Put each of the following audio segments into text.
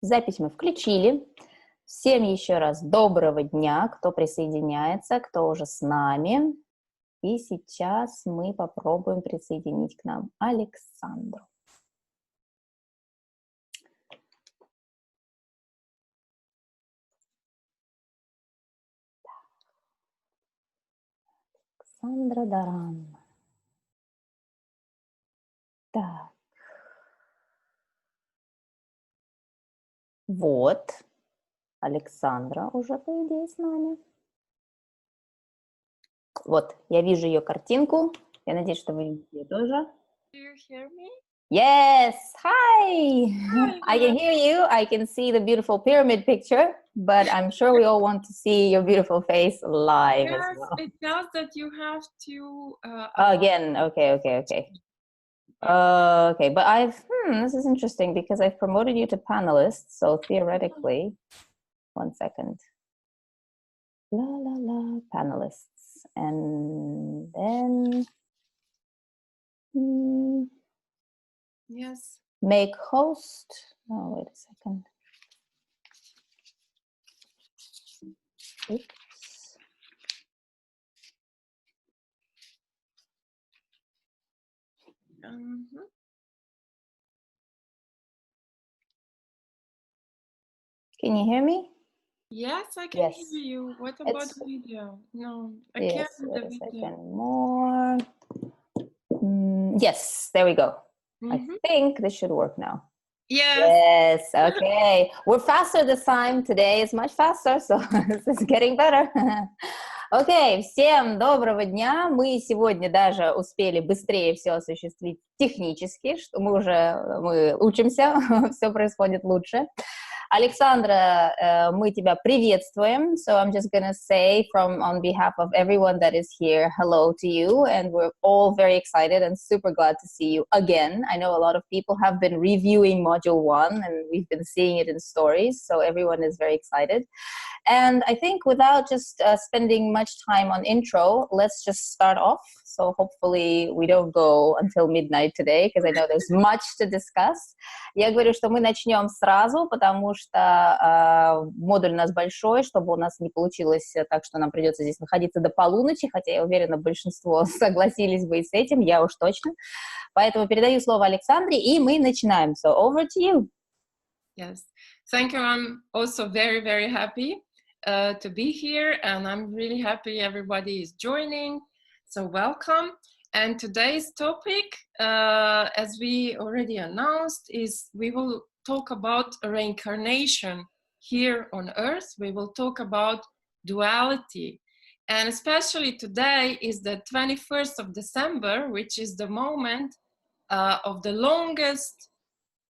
Запись мы включили. Всем еще раз доброго дня, кто присоединяется, кто уже с нами. И сейчас мы попробуем присоединить к нам Александру. Александра Даран. Так. Вот. Александра уже, по идее, с нами. Вот, я вижу ее картинку. Я надеюсь, что вы видите ее тоже. Do you hear me? Yes, hi. Hi. I can hear you. I can see the beautiful pyramid picture, but I'm sure we all want to see your beautiful face live as Yes, well. it does that you have to... Again, okay. Okay, but this is interesting because I've promoted you to panelist, so theoretically, one second. Panelists. And then... Yes. Make host. Oh, wait a second. Oops. Can you hear me? Yes, I can hear you. What about video? No, I can't hear the video. Second more. Yes, there we go. I think this should work now. Yes. Okay. We're faster this time. Today is much faster, so this is getting better. Окей, всем доброго дня. Мы сегодня даже успели быстрее все осуществить технически, что мы учимся, все происходит лучше. Александра, мы тебя приветствуем. So I'm just gonna say on behalf of everyone that is here, hello to you, and we're all very excited and super glad to see you again. I know a lot of people have been reviewing Module 1, and we've been seeing it in stories, so everyone is very excited. And I think without just spending much time on intro, let's just start off. So hopefully we don't go until midnight today, because I know there's much to discuss. Я говорю, что мы начнем сразу, потому что модуль у нас большой, чтобы у нас не получилось так, что нам придется здесь находиться до полуночи, хотя я уверена, большинство согласились бы и с этим, я уж точно. Поэтому передаю слово Александре, и мы начинаем. So over to you. Yes, thank you. I'm also very, very happy to be here, and I'm really happy everybody is joining. So welcome. And today's topic, as we already announced, is we will talk about reincarnation here on Earth. We will talk about duality. And especially today is the 21st of December, which is the moment of the longest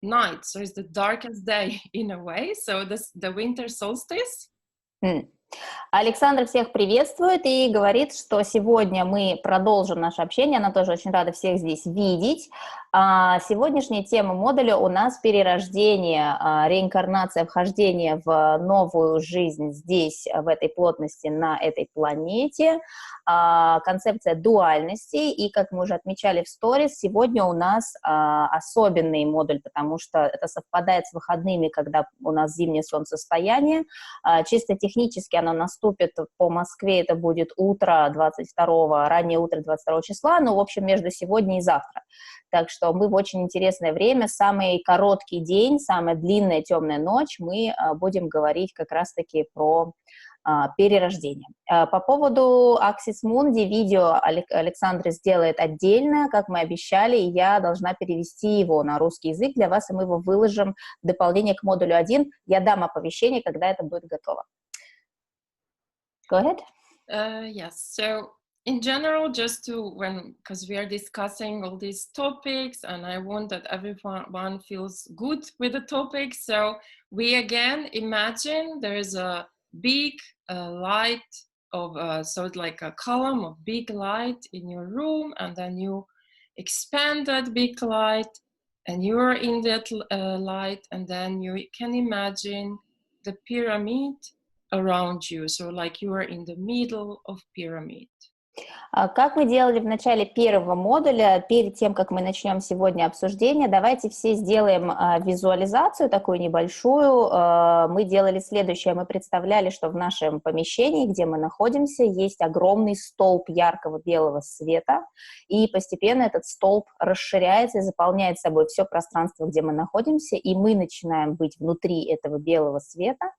night. So it's the darkest day in a way. So the winter solstice. Александра всех приветствует и говорит, что сегодня мы продолжим наше общение. Она тоже очень рада всех здесь видеть. Сегодняшняя тема модуля у нас перерождение, реинкарнация, вхождение в новую жизнь здесь, в этой плотности, на этой планете. Концепция дуальности. И, как мы уже отмечали в сторис, сегодня у нас особенный модуль, потому что это совпадает с выходными, когда у нас зимнее солнцестояние. Чисто технически оно наступит по Москве, это будет утро 22-го, раннее утро 22 числа, но, в общем, между сегодня и завтра. Так что мы в очень интересное время, самый короткий день, самая длинная темная ночь, мы будем говорить как раз-таки про перерождение. По поводу Axis Mundi видео Александра сделает отдельно, как мы обещали, и я должна перевести его на русский язык для вас, и мы его выложим в дополнение к модулю 1. Я дам оповещение, когда это будет готово. Go ahead. Yes, so in general, just because we are discussing all these topics, and I want that everyone feels good with the topic, so we again imagine there is a big light of, so it's like a column of big light in your room, and then you expand that big light, and you're in that light, and then you can imagine the pyramid around you, so like you are in the middle of pyramid. Как мы делали в начале первого модуля, перед тем, как мы начнем сегодня обсуждение, давайте все сделаем визуализацию такую небольшую. Мы делали следующее. Мы представляли, что в нашем помещении, где мы находимся, есть огромный столб яркого белого света, и постепенно этот столб расширяется и заполняет собой все пространство, где мы находимся, и мы начинаем быть внутри этого белого света.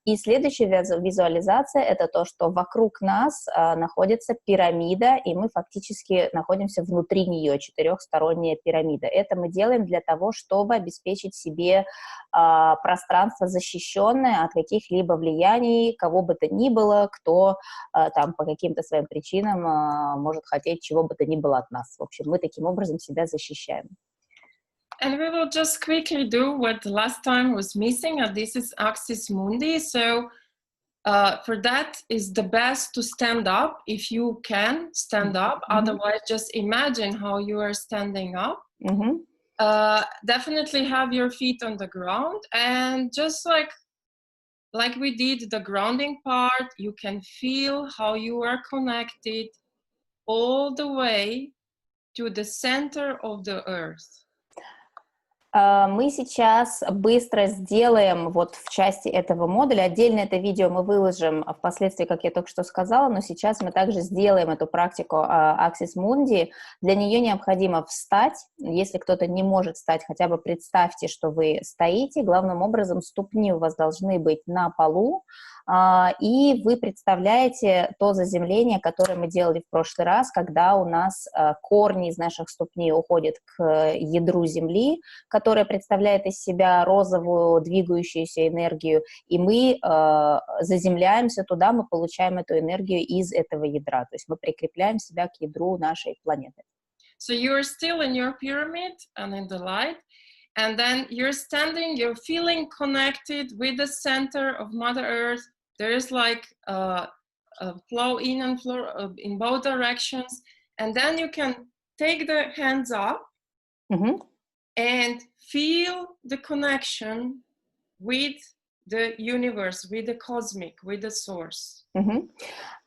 И следующая визуализация — это то, что вокруг нас находится пирамида, и мы фактически находимся внутри нее, четырехсторонняя пирамида. Это мы делаем для того, чтобы обеспечить себе пространство защищенное от каких-либо влияний, кого бы то ни было, кто там по каким-то своим причинам может хотеть чего бы то ни было от нас. В общем, мы таким образом себя защищаем. And we will just quickly do what the last time was missing, and this is Axis Mundi. So for that is the best to stand up if you can stand up. Otherwise, just imagine how you are standing up. Definitely have your feet on the ground, and just like we did the grounding part, you can feel how you are connected all the way to the center of the earth. Мы сейчас быстро сделаем вот в части этого модуля, отдельно это видео мы выложим впоследствии, как я только что сказала, но сейчас мы также сделаем эту практику Axis Mundi. Для нее необходимо встать, если кто-то не может встать, хотя бы представьте, что вы стоите, главным образом ступни у вас должны быть на полу, и вы представляете то заземление, которое мы делали в прошлый раз, когда у нас корни из наших ступней уходят к ядру земли, которая представляет из себя розовую двигающуюся энергию, и мы заземляемся туда, мы получаем эту энергию из этого ядра, то есть мы прикрепляем себя к ядру нашей планеты. So you're still in your pyramid and in the light, and then you're standing, you're feeling connected with the center of Mother Earth. There is like a flow in and flow in both directions, and then you can take the hands up and feel the connection with the universe, with the cosmic, with the source.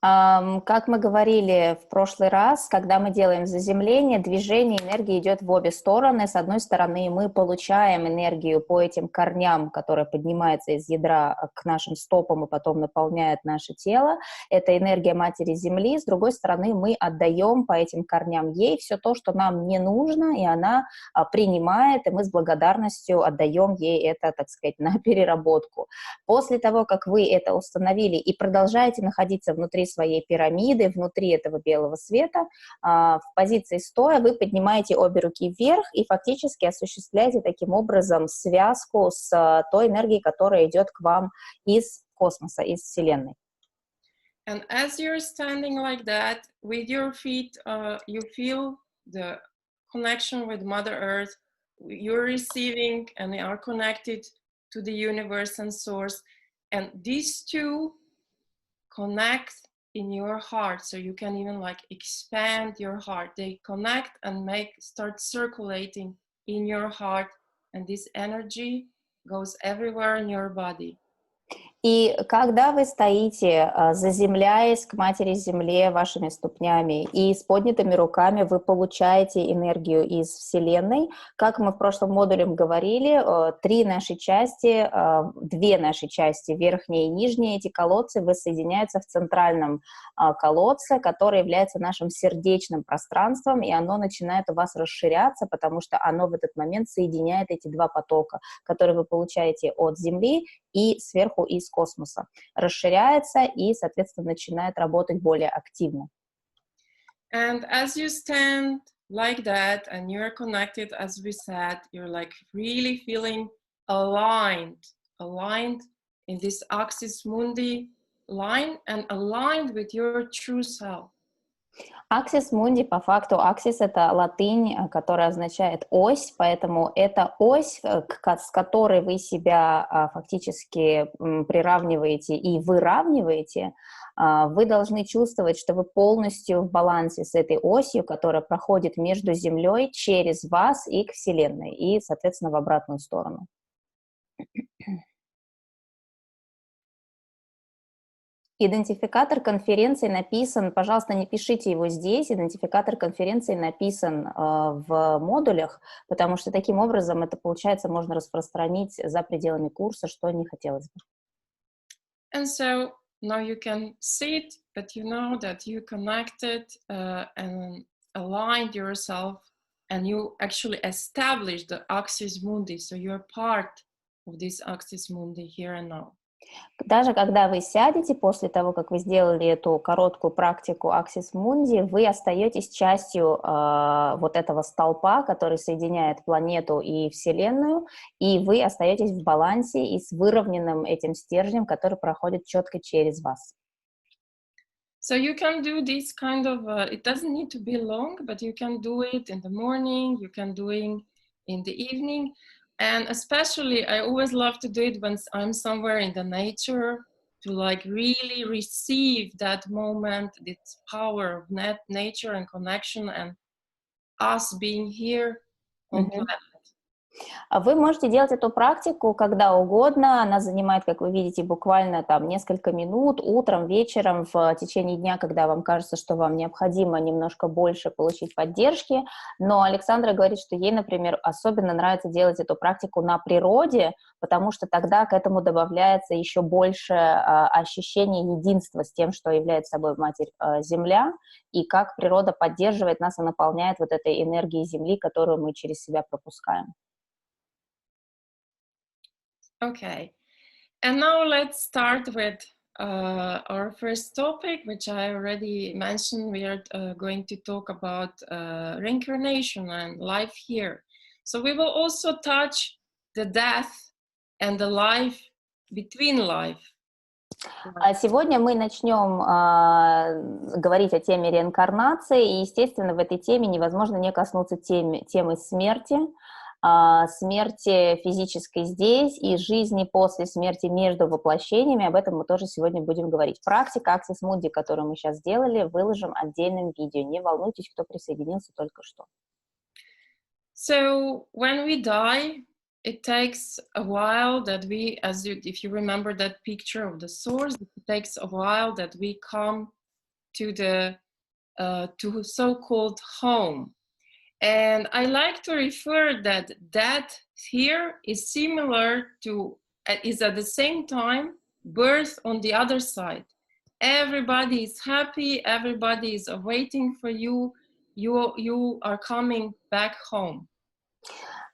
Как мы говорили в прошлый раз, когда мы делаем заземление, движение энергии идет в обе стороны. С одной стороны, мы получаем энергию по этим корням, которая поднимается из ядра к нашим стопам и потом наполняет наше тело. Это энергия Матери Земли. С другой стороны, мы отдаем по этим корням ей все то, что нам не нужно, и она принимает, и мы с благодарностью отдаем ей это, так сказать, на переработку. После того, как вы это установили и продолжаете находиться внутри своей пирамиды, внутри этого белого света, в позиции стоя вы поднимаете обе руки вверх и фактически осуществляете таким образом связку с той энергией, которая идет к вам из космоса, из Вселенной. And as you're standing like that, with your feet, you feel the connection with Mother Earth. You're receiving and you are connected to the universe and source. And these two connect in your heart, so you can even like expand your heart. They connect and start circulating in your heart, and this energy goes everywhere in your body. И когда вы стоите, заземляясь к Матери Земле вашими ступнями и с поднятыми руками, вы получаете энергию из Вселенной. Как мы в прошлом модуле говорили, две наши части, верхняя и нижняя, эти колодцы воссоединяются в центральном колодце, который является нашим сердечным пространством, и оно начинает у вас расширяться, потому что оно в этот момент соединяет эти два потока, которые вы получаете от Земли и сверху из космоса. Расширяется и, соответственно, начинает работать более активно. And as you stand like that and you're connected, as we said, you're like really feeling aligned in this Axis Mundi line and aligned with your true self. Axis Mundi, по факту, Axis — это латынь, которая означает ось, поэтому это ось, с которой вы себя фактически приравниваете и выравниваете. Вы должны чувствовать, что вы полностью в балансе с этой осью, которая проходит между Землей, через вас и к Вселенной, и, соответственно, в обратную сторону. Идентификатор конференции написан, пожалуйста, не пишите его здесь, идентификатор конференции написан в модулях, потому что таким образом это, получается, можно распространить за пределами курса, что не хотелось бы. And so now you can see it, but you know that you connected and aligned yourself, and you actually established the axis mundi, so you're part of this axis mundi here and now. Даже когда вы сядете, после того, как вы сделали эту короткую практику Axis Mundi, вы остаетесь частью вот этого столпа, который соединяет планету и Вселенную, и вы остаетесь в балансе и с выровненным этим стержнем, который проходит четко через вас. So you can do this kind of, it doesn't need to be long, but you can do it in the morning, you can do it in the evening. And especially, I always love to do it when I'm somewhere in the nature, to like really receive that moment, this power of nature and connection and us being here on planet. Вы можете делать эту практику когда угодно, она занимает, как вы видите, буквально там несколько минут, утром, вечером, в течение дня, когда вам кажется, что вам необходимо немножко больше получить поддержки, но Александра говорит, что ей, например, особенно нравится делать эту практику на природе, потому что тогда к этому добавляется еще больше ощущение единства с тем, что является собой Матерь Земля, и как природа поддерживает нас и наполняет вот этой энергией Земли, которую мы через себя пропускаем. Okay, and now let's start with our first topic, which I already mentioned. We are going to talk about reincarnation and life here. So we will also touch the death and the life between life. Сегодня мы начнем говорить о теме реинкарнации, и, естественно, в этой теме невозможно не коснуться темы смерти, смерти физической здесь и жизни после смерти между воплощениями. Об этом мы тоже сегодня будем говорить. Практика Axis Mundi, которую мы сейчас сделали, выложим отдельным видео. Не волнуйтесь, кто присоединился только что. So when we die, it takes a while that we, if you remember that picture of the source, it takes a while that we come to the to so-called home. And I like to refer that death here is similar to, is at the same time birth on the other side. Everybody is happy, everybody is waiting for you, you are coming back home.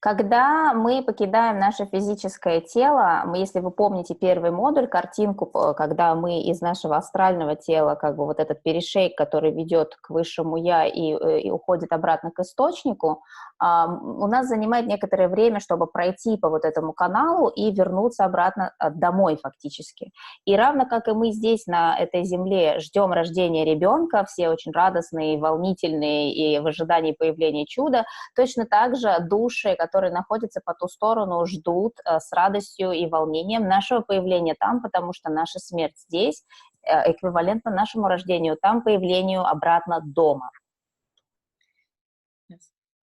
Когда мы покидаем наше физическое тело, если вы помните первый модуль, картинку, когда мы из нашего астрального тела, как бы вот этот перешейк, который ведет к высшему я и уходит обратно к источнику, у нас занимает некоторое время, чтобы пройти по вот этому каналу и вернуться обратно домой фактически. И равно как и мы здесь на этой земле ждем рождения ребенка, все очень радостные, волнительные и в ожидании появления чуда, точно так же души, которые находятся по ту сторону, ждут с радостью и волнением нашего появления там, потому что наша смерть здесь эквивалентна нашему рождению там, появлению обратно дома.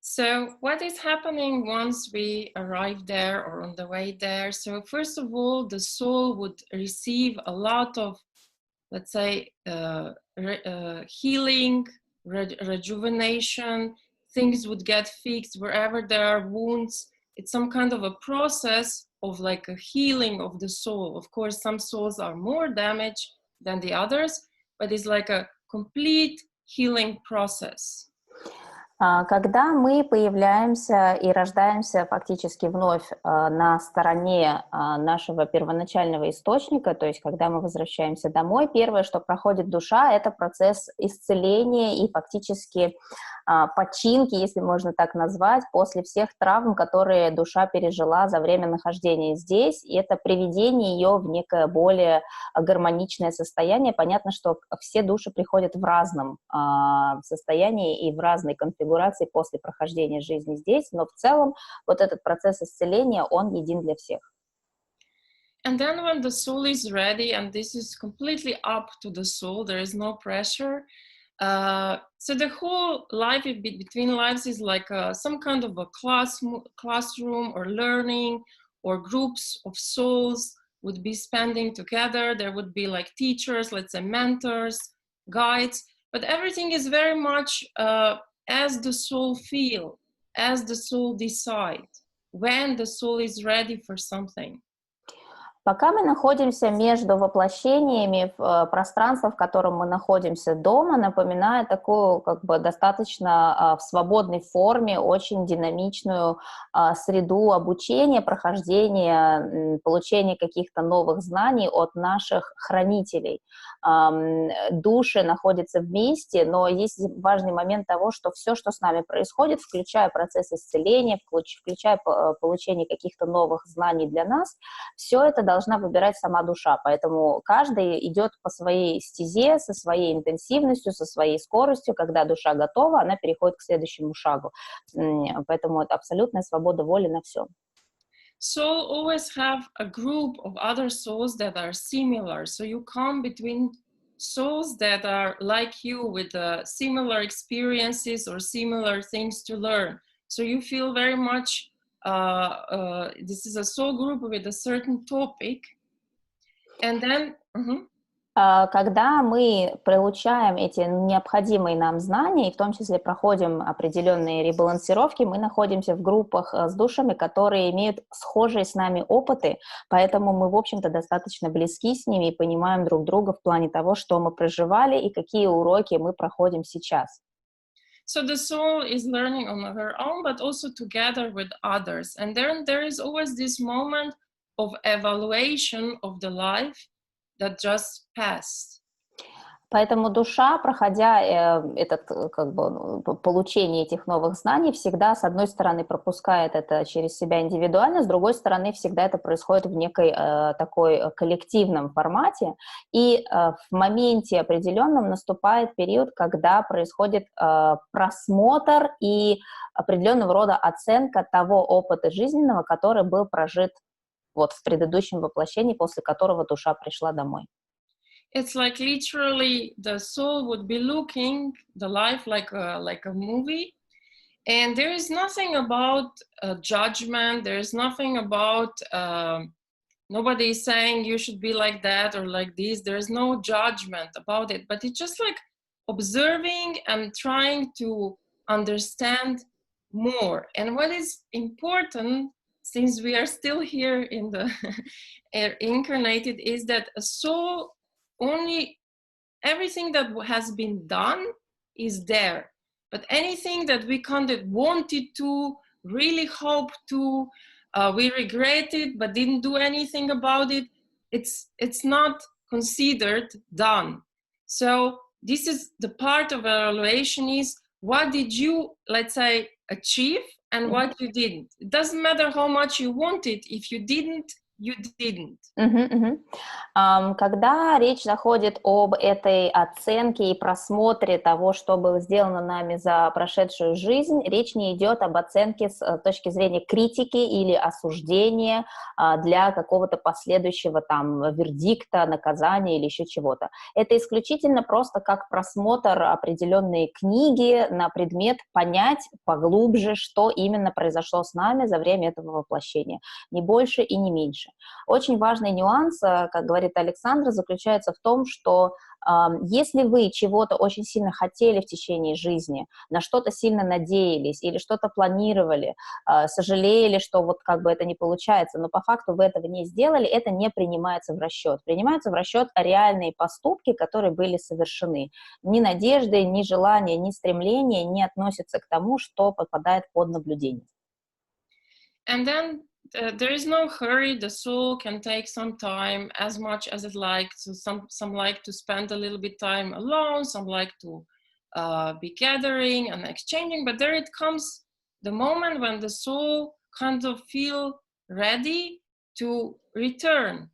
So what is happening once we arrive there or on the way there? So first of all, the soul would receive a lot of, let's say, healing, rejuvenation. Things would get fixed wherever there are wounds. It's some kind of a process of like a healing of the soul. Of course, some souls are more damaged than the others, but it's like a complete healing process. Когда мы появляемся и рождаемся фактически вновь на стороне нашего первоначального источника, то есть когда мы возвращаемся домой, первое, что проходит душа, это процесс исцеления и фактически починки, если можно так назвать, после всех травм, которые душа пережила за время нахождения здесь, и это приведение ее в некое более гармоничное состояние. Понятно, что все души приходят в разном состоянии и в разной конфигурации после прохождения жизни здесь, но в целом вот этот процесс исцеления, он един для всех. And then when the soul is ready, and this is completely up to the soul, there is no pressure. So the whole life between lives is like some kind of a classroom or learning or groups of souls would be spending together. There would be like teachers, let's say mentors, guides, but everything is very much as the soul feel, as the soul decide, when the soul is ready for something. Пока мы находимся между воплощениями, пространство, в котором мы находимся дома, напоминает такую как бы достаточно в свободной форме, очень динамичную среду обучения, прохождения, получения каких-то новых знаний от наших хранителей. Души находятся вместе, но есть важный момент того, что все, что с нами происходит, включая процесс исцеления, включая получение каких-то новых знаний для нас, все это должна выбирать сама душа, поэтому каждый идет по своей стезе, со своей интенсивностью, со своей скоростью. Когда душа готова, она переходит к следующему шагу, поэтому это абсолютная свобода воли на все. Soul always have a group of other souls that are similar, so you come between souls that are like you with similar experiences or similar things to learn, so you feel very much this is a soul group with a certain topic, and then Когда мы получаем эти необходимые нам знания, и в том числе проходим определенные ребалансировки, мы находимся в группах с душами, которые имеют схожие с нами опыты, поэтому мы, в общем-то, достаточно близки с ними и понимаем друг друга в плане того, что мы проживали и какие уроки мы проходим сейчас. So the soul is learning on her own, but also together with others. And then there is always this moment of evaluation of the life that just passed. Поэтому душа, проходя как бы, получение этих новых знаний, всегда, с одной стороны, пропускает это через себя индивидуально, с другой стороны, всегда это происходит в некой такой коллективном формате, и в моменте определенном наступает период, когда происходит просмотр и определенного рода оценка того опыта жизненного, который был прожит вот в предыдущем воплощении, после которого душа пришла домой. It's like literally the soul would be looking the life like a movie, and there is nothing about judgment. There is nothing about nobody is saying you should be like that or like this. There is no judgment about it, but it's just like observing and trying to understand more. And what is important, since we are still here in the incarnated, is that a soul only everything that has been done is there, but anything that we kind of wanted to, really hope to, we regret it but didn't do anything about it, it's not considered done. So this is the part of evaluation, is what did you, let's say, achieve and what you didn't. It doesn't matter how much you wanted. If you didn't, you didn't. Когда речь заходит об этой оценке и просмотре того, что было сделано нами за прошедшую жизнь, речь не идет об оценке с точки зрения критики или осуждения для какого-то последующего там вердикта, наказания или еще чего-то. Это исключительно просто как просмотр определенной книги на предмет понять поглубже, что именно произошло с нами за время этого воплощения. Ни больше и не меньше. Очень важный нюанс, как говорит Александра, заключается в том, что если вы чего-то очень сильно хотели в течение жизни, на что-то сильно надеялись или что-то планировали, сожалели, что вот как бы это не получается, но по факту вы этого не сделали, это не принимается в расчет. Принимаются в расчет реальные поступки, которые были совершены. Ни надежды, ни желания, ни стремления не относятся к тому, что попадает под наблюдение. And then there is no hurry. The soul can take some time, as much as it likes. So some like to spend a little bit time alone, some like to be gathering and exchanging, but there it comes the moment when the soul kind of feel ready to return.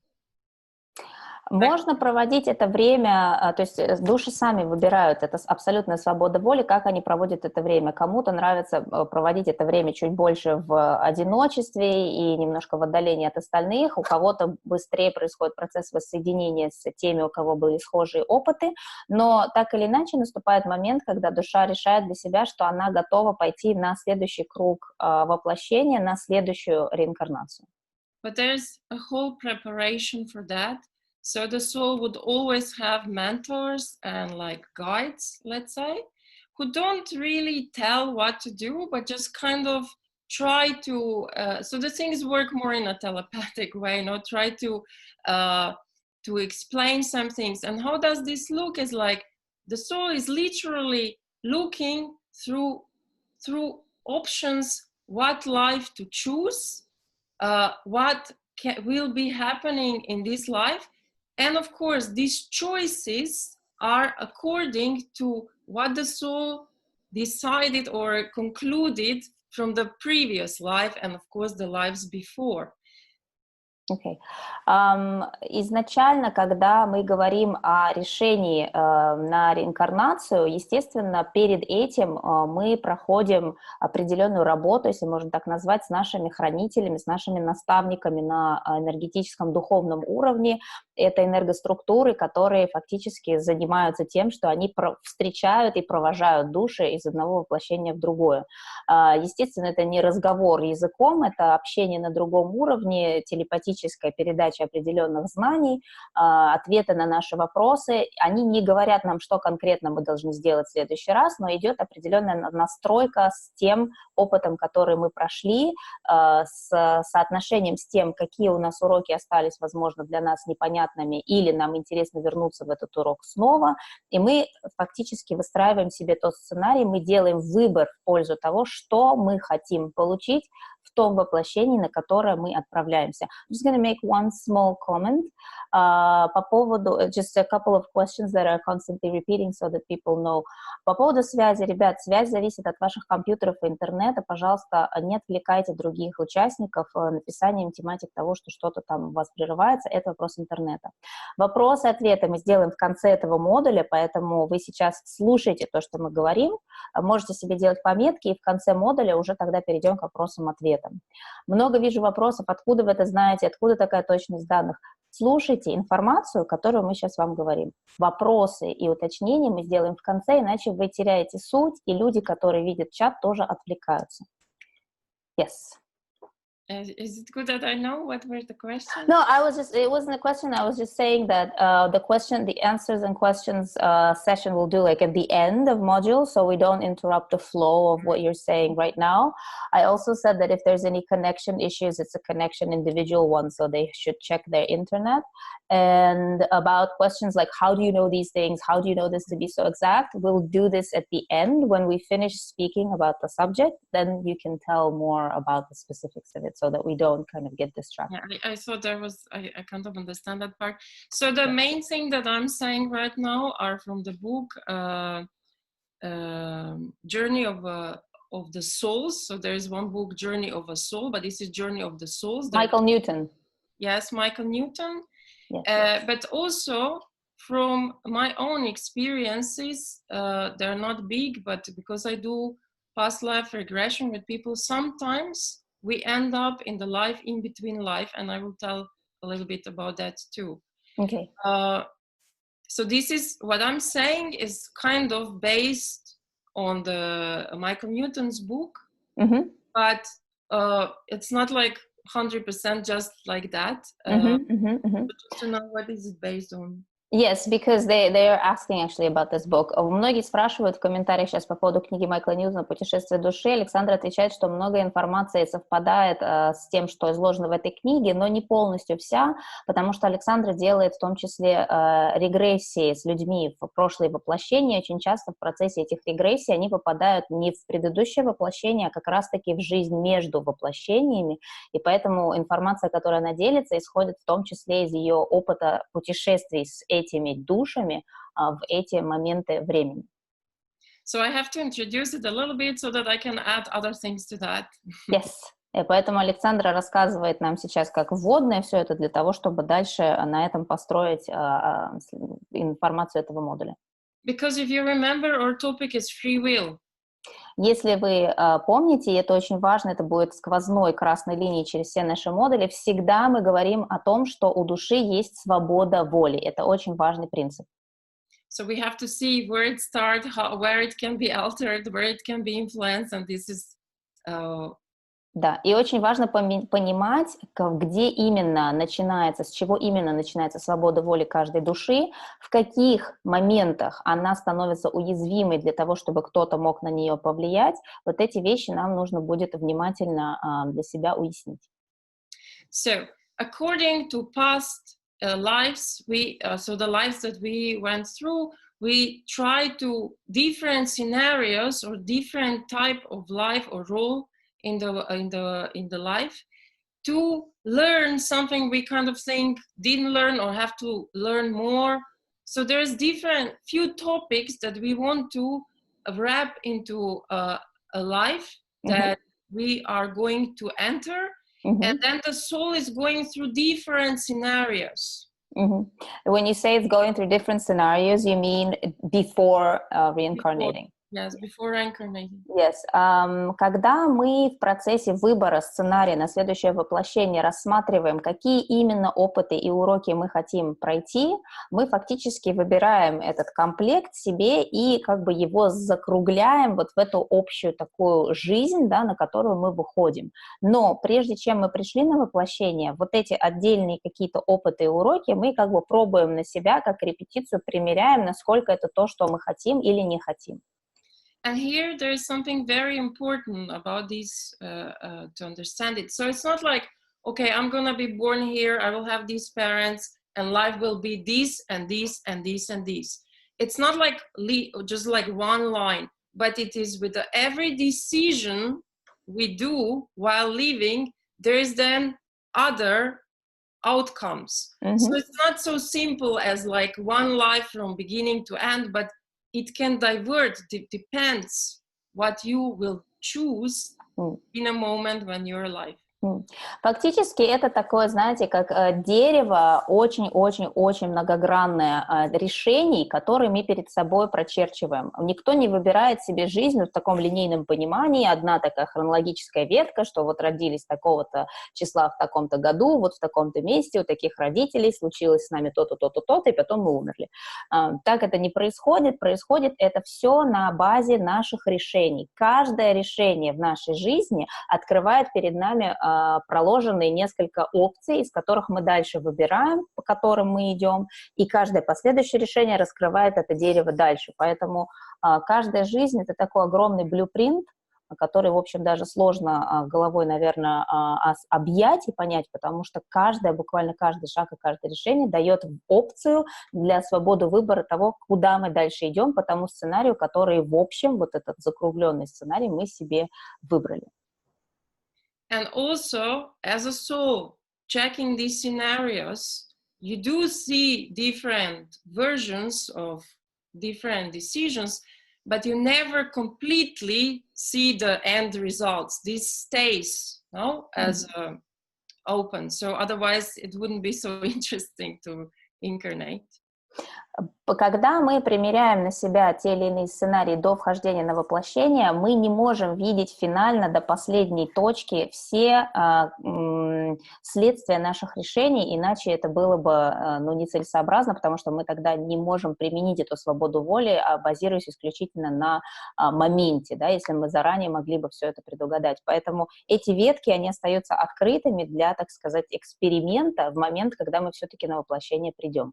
Можно проводить это время, то есть души сами выбирают, это абсолютная свобода воли, как они проводят это время. Кому-то нравится проводить это время чуть больше в одиночестве и немножко в отдалении от остальных, у кого-то быстрее происходит процесс воссоединения с теми, у кого были схожие опыты, но так или иначе наступает момент, когда душа решает для себя, что она готова пойти на следующий круг воплощения, на следующую реинкарнацию. but there's a whole preparation for that. So the soul would always have mentors and like guides, let's say, who don't really tell what to do, but just kind of try to, so the things work more in a telepathic way, try to explain some things. And how does this look? Is like the soul is literally looking through options, what life to choose, what will be happening in this life. And of course, these choices are according to what the soul decided or concluded from the previous life and of course the lives before. Okay. Изначально, когда мы говорим о решении на реинкарнацию, естественно, перед этим мы проходим определенную работу, если можно так назвать, с нашими хранителями, с нашими наставниками на энергетическом духовном уровне. Это энергоструктуры, которые фактически занимаются тем, что они встречают и провожают души из одного воплощения в другое. Естественно, это не разговор языком, это общение на другом уровне, телепатическое, передача определенных знаний, ответы на наши вопросы. Они не говорят нам, что конкретно мы должны сделать в следующий раз, но идет определенная настройка с тем опытом, который мы прошли, с соотношением с тем, какие у нас уроки остались, возможно, для нас непонятными, или нам интересно вернуться в этот урок снова. И мы фактически выстраиваем себе тот сценарий, мы делаем выбор в пользу того, что мы хотим получить в том воплощении, на которое мы отправляемся. I'm just going to make one small comment по поводу, just a couple of questions that are constantly repeating so that people know. По поводу связи, ребят, связь зависит от ваших компьютеров и интернета. Пожалуйста, не отвлекайте других участников написанием тематик того, что что-то там у вас прерывается. Это вопрос интернета. Вопросы, ответы мы сделаем в конце этого модуля, поэтому вы сейчас слушаете то, что мы говорим, можете себе делать пометки, и в конце модуля уже тогда перейдем к вопросам-ответам. Много вижу вопросов, откуда вы это знаете, откуда такая точность данных. Слушайте информацию, которую мы сейчас вам говорим. Вопросы и уточнения мы сделаем в конце, иначе вы теряете суть, и люди, которые видят чат, тоже отвлекаются. Yes. Is it good that I know what were the questions? No, it wasn't a question. I was just saying that the answers and questions session we'll do like at the end of module, so we don't interrupt the flow of what you're saying right now. I also said that if there's any connection issues, it's a connection individual one, so they should check their internet. And about questions like, how do you know these things? How do you know this to be so exact? We'll do this at the end when we finish speaking about the subject. Then you can tell more about the specifics of it so that we don't kind of get distracted. Yeah, I thought there was, I kind of understand that part. So the main thing that I'm saying right now are from the book Journey of the Souls. So there is one book, Journey of a Soul, but this is Journey of the Souls. Michael Newton. Yes, Michael Newton. Yes. But also from my own experiences, they're not big, but because I do past life regression with people, sometimes we end up in the life in between life, and I will tell a little bit about that too. Okay. So this is what I'm saying is kind of based on the Michael Newton's book, but it's not like 100% just like that. But just to know what is it based on. Yes, because they are asking actually about this book. Многие спрашивают в комментариях сейчас по поводу книги Майкла Ньютона «Путешествие души». Александр отвечает, что много информации совпадает с тем, что изложено в этой книге, но не полностью вся, потому что Александр делает в том числе регрессии с людьми в прошлые воплощения. Очень часто в процессе этих регрессий они попадают не в предыдущее воплощение, а как раз-таки в жизнь между воплощениями, и поэтому информация, которая она делится, исходит в том числе из ее опыта путешествий с этими душами в эти моменты времени. So I have to introduce it a little bit so that I can add other things to that. Yes. И поэтому Александра рассказывает нам сейчас как вводное все это для того, чтобы дальше на этом построить информацию этого модуля. Because if you remember, our topic is free will. Если вы помните, и это очень важно, это будет сквозной красной линией через все наши модули, всегда мы говорим о том, что у души есть свобода воли. Это очень важный принцип. So we have to see where it starts, where it can be altered, where it can be influenced, and this is Да, и очень важно понимать, где именно начинается, с чего именно начинается свобода воли каждой души, в каких моментах она становится уязвимой для того, чтобы кто-то мог на нее повлиять. Вот эти вещи нам нужно будет внимательно для себя уяснить. So, according to past lives, so the lives that we went through, we try to different scenarios or different type of life or role in the life to learn something we kind of think didn't learn or have to learn more. So there's different few topics that we want to wrap into a life that we are going to enter, and then the soul is going through different scenarios. When you say it's going through different scenarios, you mean before reincarnating? Before reincarnating. Yes. Когда мы в процессе выбора сценария на следующее воплощение рассматриваем, какие именно опыты и уроки мы хотим пройти, мы фактически выбираем этот комплект себе и как бы его закругляем вот в эту общую такую жизнь, да, на которую мы выходим. Но прежде чем мы пришли на воплощение, вот эти отдельные какие-то опыты и уроки мы как бы пробуем на себя, как репетицию, примеряем, насколько это то, что мы хотим или не хотим. And here there is something very important about this to understand it. So it's not like, okay, I'm gonna be born here, I will have these parents, and life will be this and this and this and this. It's not like just like one line, but it is with every decision we do while living, there is then other outcomes. So it's not so simple as like one life from beginning to end, but it can divert. It depends what you will choose in a moment when you're alive. Фактически это такое, знаете, как дерево очень-очень-очень многогранное решений, которые мы перед собой прочерчиваем. Никто не выбирает себе жизнь в таком линейном понимании, одна такая хронологическая ветка, что вот родились такого-то числа в таком-то году, вот в таком-то месте, у таких родителей случилось с нами то-то, то-то, то-то, и потом мы умерли. Так это не происходит, происходит это все на базе наших решений. Каждое решение в нашей жизни открывает перед нами проложенные несколько опций, из которых мы дальше выбираем, по которым мы идем, и каждое последующее решение раскрывает это дерево дальше. Поэтому каждая жизнь — это такой огромный блюпринт, который, в общем, даже сложно головой, наверное, объять и понять, потому что буквально каждый шаг и каждое решение дает опцию для свободы выбора того, куда мы дальше идем, по тому сценарию, который, в общем, вот этот закругленный сценарий мы себе выбрали. And also, as a soul, checking these scenarios, you do see different versions of different decisions, but you never completely see the end results. This stays as open. So otherwise, it wouldn't be so interesting to incarnate. Когда мы примеряем на себя те или иные сценарии до вхождения на воплощение, мы не можем видеть финально до последней точки все следствия наших решений, иначе это было бы нецелесообразно, потому что мы тогда не можем применить эту свободу воли, базируясь исключительно на моменте, да, если мы заранее могли бы все это предугадать. Поэтому эти ветки, они остаются открытыми для, так сказать, эксперимента в момент, когда мы все-таки на воплощение придем.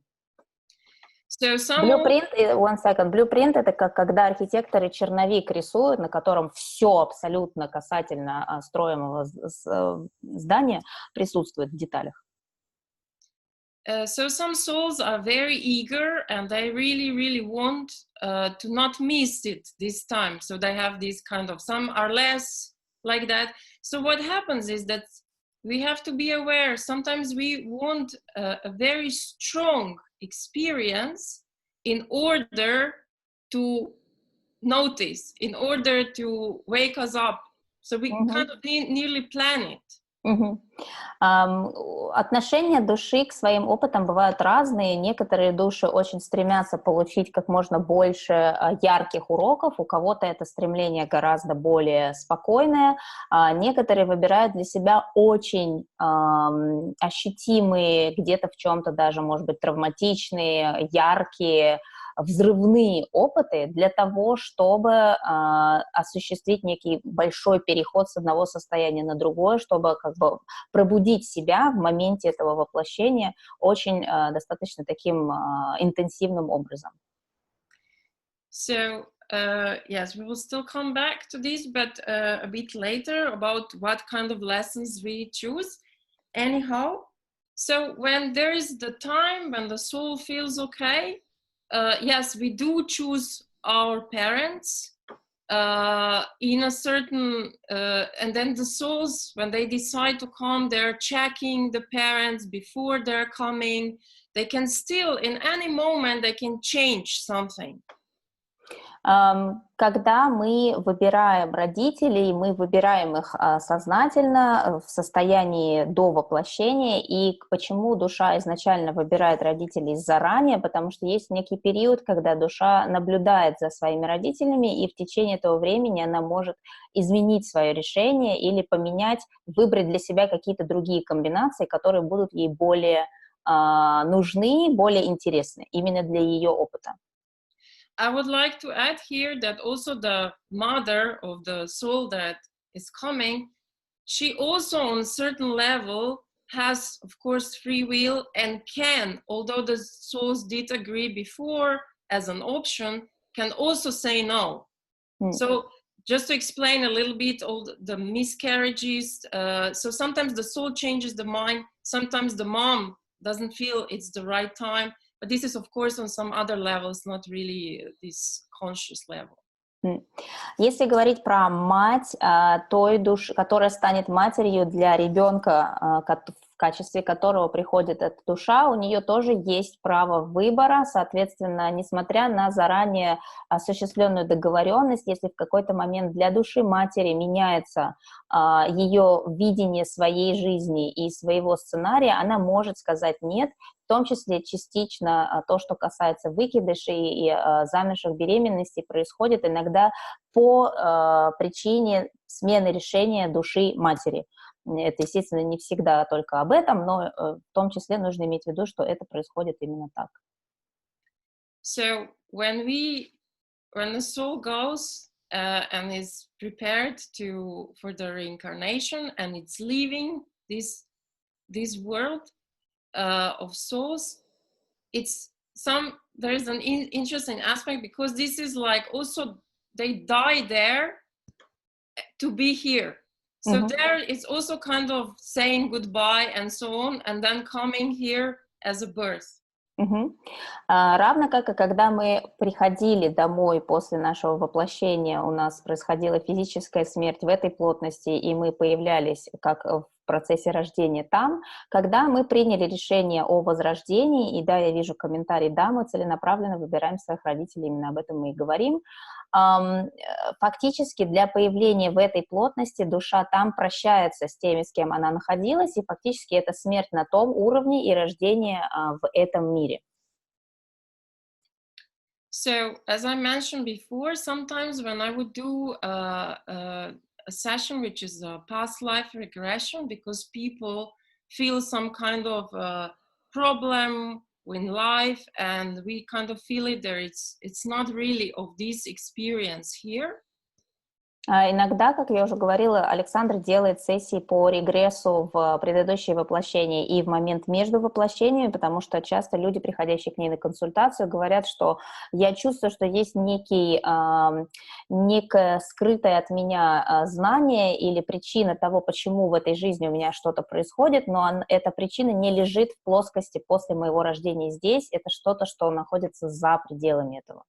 Блюпринт, one second, блюпринт — это как когда архитекторы черновик рисуют, на котором все абсолютно касательно строимого здания присутствует в деталях. So some souls are very eager and they really, really want to not miss it this time. So they have this kind of, some are less like that. So what happens is that we have to be aware. Sometimes we want a very strong experience in order to notice, in order to wake us up. So we kind of nearly plan it. Отношения души к своим опытам бывают разные. Некоторые души очень стремятся получить как можно больше ярких уроков, у кого-то это стремление гораздо более спокойное, некоторые выбирают для себя очень ощутимые, где-то в чем-то даже, может быть, травматичные, яркие взрывные опыты для того, чтобы осуществить некий большой переход с одного состояния на другое, чтобы как бы пробудить себя в моменте этого воплощения очень достаточно таким интенсивным образом. So, yes, we will still come back to this, but a bit later about what kind of lessons we choose. Anyhow, so when there is the time when the soul feels okay, yes, we do choose our parents in a certain, and then the souls, when they decide to come, they're checking the parents before they're coming. They can still, in any moment, they can change something. Когда мы выбираем родителей, мы выбираем их сознательно, в состоянии до воплощения, и почему душа изначально выбирает родителей заранее, потому что есть некий период, когда душа наблюдает за своими родителями, и в течение этого времени она может изменить свое решение или поменять, выбрать для себя какие-то другие комбинации, которые будут ей более нужны, более интересны, именно для ее опыта. I would like to add here that also the mother of the soul that is coming, she also on a certain level has, of course, free will and can, although the souls did agree before as an option, can also say no. So just to explain a little bit all the miscarriages, so sometimes the soul changes the mind, sometimes the mom doesn't feel it's the right time. But this is, of course, on some other levels, not really this conscious level. Если говорить про мать той души, которая станет матерью для ребенка, в качестве которого приходит эта душа, у нее тоже есть право выбора, соответственно, несмотря на заранее осуществленную договоренность, если в какой-то момент для души матери меняется ее видение своей жизни и своего сценария, она может сказать «нет», в том числе частично то, что касается выкидышей и замерших беременностей, происходит иногда по причине смены решения души матери. Это, естественно, не всегда только об этом, но в том числе нужно иметь в виду, что это происходит именно так. So when the soul goes and is prepared for the reincarnation and it's leaving this world of souls, there is an interesting aspect because this is like also they die there to be here. So there is also kind of saying goodbye and so on, and then coming here as a birth. Равно как и когда мы приходили домой после нашего воплощения, у нас происходила физическая смерть в этой плотности, и мы появлялись как в процессе рождения там, когда мы приняли решение о возрождении, и да, я вижу комментарий, да, мы целенаправленно выбираем своих родителей, именно об этом мы и говорим. Фактически для появления в этой плотности душа там прощается с теми, с кем она находилась, и фактически это смерть на том уровне и рождение в этом мире. So, as I mentioned before, sometimes when I would do a session which is a past life regression, because people feel some kind of problem in life and we kind of feel it there, it's not really of this experience here. Иногда, как я уже говорила, Александр делает сессии по регрессу в предыдущие воплощения и в момент между воплощениями, потому что часто люди, приходящие к ней на консультацию, говорят, что я чувствую, что есть некое скрытое от меня знание или причина того, почему в этой жизни у меня что-то происходит, но эта причина не лежит в плоскости после моего рождения здесь, это что-то, что находится за пределами этого.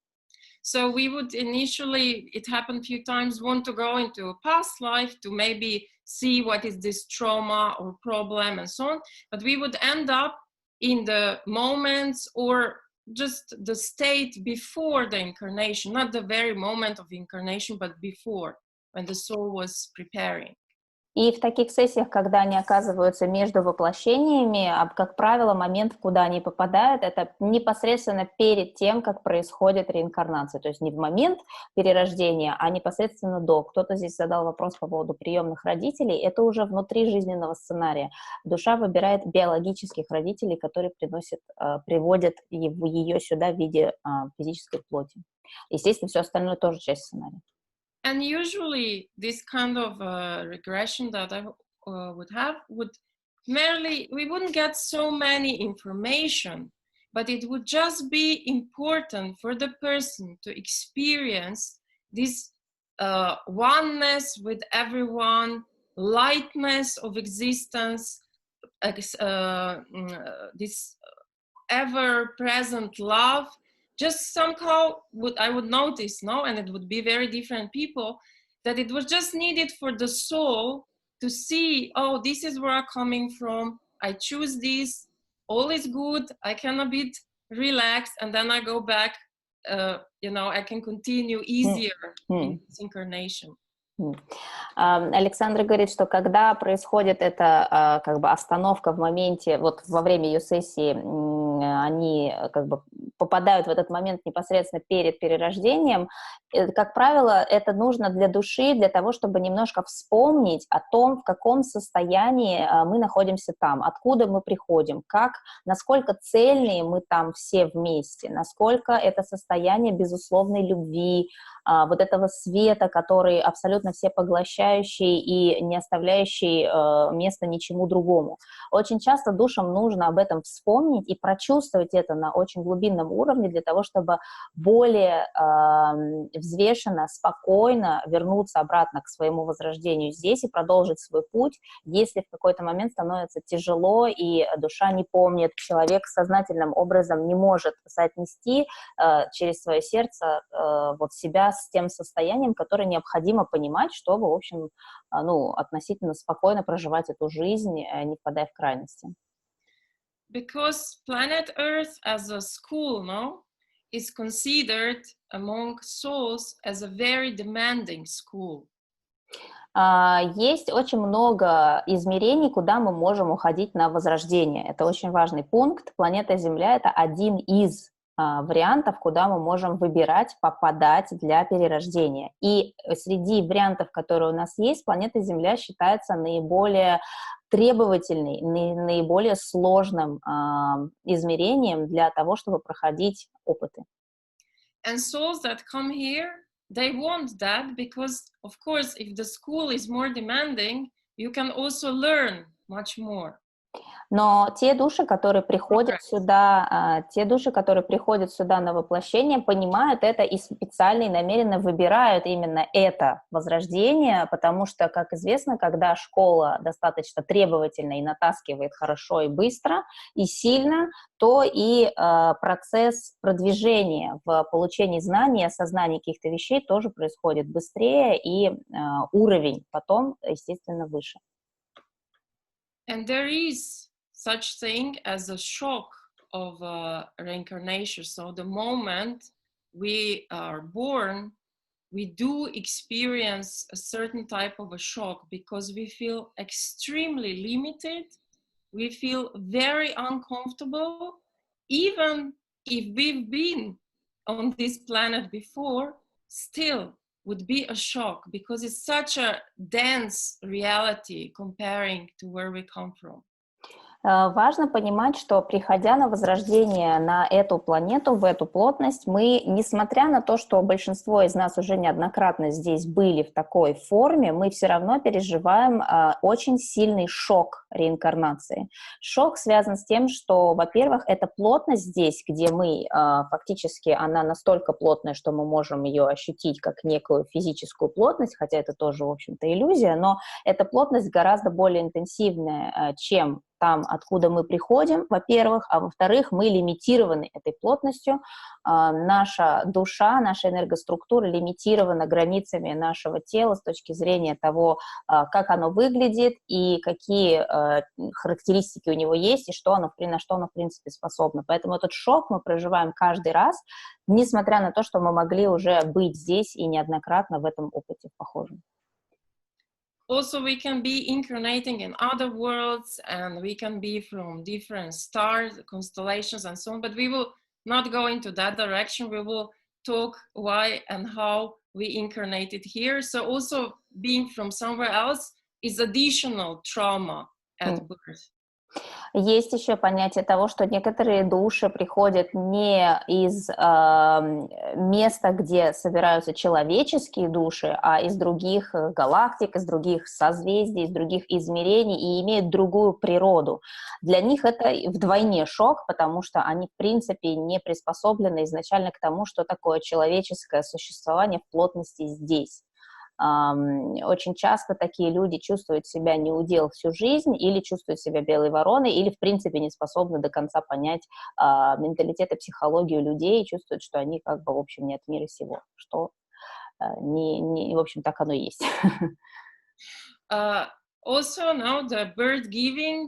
So we would initially, it happened a few times, want to go into a past life to maybe see what is this trauma or problem and so on. But we would end up in the moments or just the state before the incarnation, not the very moment of incarnation, but before, when the soul was preparing. И в таких сессиях, когда они оказываются между воплощениями, как правило, момент, куда они попадают, это непосредственно перед тем, как происходит реинкарнация. То есть не в момент перерождения, а непосредственно до. Кто-то здесь задал вопрос по поводу приемных родителей. Это уже внутри жизненного сценария. Душа выбирает биологических родителей, которые приводят ее сюда в виде физической плоти. Естественно, все остальное тоже часть сценария. And usually this kind of regression that I would have would merely, we wouldn't get so many information, but it would just be important for the person to experience this oneness with everyone, lightness of existence, this ever-present love. Just somehow I would notice, no, and it would be very different people, that it was just needed for the soul to see, oh, this is where I'm coming from, I choose this, all is good, I can a bit relax, and then I go back, I can continue easier in this incarnation. Александра говорит, что когда происходит эта как бы остановка в моменте, вот во время ее сессии, они как бы попадают в этот момент непосредственно перед перерождением, как правило, это нужно для души, для того, чтобы немножко вспомнить о том, в каком состоянии мы находимся там, откуда мы приходим, насколько цельные мы там все вместе, насколько это состояние безусловной любви, вот этого света, который абсолютно всепоглощающий и не оставляющий места ничему другому. Очень часто душам нужно об этом вспомнить и прочувствовать это на очень глубинном уровне для того, чтобы более взвешенно, спокойно вернуться обратно к своему возрождению здесь и продолжить свой путь, если в какой-то момент становится тяжело и душа не помнит, человек сознательным образом не может соотнести через свое сердце вот себя с тем состоянием, которое необходимо понимать, чтобы, в общем, относительно спокойно проживать эту жизнь, не впадая в крайности. Because planet Earth as a school, is considered among souls as a very demanding school. Есть очень много измерений, куда мы можем уходить на возрождение. Это очень важный пункт. Планета Земля — это один из вариантов, куда мы можем выбирать, попадать для перерождения. И среди вариантов, которые у нас есть, планета Земля считается наиболее требовательной, наиболее сложным измерением для того, чтобы проходить опыты. And souls that come here, they want that because, of course, if the school is more demanding, you can also learn much more. Но те души, которые приходят сюда, на воплощение, понимают это и специально и намеренно выбирают именно это возрождение, потому что, как известно, когда школа достаточно требовательна и натаскивает хорошо и быстро, и сильно, то и процесс продвижения в получении знаний, осознании каких-то вещей тоже происходит быстрее, и уровень потом, естественно, выше. And there is such thing as a shock of reincarnation. So the moment we are born, we do experience a certain type of a shock because we feel extremely limited. We feel very uncomfortable. Even if we've been on this planet before, still would be a shock because it's such a dense reality comparing to where we come from. Важно понимать, что, приходя на возрождение на эту планету, в эту плотность, мы, несмотря на то, что большинство из нас уже неоднократно здесь были в такой форме, мы все равно переживаем очень сильный шок реинкарнации. Шок связан с тем, что, во-первых, эта плотность здесь, где мы, фактически, она настолько плотная, что мы можем ее ощутить как некую физическую плотность, хотя это тоже, в общем-то, иллюзия, но эта плотность гораздо более интенсивная, чем там, откуда мы приходим, во-первых, а во-вторых, мы лимитированы этой плотностью, наша душа, наша энергоструктура лимитирована границами нашего тела с точки зрения того, как оно выглядит и какие характеристики у него есть, и на что оно, в принципе, способно. Поэтому этот шок мы проживаем каждый раз, несмотря на то, что мы могли уже быть здесь и неоднократно в этом опыте похожим. also we can be incarnating in other worlds, and we can be from different stars, constellations, and so on, but we will not go into that direction. We will talk why and how we incarnated here. So also being from somewhere else is additional trauma at birth. Есть еще понятие того, что некоторые души приходят не из места, где собираются человеческие души, а из других галактик, из других созвездий, из других измерений и имеют другую природу. Для них это вдвойне шок, потому что они, в принципе, не приспособлены изначально к тому, что такое человеческое существование в плотности здесь. Очень часто такие люди чувствуют себя неудел всю жизнь или чувствуют себя белой вороной, или, в принципе, не способны до конца понять менталитет и психологию людей и чувствуют, что они как бы, в общем, не от мира сего, что в общем, так оно и есть. Also now the birth giving,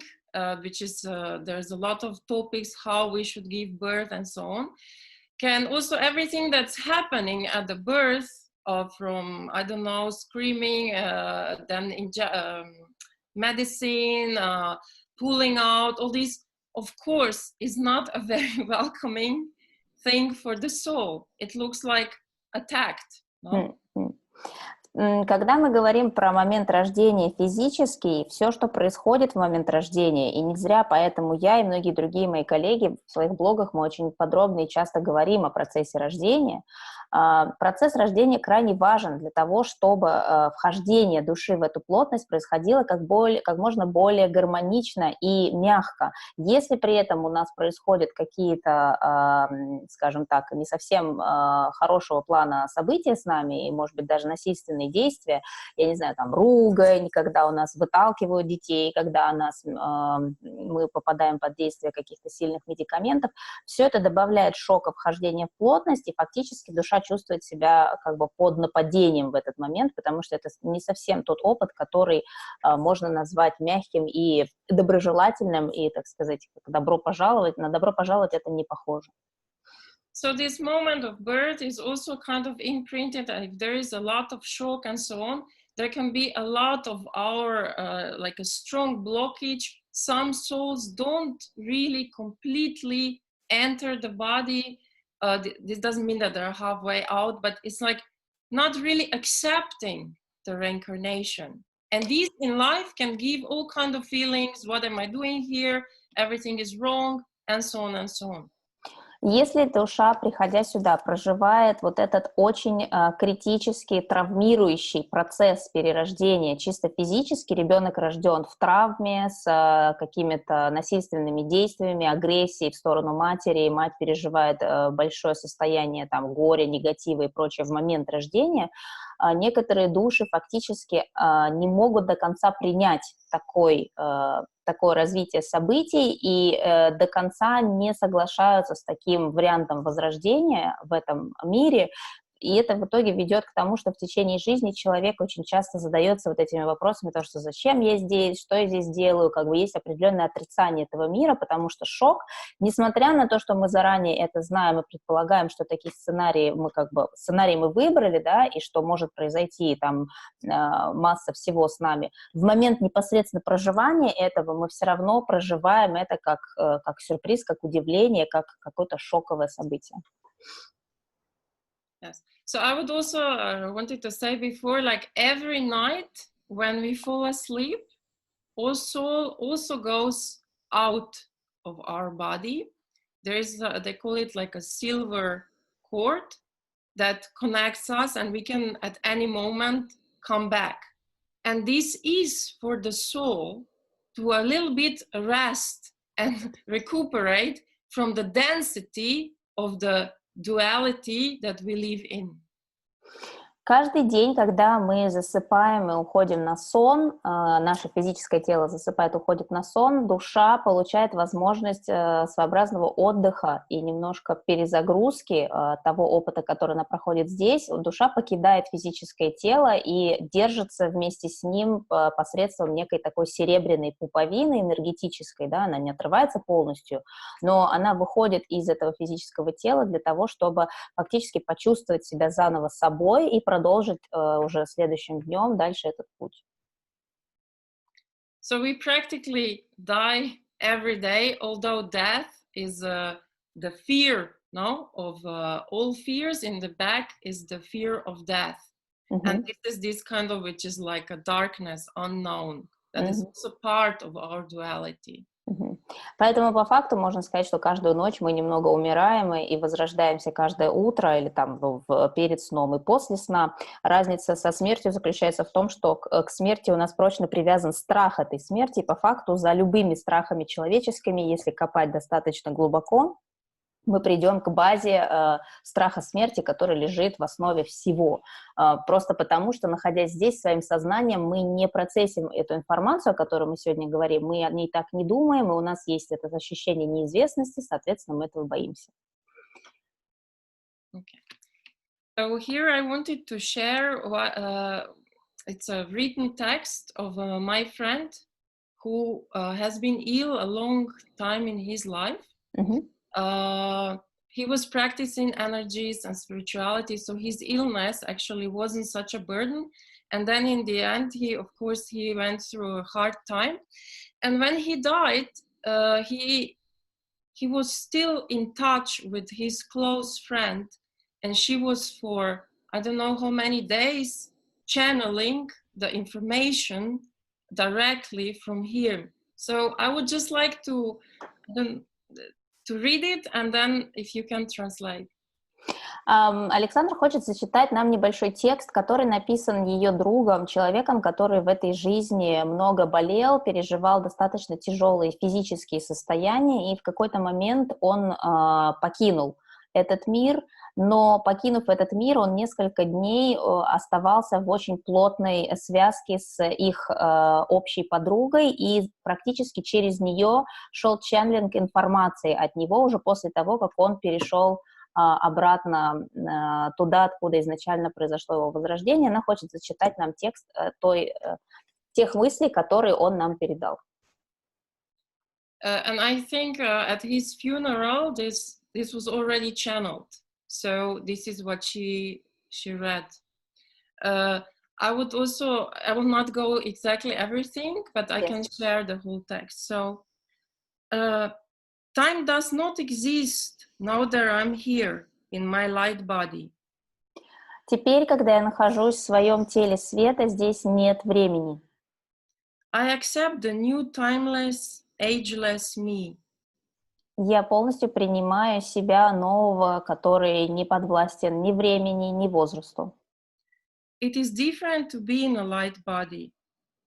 which is, there's a lot of topics, how we should give birth and so on, can also everything that's happening at the birth, from, I don't know, screaming, then medicine, pulling out, all these, of course, is not a very welcoming thing for the soul. It looks like attacked, no? Когда мы говорим про момент рождения физический, все, что происходит в момент рождения, и не зря поэтому я и многие другие мои коллеги в своих блогах мы очень подробно и часто говорим о процессе рождения. Процесс рождения крайне важен для того, чтобы вхождение души в эту плотность происходило как можно более гармонично и мягко. Если при этом у нас происходят какие-то, скажем так, не совсем хорошего плана события с нами, и, может быть, даже насильственные действия, я не знаю, там, ругань, когда у нас выталкивают детей, когда мы попадаем под действие каких-то сильных медикаментов, все это добавляет шока вхождения в плотность, и фактически душа чувствует себя как бы под нападением в этот момент, потому что это не совсем тот опыт, который можно назвать мягким и доброжелательным, и, так сказать, добро пожаловать. На добро пожаловать это не похоже. So this moment of birth is also kind of imprinted. If there is a lot of shock and so on, there can be a lot of our, like a strong blockage. Some souls don't really completely enter the body. This doesn't mean that they're halfway out, but it's like not really accepting the reincarnation. And these in life can give all kinds of feelings. What am I doing here? Everything is wrong, and so on and so on. Если душа, приходя сюда, проживает вот этот очень критический, травмирующий процесс перерождения, чисто физически ребенок рожден в травме с какими-то насильственными действиями, агрессией в сторону матери, и мать переживает большое состояние там, горя, негатива и прочее в момент рождения, некоторые души фактически не могут до конца принять такое развитие событий и до конца не соглашаются с таким вариантом возрождения в этом мире, и это в итоге ведет к тому, что в течение жизни человек очень часто задается вот этими вопросами, то, что зачем я здесь, что я здесь делаю, как бы есть определенное отрицание этого мира, потому что шок, несмотря на то, что мы заранее это знаем и предполагаем, что такие сценарии мы выбрали, да, и что может произойти там масса всего с нами, в момент непосредственно проживания этого мы все равно проживаем это как сюрприз, как удивление, как какое-то шоковое событие. Yes. So I would also wanted to say before, like every night when we fall asleep, our soul also goes out of our body. There is, they call it like a silver cord that connects us, and we can at any moment come back. And this is for the soul to a little bit rest and recuperate from the density of the duality that we live in. Каждый день, когда мы засыпаем и уходим на сон, наше физическое тело засыпает, уходит на сон, душа получает возможность своеобразного отдыха и немножко перезагрузки того опыта, который она проходит здесь. Душа покидает физическое тело и держится вместе с ним посредством некой такой серебряной пуповины энергетической, да, она не отрывается полностью, но она выходит из этого физического тела для того, чтобы фактически почувствовать себя заново собой и продолжить уже следующим днем дальше этот путь. So we practically die every day, although death is the fear, no, of all fears. In the back is the fear of death. And Мгм. this is this kind of, which is like a darkness, unknown, that is Мгм. also part of our duality. Мгм. Поэтому по факту можно сказать, что каждую ночь мы немного умираем и возрождаемся каждое утро или там перед сном и после сна. Разница со смертью заключается в том, что к смерти у нас прочно привязан страх этой смерти, и по факту за любыми страхами человеческими, если копать достаточно глубоко, мы придем к базе страха смерти, который лежит в основе всего. Просто потому, что, находясь здесь своим сознанием, мы не процессим эту информацию, о которой мы сегодня говорим, мы о ней так не думаем, и у нас есть это ощущение неизвестности, соответственно, мы этого боимся. Okay. So here I wanted to share it's a written text of my friend who has been ill a long time in his life. Мгм. He was practicing energies and spirituality, so his illness actually wasn't such a burden. And then in the end, of course, he went through a hard time. And when he died, he was still in touch with his close friend, and she was for I don't know how many days channeling the information directly from him. So I would just like to read it, and then if you can translate. Александр хочет зачитать нам небольшой текст, который написан ее другом, человеком, который в этой жизни много болел, переживал достаточно тяжелые физические состояния, и в какой-то момент он покинул этот мир, но, покинув этот мир, он несколько дней оставался в очень плотной связке с их общей подругой, и практически через нее шел ченнелинг информации от него уже после того, как он перешел обратно туда, откуда изначально произошло его возрождение. Она хочет зачитать нам текст тех мыслей, которые он нам передал. And I think at his funeral, this was already channeled. So this is what she read. I will not go exactly everything, but I can share the whole text. So, time does not exist now that I'm here in my light body. Теперь, когда я нахожусь в своем теле света, здесь нет времени. I accept the new timeless, ageless me. Я полностью принимаю себя нового, который не подвластен ни времени, ни возрасту. It is different to be in a light body.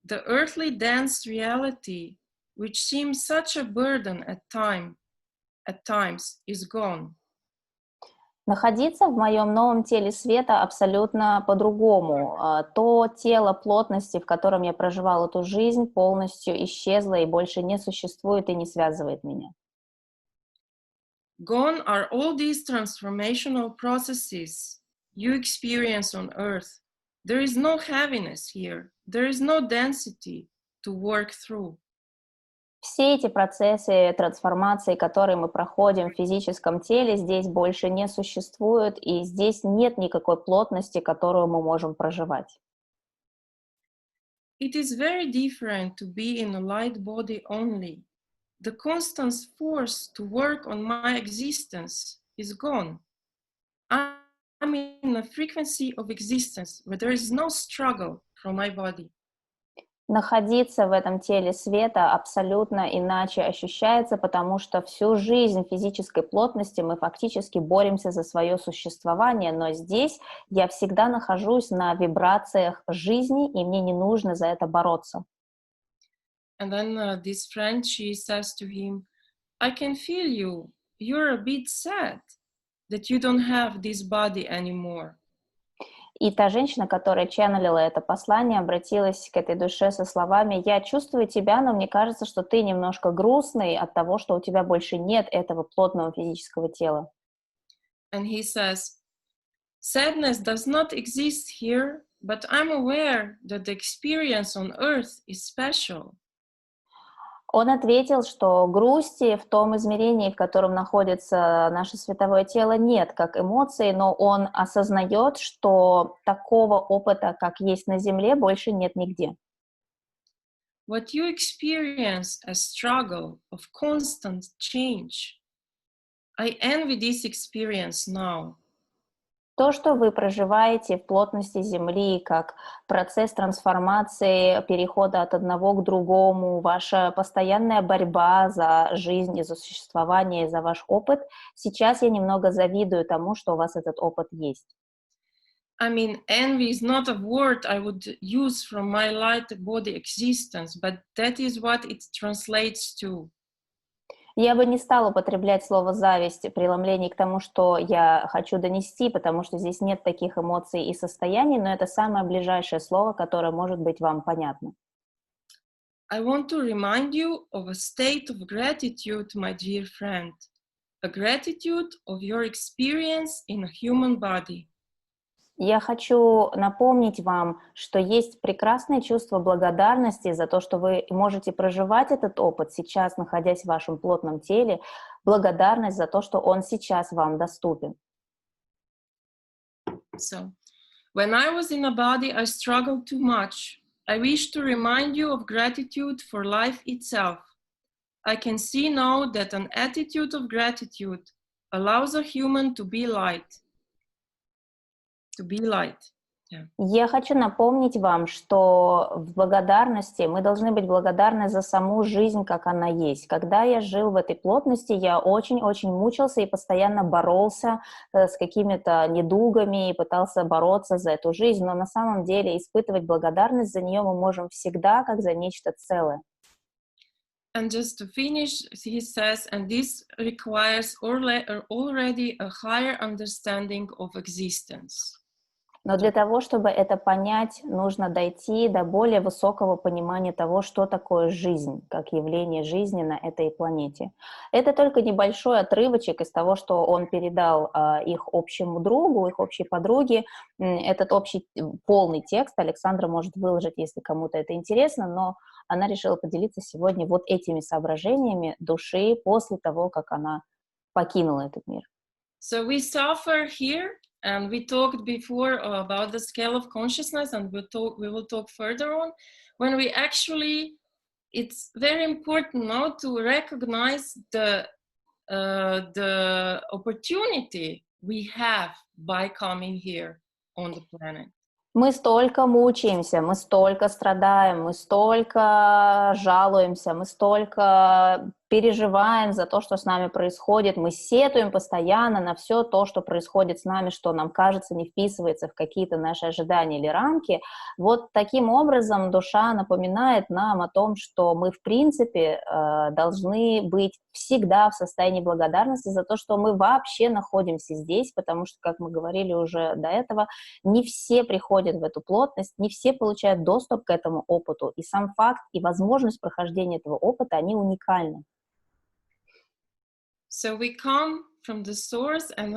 The earthly dense reality, which seems such a burden at times, is gone. Находиться в моем новом теле света абсолютно по-другому. То тело плотности, в котором я проживала эту жизнь, полностью исчезло и больше не существует и не связывает меня. Gone are all these transformational processes you experience on earth. There is no heaviness here. There is no density to work through. Все эти процессы трансформации, которые мы проходим в физическом теле, здесь больше не существуют, и здесь нет никакой плотности, которую мы можем проживать. It is very different to be in a light body only. The constant force to work on my existence is gone. I'm in a frequency of existence where there is no struggle from my body. Находиться в этом теле света абсолютно иначе ощущается, потому что всю жизнь физической плотности мы фактически боремся за свое существование, но здесь я всегда нахожусь на вибрациях жизни, и мне не нужно за это бороться. And then this friend, she says to him, I can feel you. You're a bit sad that you don't have this body anymore. И та женщина, которая ченнелила это послание, обратилась к этой душе со словами: «Я чувствую тебя, но мне кажется, что ты немножко грустный от того, что у тебя больше нет этого плотного физического тела». And he says, sadness does not exist here, but I'm aware that the experience on earth is special. Он ответил, что грусти в том измерении, в котором находится наше световое тело, нет как эмоции, но он осознает, что такого опыта, как есть на Земле, больше нет нигде. what you experience a struggle of constant change. I envy this experience now. То, что вы проживаете в плотности Земли, как процесс трансформации, перехода от одного к другому, ваша постоянная борьба за жизнь и за существование, и за ваш опыт, сейчас я немного завидую тому, что у вас этот опыт есть. I mean, envy is not a word I would use from my light body existence, but that is what it translates to. Я бы не стала употреблять слово «зависть» при ломлении к тому, что я хочу донести, потому что здесь нет таких эмоций и состояний, но это самое ближайшее слово, которое может быть вам понятно. I want to remind you of a state of gratitude, my dear friend, a gratitude of your experience in a human body. Я хочу напомнить вам, что есть прекрасное чувство благодарности за то, что вы можете проживать этот опыт сейчас, находясь в вашем плотном теле, благодарность за то, что он сейчас вам доступен. So, when I was in a body, I struggled too much. I wish to remind you of gratitude for life itself. I can see now that an attitude of gratitude allows a human to be light. To be light. Yeah. Я хочу напомнить вам, что в благодарности мы должны быть благодарны за саму жизнь, как она есть. Когда я жил в этой плотности, я очень-очень мучился и постоянно боролся с какими-то недугами и пытался бороться за эту жизнь, но на самом деле испытывать благодарность за нее мы можем всегда, как за нечто целое. And just to finish, he says, and this requires already a higher understanding of existence. Но для того, чтобы это понять, нужно дойти до более высокого понимания того, что такое жизнь, как явление жизни на этой планете. Это только небольшой отрывочек из того, что он передал их общему другу, их общей подруге. Этот общий полный текст Александра может выложить, если кому-то это интересно, но она решила поделиться сегодня вот этими соображениями души после того, как она покинула этот мир. So we suffer here. And we talked before about the scale of consciousness, and we will talk further on. When we actually, it's very important now to recognize the opportunity we have by coming here on the planet. Мы столько мучаемся, мы столько страдаем, мы столько жалуемся, мы столько переживаем за то, что с нами происходит, мы сетуем постоянно на все то, что происходит с нами, что нам кажется не вписывается в какие-то наши ожидания или рамки. Вот таким образом душа напоминает нам о том, что мы в принципе должны быть всегда в состоянии благодарности за то, что мы вообще находимся здесь, потому что, как мы говорили уже до этого, не все приходят в эту плотность, не все получают доступ к этому опыту, и сам факт и возможность прохождения этого опыта, они уникальны. So we come from the source and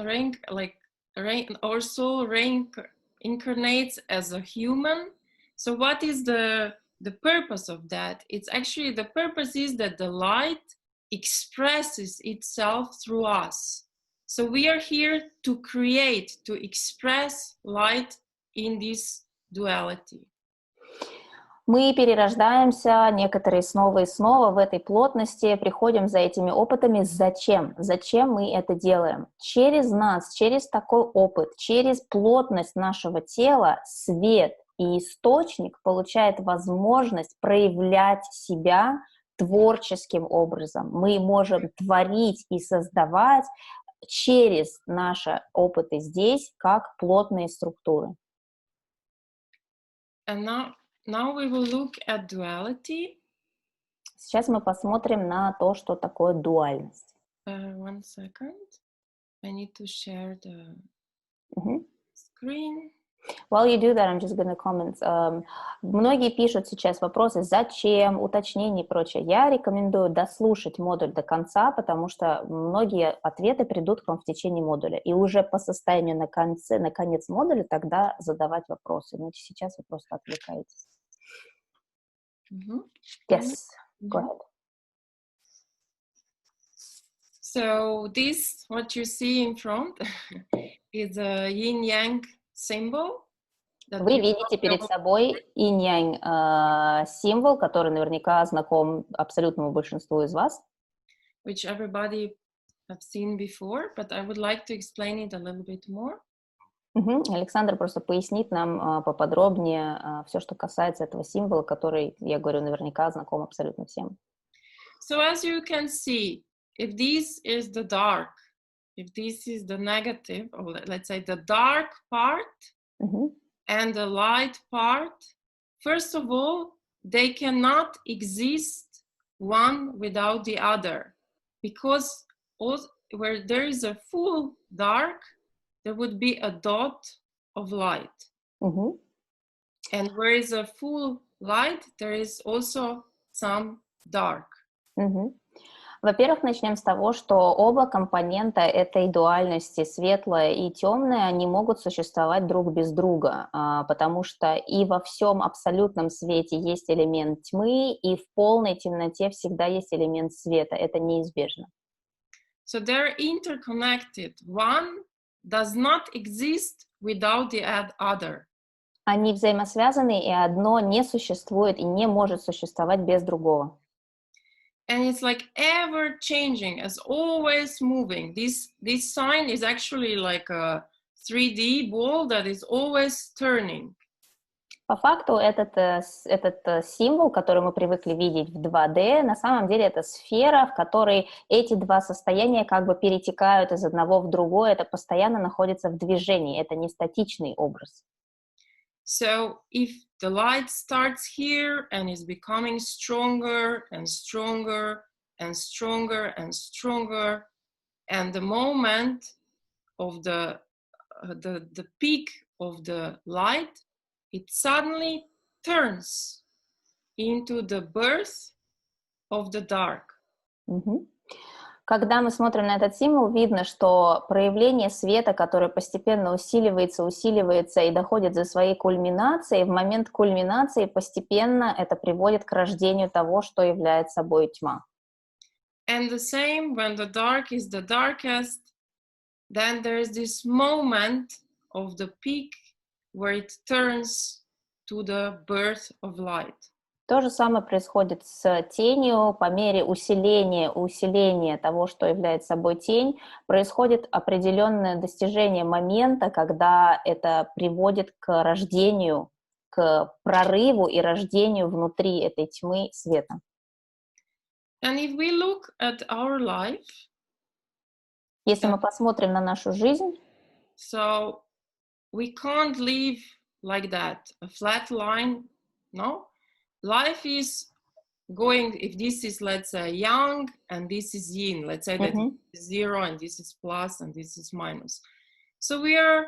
our soul reincarnates as a human. So what is the purpose of that? It's actually, the purpose is that the light expresses itself through us. So we are here to create, to express light in this duality. Мы перерождаемся, некоторые снова и снова в этой плотности, приходим за этими опытами. Зачем? Зачем мы это делаем? Через нас, через такой опыт, через плотность нашего тела свет и источник получает возможность проявлять себя творческим образом. Мы можем творить и создавать через наши опыты здесь, как плотные структуры. And now we will look at duality. Сейчас мы посмотрим на то, что такое дуальность. One second. I need to share the screen. While you do that, I'm just gonna comment. Многие пишут сейчас вопросы, зачем, уточнения и прочее. Я рекомендую дослушать модуль до конца, потому что многие ответы придут к вам в течение модуля. И уже по состоянию на конец модуля тогда задавать вопросы. Иначе сейчас вы просто отвлекаетесь. Yes, go ahead. So this, what you see in front, is a yin-yang symbol. that Вы we видите перед собой инь-янь символ, который наверняка знаком абсолютному большинству из вас. which everybody have seen before, but I would like to explain it a little bit more. Александр просто пояснит нам поподробнее все, что касается этого символа, который, я говорю, наверняка знаком абсолютно всем. So as you can see, if this is the dark, if this is the negative, or let's say the dark part and the light part, first of all, they cannot exist one without the other, because where there is a full dark, there would be a dot of light. And where is a full light, there is also some dark. Во-первых, начнем с того, что оба компонента этой дуальности, светлое и темное, они могут существовать друг без друга, потому что и во всем абсолютном свете есть элемент тьмы, и в полной темноте всегда есть элемент света. Это неизбежно. So they're interconnected. One does not exist without the other. Они взаимосвязаны, и одно не существует и не может существовать без другого. And it's like ever changing, as always moving. This sign is actually like a 3D ball that is always turning. По факту этот символ, который мы привыкли видеть в 2D, на самом деле это сфера, в которой эти два состояния как бы перетекают из одного в другое, это постоянно находится в движении, это не статичный образ. So if the light starts here and is becoming stronger and stronger and stronger and stronger, and the moment of the peak of the light, it suddenly turns into the birth of the dark. Когда мы смотрим на этот символ, видно, что проявление света, которое постепенно усиливается и доходит до своей кульминации, в момент кульминации постепенно это приводит к рождению того, что является собой тьма. And the same when the dark is the darkest, then there is this moment of the peak where it turns to the birth of light. То же самое происходит с тенью. По мере усиления того, что является собой тень, происходит определенное достижение момента, когда это приводит к рождению, к прорыву и рождению внутри этой тьмы света. And if we look at our life, если мы посмотрим на нашу жизнь, so we can't live like that, a flat line, no? Life is going, if this is, let's say, yang and this is yin, let's say that this is 0 and this is plus and this is minus. So we are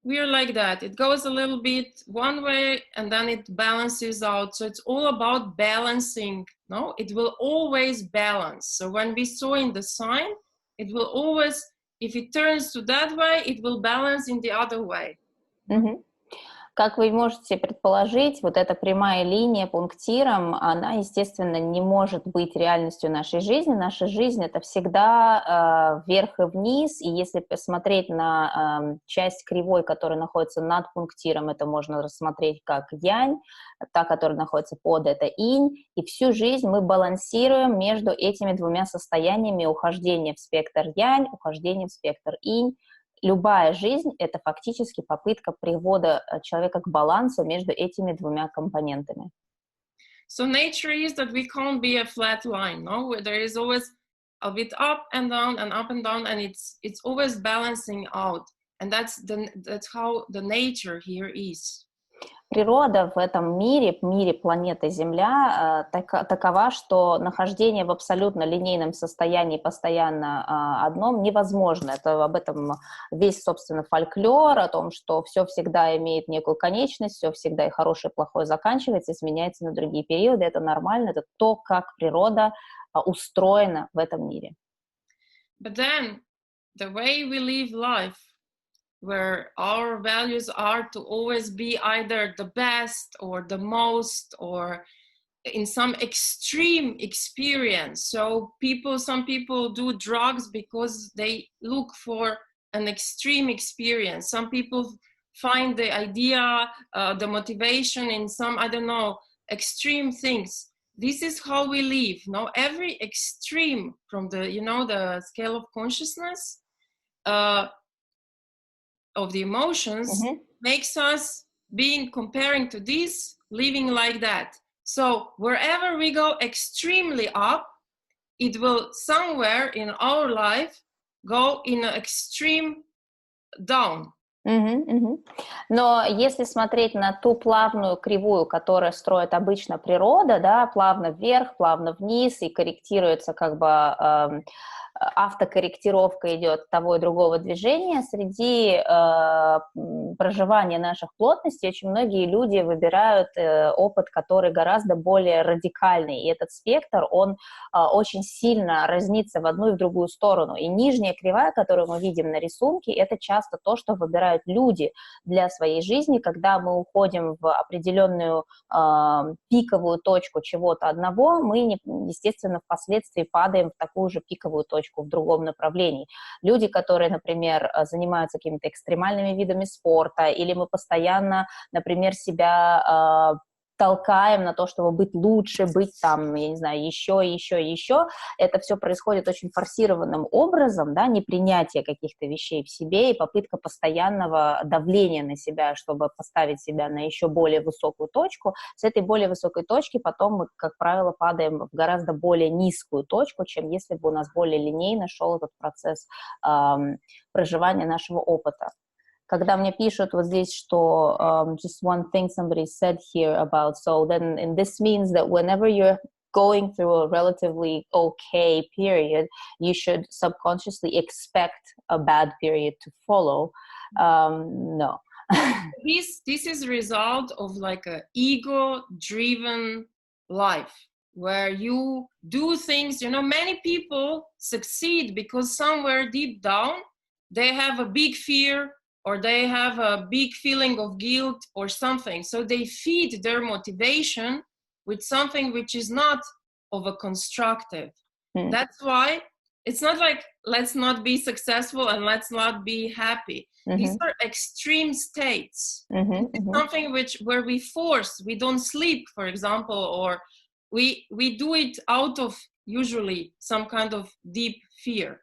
like that. It goes a little bit one way and then it balances out. So it's all about balancing, no? It will always balance. So when we saw in the sign, it will always, if it turns to that way, it will balance in the other way. Как вы можете предположить, вот эта прямая линия пунктиром, она, естественно, не может быть реальностью нашей жизни. Наша жизнь — это всегда вверх и вниз, и если посмотреть на часть кривой, которая находится над пунктиром, это можно рассмотреть как янь, та, которая находится под — это инь, и всю жизнь мы балансируем между этими двумя состояниями ухождения в спектр янь, ухождения в спектр инь. Любая жизнь — это фактически попытка привода человека к балансу между этими двумя компонентами. So nature is that we can't be a flat line, no? There is always a bit up and down, and it's always balancing out, and that's how the nature here is. Природа в этом мире планеты Земля такова, что нахождение в абсолютно линейном состоянии постоянно одном невозможно. Это об этом весь, собственно, фольклор, о том, что все всегда имеет некую конечность, все всегда и хорошее, и плохое заканчивается, изменяется на другие периоды. Это нормально, это то, как природа устроена в этом мире. But then, the way we live life, where our values are to always be either the best or the most or in some extreme experience. So some people do drugs because they look for an extreme experience. Some people find the idea, the motivation in some, I don't know, extreme things. This is how we live. No, every extreme from the, the scale of consciousness, of the emotions, makes us being comparing to this, living like that. So wherever we go extremely up, it will somewhere in our life go in an extreme down. Но если смотреть на ту плавную кривую, которую строит обычно природа, да, плавно вверх, плавно вниз, и корректируется как бы автокорректировка идет того и другого движения, среди проживания наших плотностей очень многие люди выбирают опыт, который гораздо более радикальный, и этот спектр, он очень сильно разнится в одну и в другую сторону, и нижняя кривая, которую мы видим на рисунке, это часто то, что выбирают люди для своей жизни, когда мы уходим в определенную пиковую точку чего-то одного, мы, естественно, впоследствии падаем в такую же пиковую точку в другом направлении. Люди, которые, например, занимаются какими-то экстремальными видами спорта, или мы постоянно, например, себя толкаем на то, чтобы быть лучше, быть там, я не знаю, еще, это все происходит очень форсированным образом, да, непринятие каких-то вещей в себе и попытка постоянного давления на себя, чтобы поставить себя на еще более высокую точку. С этой более высокой точки потом мы, как правило, падаем в гораздо более низкую точку, чем если бы у нас более линейно шел этот процесс проживания нашего опыта. Когда мне пишут вот здесь, что just one thing somebody said here about, so then and this means that whenever you're going through a relatively okay period, you should subconsciously expect a bad period to follow. No. This is a result of like a ego-driven life, where you do things, many people succeed because somewhere deep down, they have a big fear, or they have a big feeling of guilt or something. So they feed their motivation with something which is not of a constructive. That's why it's not like, let's not be successful and let's not be happy. These are extreme states. It's something where we don't sleep, for example, or we do it out of usually some kind of deep fear.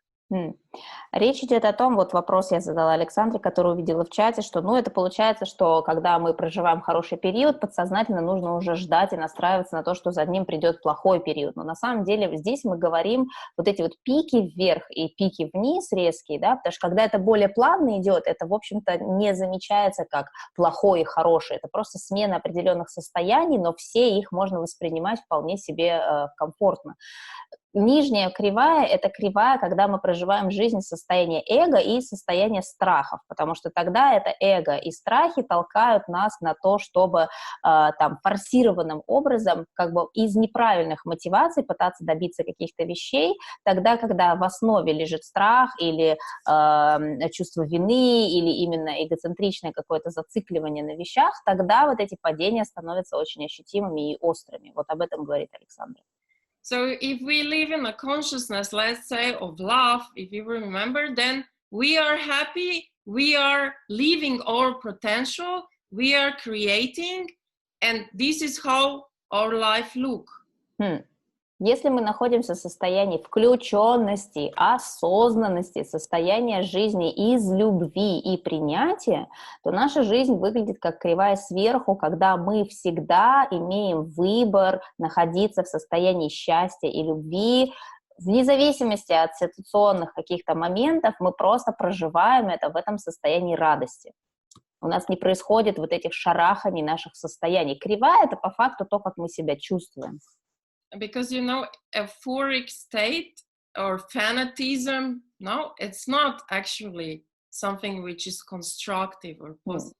Речь идет о том, вот вопрос я задала Александре, который увидела в чате, что, это получается, что когда мы проживаем хороший период, подсознательно нужно уже ждать и настраиваться на то, что за ним придет плохой период. Но на самом деле здесь мы говорим вот эти вот пики вверх и пики вниз резкие, да, потому что когда это более плавно идет, это, в общем-то, не замечается как плохой и хороший, это просто смена определенных состояний, но все их можно воспринимать вполне себе комфортно. Нижняя кривая – это кривая, когда мы проживаем жизнь в состоянии эго и состояния страхов, потому что тогда это эго и страхи толкают нас на то, чтобы там форсированным образом как бы из неправильных мотиваций пытаться добиться каких-то вещей, тогда, когда в основе лежит страх или чувство вины или именно эгоцентричное какое-то зацикливание на вещах, тогда вот эти падения становятся очень ощутимыми и острыми. Вот об этом говорит Александра. So if we live in a consciousness, let's say, of love, if you remember, then we are happy, we are living our potential, we are creating, and this is how our life look. Если мы находимся в состоянии включенности, осознанности, состояния жизни из любви и принятия, то наша жизнь выглядит как кривая сверху, когда мы всегда имеем выбор находиться в состоянии счастья и любви, вне зависимости от ситуационных каких-то моментов, мы просто проживаем это в этом состоянии радости. У нас не происходит вот этих шараханий наших состояний. Кривая — это по факту то, как мы себя чувствуем. Because, euphoric state or fanatism, no, it's not actually something which is constructive or positive.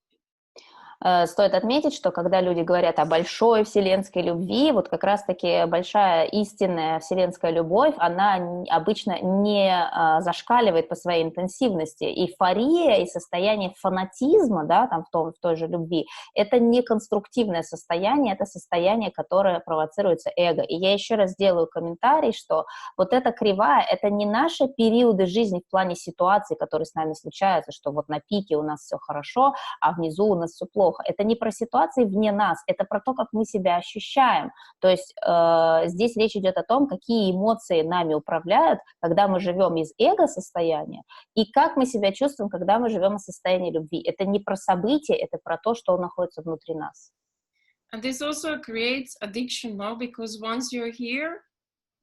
Стоит отметить, что когда люди говорят о большой вселенской любви, вот как раз-таки большая истинная вселенская любовь, она обычно не зашкаливает по своей интенсивности. Эйфория и состояние фанатизма, да, там в той же любви, это не конструктивное состояние, это состояние, которое провоцируется эго. И я еще раз делаю комментарий, что вот эта кривая, это не наши периоды жизни в плане ситуаций, которые с нами случаются, что вот на пике у нас все хорошо, а внизу у нас все плохо. Это не про ситуации вне нас, это про то, как мы себя ощущаем. То есть здесь речь идет о том, какие эмоции нами управляют, когда мы живем из эго-состояния, и как мы себя чувствуем, когда мы живем из состояния любви. Это не про события, это про то, что находится внутри нас. And this also creates addiction, no? Because once you're here,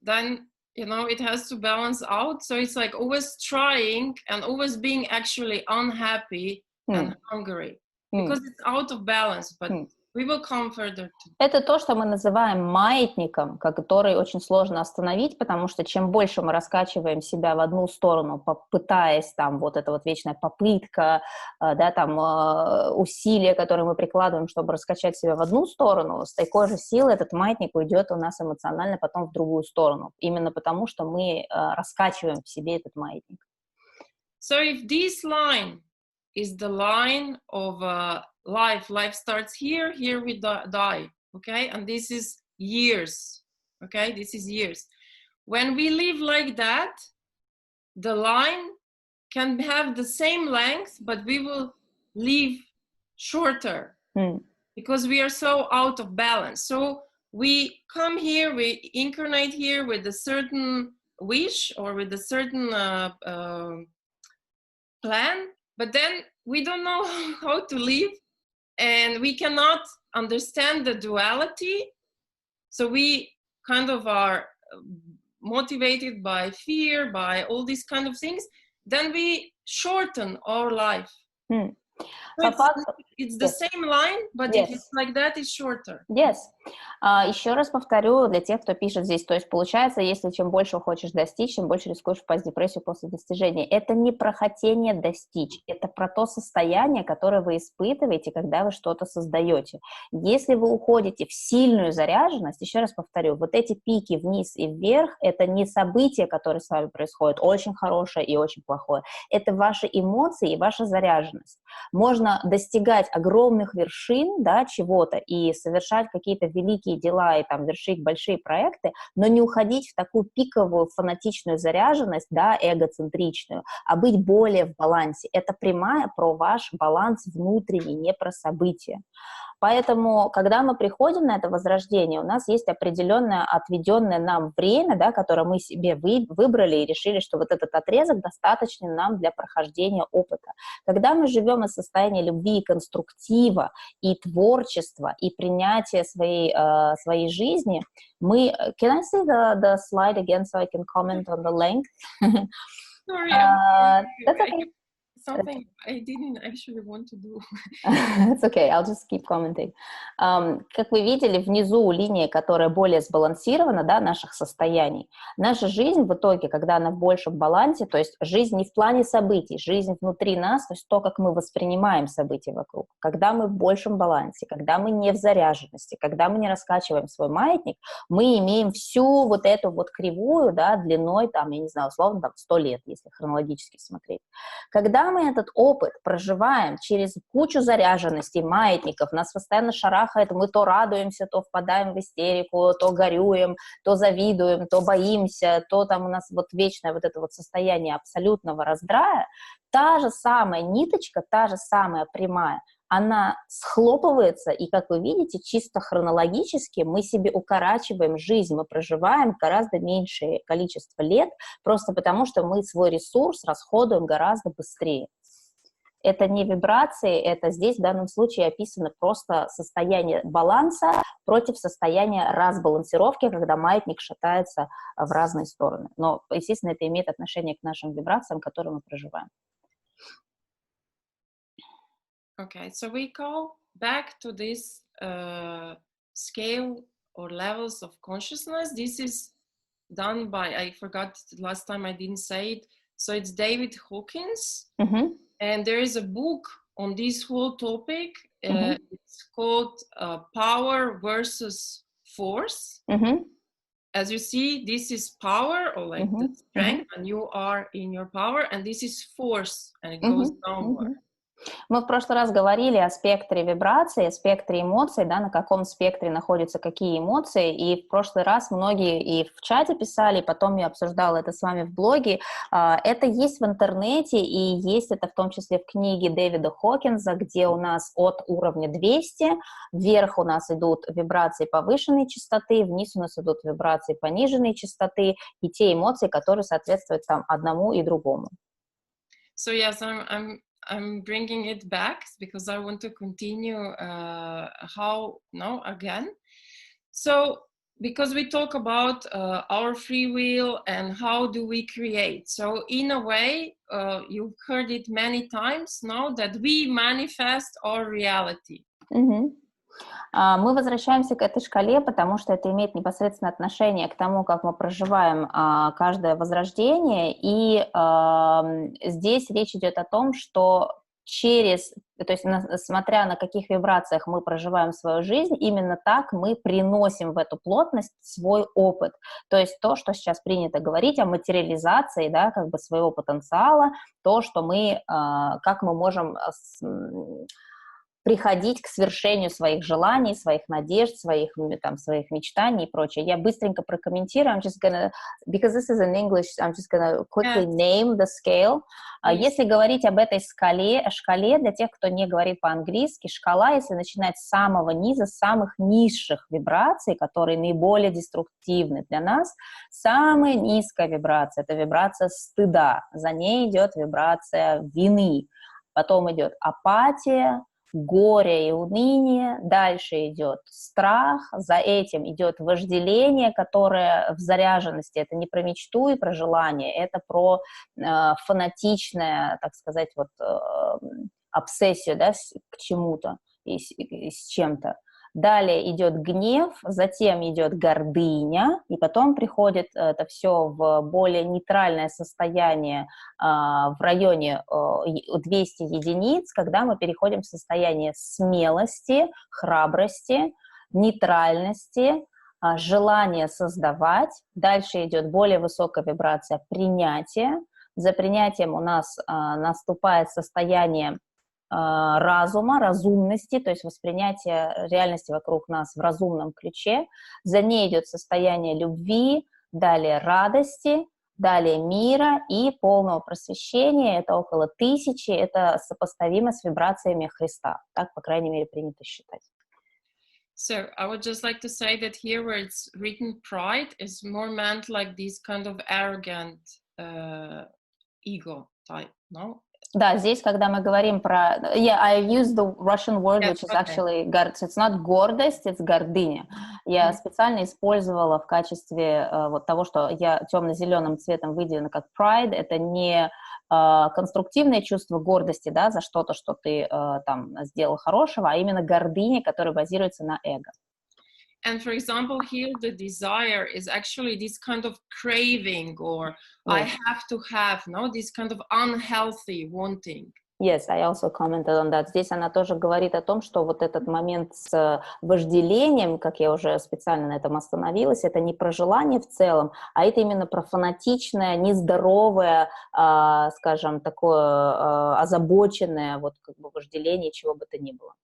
then it has to balance out. So it's like always trying and always being actually unhappy and hungry. Because it's out of balance, but we will come further. Это то, что мы называем маятником, который очень сложно остановить, потому что чем больше мы раскачиваем себя в одну сторону, пытаясь там вот эта вот вечная попытка, да, там усилия, которые мы прикладываем, чтобы раскачать себя в одну сторону, с такой же силой этот маятник уйдет у нас эмоционально потом в другую сторону, именно потому что мы раскачиваем в себе этот маятник. So if this line is the line of life starts here we die, okay, and this is years, okay, this is years. When we live like that, the line can have the same length, but we will live shorter because we are so out of balance. So we come here, we incarnate here with a certain wish or with a certain plan, but then we don't know how to live, and we cannot understand the duality. So we kind of are motivated by fear, by all these kind of things. Then we shorten our life. So it's the same line, but if it's like that, it's shorter. Yes. Еще раз повторю для тех, кто пишет здесь, то есть получается, если чем больше хочешь достичь, тем больше рискуешь впасть в депрессию после достижения. Это не про хотение достичь, это про то состояние, которое вы испытываете, когда вы что-то создаете. Если вы уходите в сильную заряженность, еще раз повторю, вот эти пики вниз и вверх, это не события, которые с вами происходят, очень хорошее и очень плохое, это ваши эмоции и ваша заряженность. Можно достигать огромных вершин, да, чего-то и совершать какие-то великие дела и там вершить большие проекты, но не уходить в такую пиковую фанатичную заряженность, да, эгоцентричную, а быть более в балансе. Это прямая про ваш баланс внутренний, не про события. Поэтому, когда мы приходим на это возрождение, у нас есть определенное отведенное нам время, да, которое мы себе выбрали и решили, что вот этот отрезок достаточно нам для прохождения опыта. Когда мы живем из состояния любви и конструктива, и творчества, и принятия своей жизни, мы... Can I see the slide again so I can comment on the length? Sorry, That's okay. Something I didn't actually want to do. It's okay, I'll just keep commenting. Как вы видели, внизу линия, которая более сбалансирована, да, наших состояний. Наша жизнь в итоге, когда она в большем балансе, то есть жизнь не в плане событий, жизнь внутри нас, то есть то, как мы воспринимаем события вокруг. Когда мы в большем балансе, когда мы не в заряженности, когда мы не раскачиваем свой маятник, мы имеем всю вот эту вот кривую, да, длиной, там, я не знаю, условно, там, 100 лет, если хронологически смотреть. Когда мы этот опыт проживаем через кучу заряженностей, маятников, нас постоянно шарахает, мы то радуемся, то впадаем в истерику, то горюем, то завидуем, то боимся, то там у нас вот вечное вот это вот состояние абсолютного раздрая, та же самая ниточка, та же самая прямая, она схлопывается, и, как вы видите, чисто хронологически мы себе укорачиваем жизнь, мы проживаем гораздо меньшее количество лет, просто потому что мы свой ресурс расходуем гораздо быстрее. Это не вибрации, это здесь в данном случае описано просто состояние баланса против состояния разбалансировки, когда маятник шатается в разные стороны. Но, естественно, это имеет отношение к нашим вибрациям, которые мы проживаем. Okay, so we go back to this scale or levels of consciousness. This is done by, I forgot last time I didn't say it, so it's David Hawkins. And there is a book on this whole topic It's called power versus force. As you see, this is power, or like the strength, and you are in your power, and this is force, and it goes downward. Мы в прошлый раз говорили о спектре вибраций, о спектре эмоций, да, на каком спектре находятся какие эмоции, и в прошлый раз многие и в чате писали, и потом я обсуждала это с вами в блоге. Это есть в интернете, и есть это в том числе в книге Дэвида Хокинса, где у нас от уровня 200, вверх у нас идут вибрации повышенной частоты, вниз у нас идут вибрации пониженной частоты, и те эмоции, которые соответствуют там одному и другому. So yes, I'm bringing it back because I want to continue again. So because we talk about our free will and how do we create. So in a way, you've heard it many times now that we manifest our reality. Мы возвращаемся к этой шкале, потому что это имеет непосредственное отношение к тому, как мы проживаем каждое возрождение, и здесь речь идет о том, что то есть смотря на каких вибрациях мы проживаем свою жизнь, именно так мы приносим в эту плотность свой опыт. То есть то, что сейчас принято говорить о материализации, да, как бы своего потенциала, то, что мы, как мы можем приходить к свершению своих желаний, своих надежд, своих мечтаний и прочее. Я быстренько прокомментирую. I'm just gonna, because this is in English, I'm just gonna quickly name the scale. Если говорить об этой шкале, для тех, кто не говорит по-английски, шкала, если начинать с самого низа, с самых низших вибраций, которые наиболее деструктивны для нас, самая низкая вибрация — это вибрация стыда. За ней идет вибрация вины. Потом идет апатия, горе и уныние, дальше идет страх, за этим идет вожделение, которое в заряженности, это не про мечту и про желание, это про фанатичное, так сказать, обсессию, да, к чему-то и с чем-то. Далее идет гнев, затем идет гордыня, и потом приходит это все в более нейтральное состояние в районе 200 единиц, когда мы переходим в состояние смелости, храбрости, нейтральности, желания создавать. Дальше идет более высокая вибрация принятия. За принятием у нас наступает состояние разума, разумности, то есть воспринятие реальности вокруг нас в разумном ключе. За ней идет состояние любви, далее радости, далее мира и полного просвещения. Это около 1000, это сопоставимо с вибрациями Христа. Так, по крайней мере, принято считать. So I would just like to say that here where it's written pride is more meant like this kind of arrogant ego type, no? Да, здесь, когда мы говорим про... Yeah, I use the Russian word, which is actually... It's not гордость, it's гордыня. Я специально использовала в качестве вот того, что я темно-зеленым цветом выделена как pride. Это не конструктивное чувство гордости, да, за что-то, что ты там сделал хорошего, а именно гордыня, которая базируется на эго. And for example, here the desire is actually this kind of craving or I have to have, no, this kind of unhealthy wanting. Yes, I also commented on that. Здесь она тоже говорит о том, что вот этот момент с вожделением, как я уже специально на этом остановилась, это не про желание в целом, а это именно про фанатичное, нездоровое, скажем, такое озабоченное вот как бы вожделение, чего бы то ни было.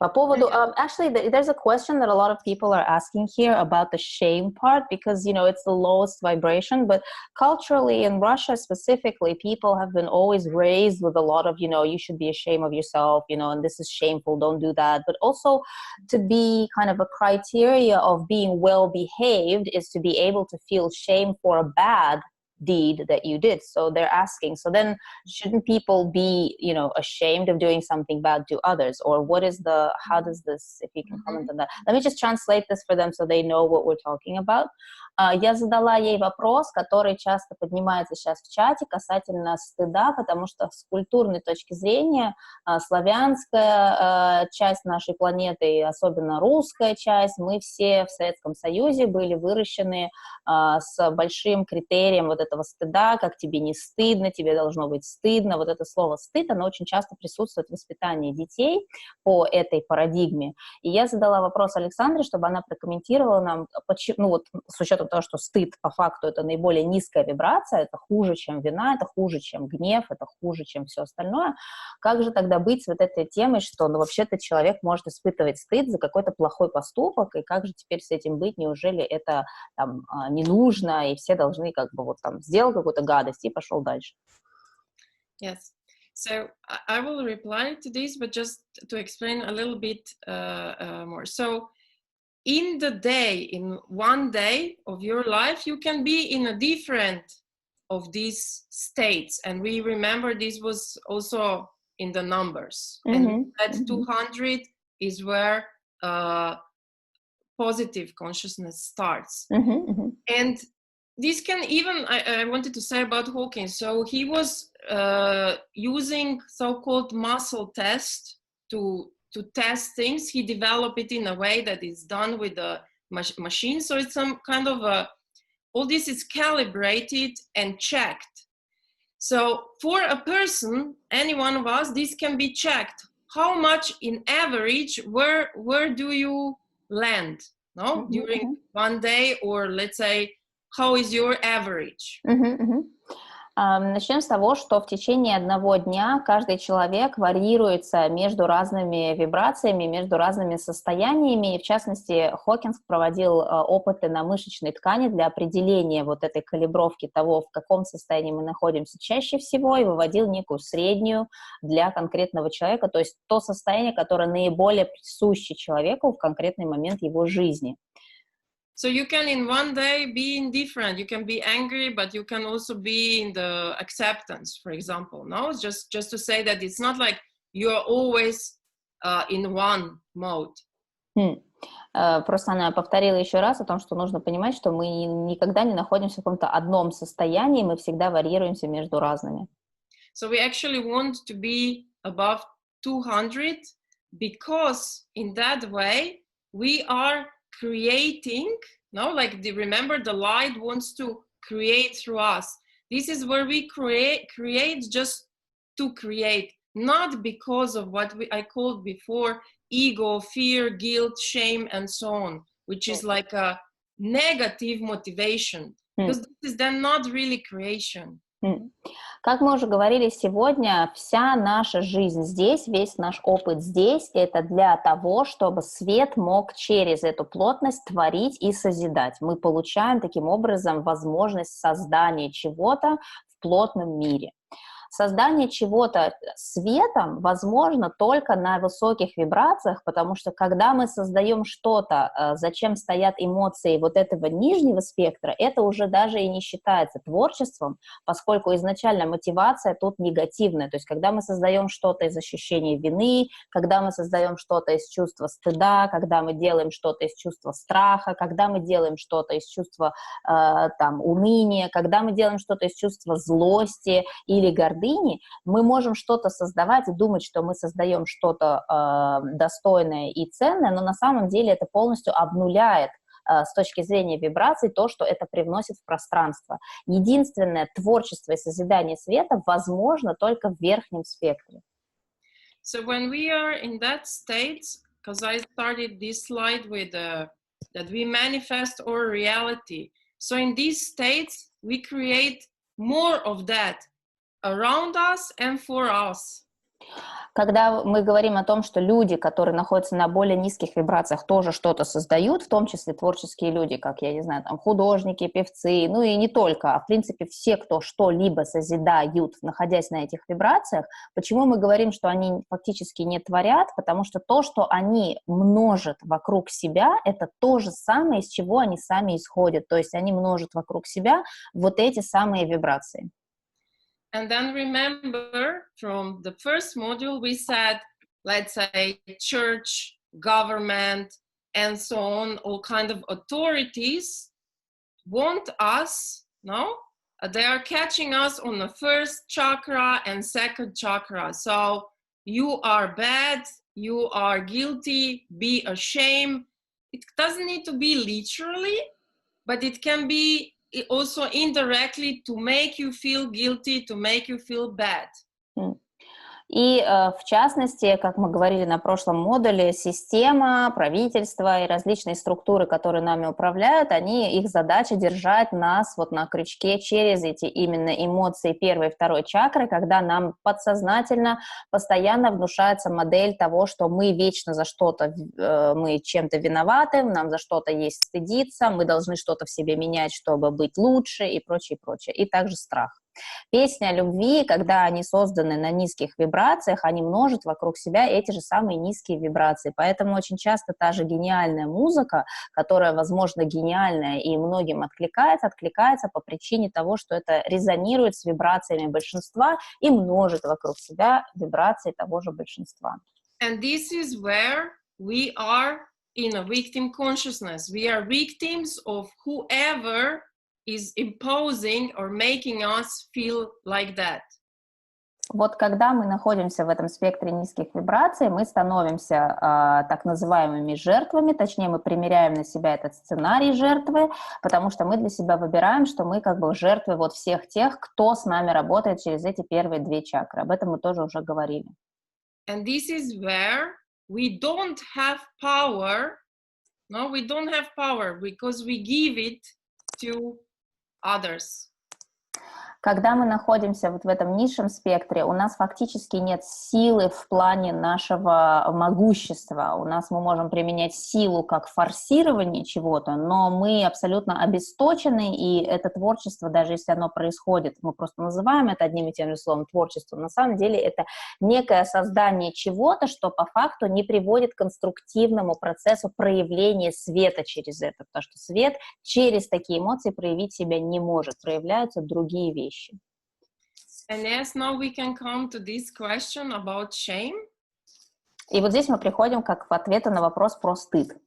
По поводу, actually, there's a question that a lot of people are asking here about the shame part because, you know, it's the lowest vibration, but culturally in Russia specifically, people have been always raised with a lot of, you know, you should be ashamed of yourself, you know, and this is shameful, don't do that. But also to be kind of a criteria of being well-behaved is to be able to feel shame for a bad deed that you did. So they're asking, so then shouldn't people be, you know, ashamed of doing something bad to others? Or how does this, if you can comment on that? Let me just translate this for them so they know what we're talking about. Я задала ей вопрос, который часто поднимается сейчас в чате касательно стыда, потому что с культурной точки зрения славянская часть нашей планеты, и особенно русская часть, мы все в Советском Союзе были выращены с большим критерием вот этого стыда, как тебе не стыдно, тебе должно быть стыдно. Вот это слово «стыд», оно очень часто присутствует в воспитании детей по этой парадигме. И я задала вопрос Александре, чтобы она прокомментировала нам, почему, ну вот с учетом того, что стыд по факту это наиболее низкая вибрация, это хуже, чем вина, это хуже, чем гнев, это хуже, чем все остальное. Как же тогда быть с вот этой темой, что ну, вообще-то человек может испытывать стыд за какой-то плохой поступок, и как же теперь с этим быть? Неужели это там не нужно, и все должны как бы вот там сделал какую-то гадость и пошел дальше? Yes. So I will reply to this, but just to explain a little bit more. So in the day, in one day of your life, you can be in a different of these states. And we remember this was also in the numbers. And that 200 is where positive consciousness starts. And this can even, I wanted to say about Hawkins. So he was using so-called muscle test to test things. He developed it in a way that is done with the machine. So it's some kind of all this is calibrated and checked. So for a person, any one of us, this can be checked. How much in average, where do you land? No, during one day, or let's say, how is your average? Начнем с того, что в течение одного дня каждый человек варьируется между разными вибрациями, между разными состояниями. И в частности, Хокинс проводил опыты на мышечной ткани для определения вот этой калибровки того, в каком состоянии мы находимся чаще всего, и выводил некую среднюю для конкретного человека, то есть то состояние, которое наиболее присуще человеку в конкретный момент его жизни. So you can in one day be indifferent, you can be angry, but you can also be in the acceptance, for example. No, just to say that it's not like you're always in one mode. Просто она повторила еще раз о том, что нужно понимать, что мы никогда не находимся в каком-то одном состоянии, мы всегда варьируемся между разными. So we actually want to be above 200 because in that way we are creating, no, like remember the light wants to create through us. This is where we create just to create, not because of what I called before ego, fear, guilt, shame, and so on, which is like a negative motivation, because this is then not really creation. Как мы уже говорили сегодня, вся наша жизнь здесь, весь наш опыт здесь, это для того, чтобы свет мог через эту плотность творить и созидать. Мы получаем таким образом возможность создания чего-то в плотном мире. Создание чего-то светом возможно только на высоких вибрациях, потому что когда мы создаем что-то, зачем стоят эмоции вот этого нижнего спектра, это уже даже и не считается творчеством, поскольку изначально мотивация тут негативная. То есть когда мы создаем что-то из ощущения вины, когда мы создаем что-то из чувства стыда, когда мы делаем что-то из чувства страха, когда мы делаем что-то из чувства уныния, когда мы делаем что-то из чувства злости или гордыни, мы можем что-то создавать и думать, что мы создаем что-то достойное и ценное, но на самом деле это полностью обнуляет с точки зрения вибраций то, что это привносит в пространство. Единственное творчество и созидание света возможно только в верхнем спектре. So when we are in that state, because I started this slide with that we manifest our reality. So in these states, we create more of that around us and for us. Когда мы говорим о том, что люди, которые находятся на более низких вибрациях, тоже что-то создают, в том числе творческие люди, как, я не знаю, там, художники, певцы, ну и не только, а в принципе все, кто что-либо созидают, находясь на этих вибрациях, почему мы говорим, что они фактически не творят? Потому что то, что они множат вокруг себя, это то же самое, из чего они сами исходят, то есть они множат вокруг себя вот эти самые вибрации. And then remember, from the first module, we said, let's say, church, government, and so on, all kind of authorities want us, no? They are catching us on the first chakra and second chakra. So you are bad, you are guilty, be ashamed. It doesn't need to be literally, but it can be also indirectly to make you feel guilty, to make you feel bad. И, в частности, как мы говорили на прошлом модуле, система, правительство и различные структуры, которые нами управляют, их задача держать нас вот на крючке через эти именно эмоции первой и второй чакры, когда нам подсознательно постоянно внушается модель того, что мы вечно за что-то, мы чем-то виноваты, нам за что-то есть стыдиться, мы должны что-то в себе менять, чтобы быть лучше и прочее, прочее. И также страх. Песни о любви, когда они созданы на низких вибрациях, они множат вокруг себя эти же самые низкие вибрации. Поэтому очень часто та же гениальная музыка, которая, возможно, гениальная и многим откликается по причине того, что это резонирует с вибрациями большинства и множит вокруг себя вибрации того же большинства. And this is where we are in a victim consciousness. We are victims of whoever is imposing or making us feel like that. Вот когда мы находимся в этом спектре низких вибраций, мы становимся так называемыми жертвами, точнее, мы примеряем на себя этот сценарий жертвы, потому что мы для себя выбираем, что мы как бы жертвы вот всех тех, кто с нами работает через эти первые две чакры. Об этом мы тоже уже говорили. And this is where we don't have power. No, we don't have power because we give it to others. Когда мы находимся вот в этом низшем спектре, у нас фактически нет силы в плане нашего могущества. Мы можем применять силу как форсирование чего-то, но мы абсолютно обесточены, и это творчество, даже если оно происходит, мы просто называем это одним и тем же словом творчество, на самом деле это некое создание чего-то, что по факту не приводит к конструктивному процессу проявления света через это, потому что свет через такие эмоции проявить себя не может, проявляются другие вещи. And yes, now we can come to this question about shame. И вот здесь мы приходим как к ответу на вопрос про стыд.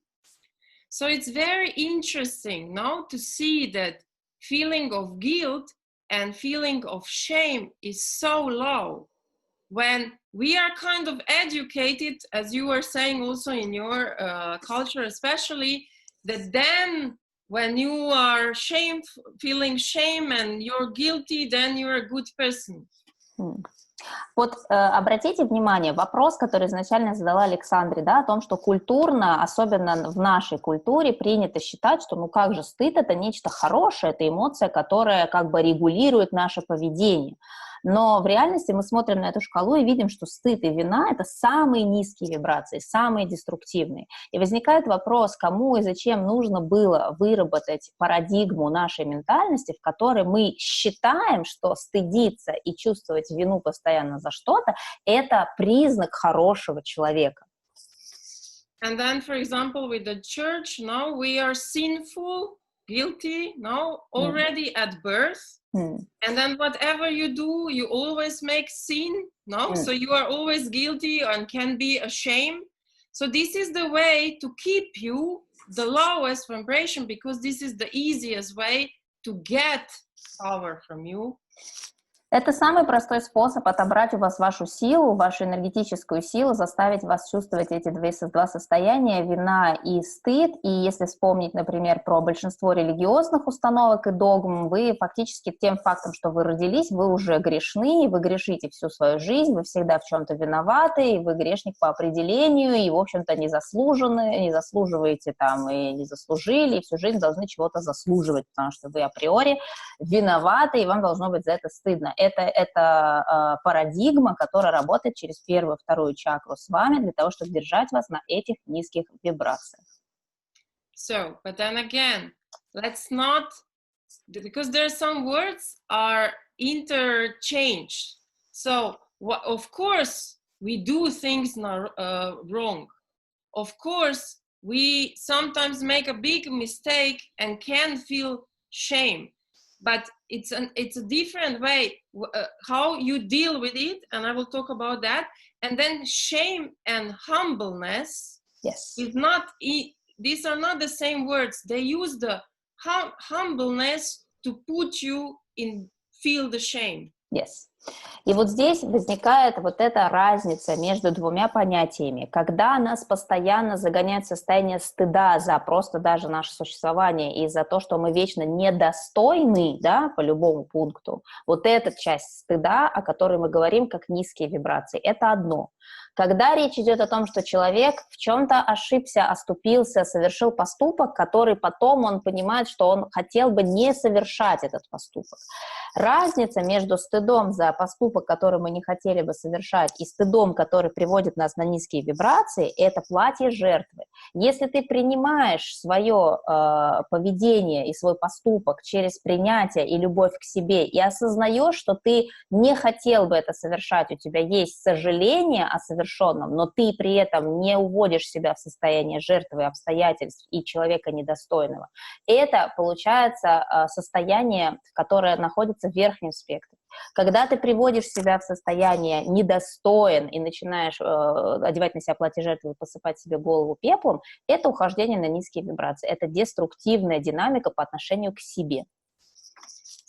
So it's very interesting now to see that feeling of guilt and feeling of shame is so low. When we are kind of educated, as you were saying also in your culture especially, that then when you are feeling shame and you're guilty, then you're a good person. Вот обратите внимание, вопрос, который изначально задала Александре, да, о том, что культурно, особенно в нашей культуре, принято считать, что ну как же стыд — это нечто хорошее, это эмоция, которая как бы регулирует наше поведение. Но в реальности мы смотрим на эту шкалу и видим, что стыд и вина — это самые низкие вибрации, самые деструктивные. И возникает вопрос, кому и зачем нужно было выработать парадигму нашей ментальности, в которой мы считаем, что стыдиться и чувствовать вину постоянно за что-то — это признак хорошего человека. And then, for example, with the church, now we are sinful, guilty, now already at birth. And then whatever you do, you always make sin, no? So you are always guilty and can be ashamed. So this is the way to keep you the lowest vibration, because this is the easiest way to get power from you. Это самый простой способ отобрать у вас вашу силу, вашу энергетическую силу, заставить вас чувствовать эти два состояния, вина и стыд. И если вспомнить, например, про большинство религиозных установок и догм, вы фактически тем фактом, что вы родились, вы уже грешны, и вы грешите всю свою жизнь, вы всегда в чем-то виноваты, и вы грешник по определению, и, в общем-то, не заслуживаете там, и не заслужили, и всю жизнь должны чего-то заслуживать, потому что вы априори виноваты, и вам должно быть за это стыдно. Это парадигма, которая работает через первую, вторую чакру с вами для того, чтобы держать вас на этих низких вибрациях. So, but then again, let's not, because there are some words are interchanged. So, of course, we do things wrong. Of course, we sometimes make a big mistake and can feel shame. But it's a different way how you deal with it, and I will talk about that. And then shame and humbleness is not, these are not the same words. They use the humbleness to put you in feel the shame. Yes. И вот здесь возникает вот эта разница между двумя понятиями. Когда нас постоянно загоняют в состояние стыда за просто даже наше существование и за то, что мы вечно недостойны, да, по любому пункту, вот эта часть стыда, о которой мы говорим как низкие вибрации, это одно. Когда речь идет о том, что человек в чем-то ошибся, оступился, совершил поступок, который потом он понимает, что он хотел бы не совершать этот поступок. Разница между стыдом за поступок, который мы не хотели бы совершать, и стыдом, который приводит нас на низкие вибрации, это платье жертвы. Если ты принимаешь свое поведение и свой поступок через принятие и любовь к себе, и осознаешь, что ты не хотел бы это совершать, у тебя есть сожаление о совершенном, но ты при этом не уводишь себя в состояние жертвы обстоятельств и человека недостойного, это получается состояние, которое находится в верхнем спектре. Когда ты приводишь себя в состояние недостоин и начинаешь одевать на себя платье жертвы и посыпать себе голову пеплом, это ухождение на низкие вибрации, это деструктивная динамика по отношению к себе.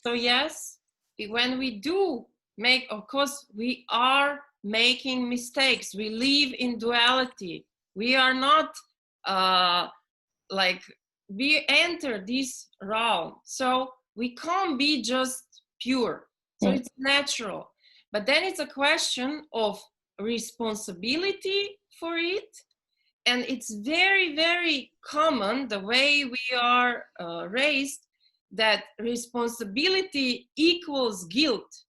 So yes, when we do make, of course, we are making mistakes. We live in duality. We are not like we enter this realm, so we can't be just pure. So it's natural. But then it's a question of responsibility for it. And it's very, very common, the way we are raised, that responsibility equals guilt.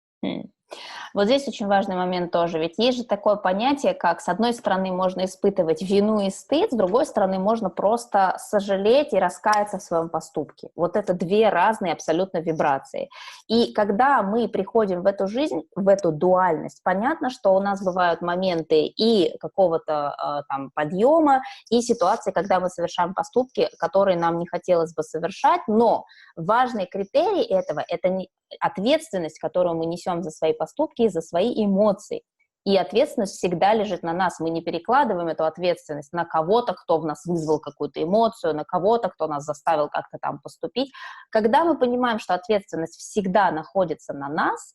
Вот здесь очень важный момент тоже, ведь есть же такое понятие, как с одной стороны можно испытывать вину и стыд, с другой стороны можно просто сожалеть и раскаяться в своем поступке. Вот это две разные абсолютно вибрации. И когда мы приходим в эту жизнь, в эту дуальность, понятно, что у нас бывают моменты и какого-то там подъема, и ситуации, когда мы совершаем поступки, которые нам не хотелось бы совершать, но важный критерий этого – это не ответственность, которую мы несем за свои поступки и за свои эмоции. И ответственность всегда лежит на нас. Мы не перекладываем эту ответственность на кого-то, кто в нас вызвал какую-то эмоцию, на кого-то, кто нас заставил как-то там поступить. Когда мы понимаем, что ответственность всегда находится на нас,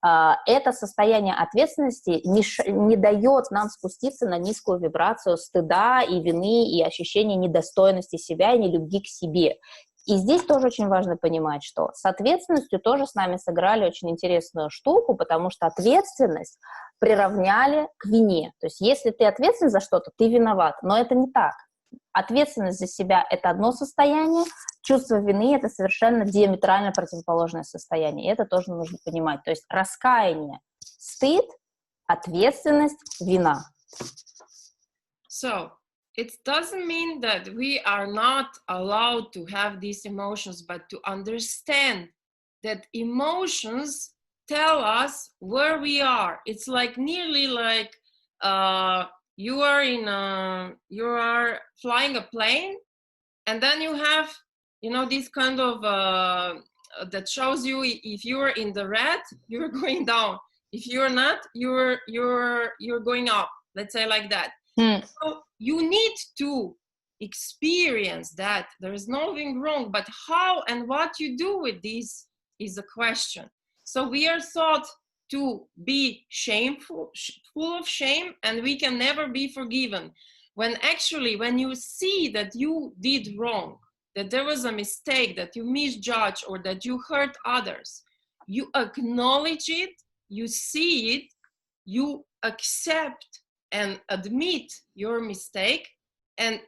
это состояние ответственности не дает нам спуститься на низкую вибрацию стыда и вины, и ощущения недостойности себя, и нелюбви к себе. И здесь тоже очень важно понимать, что с ответственностью тоже с нами сыграли очень интересную штуку, потому что ответственность приравняли к вине. То есть если ты ответственен за что-то, ты виноват, но это не так. Ответственность за себя – это одно состояние, чувство вины – это совершенно диаметрально противоположное состояние, и это тоже нужно понимать. То есть раскаяние, стыд, ответственность, вина. So, it doesn't mean that we are not allowed to have these emotions, but to understand that emotions tell us where we are. It's like nearly like you are flying a plane, and then you have, you know, this kind of that shows you if you're in the red, you're going down. If you're not, you're going up. Let's say like that. So you need to experience that. There is nothing wrong, but how and what you do with this is the question. So we are taught to be shameful, full of shame, and we can never be forgiven. When actually, when you see that you did wrong, that there was a mistake, that you misjudged, or that you hurt others, you acknowledge it, you see it, you accept and admit your mistake, and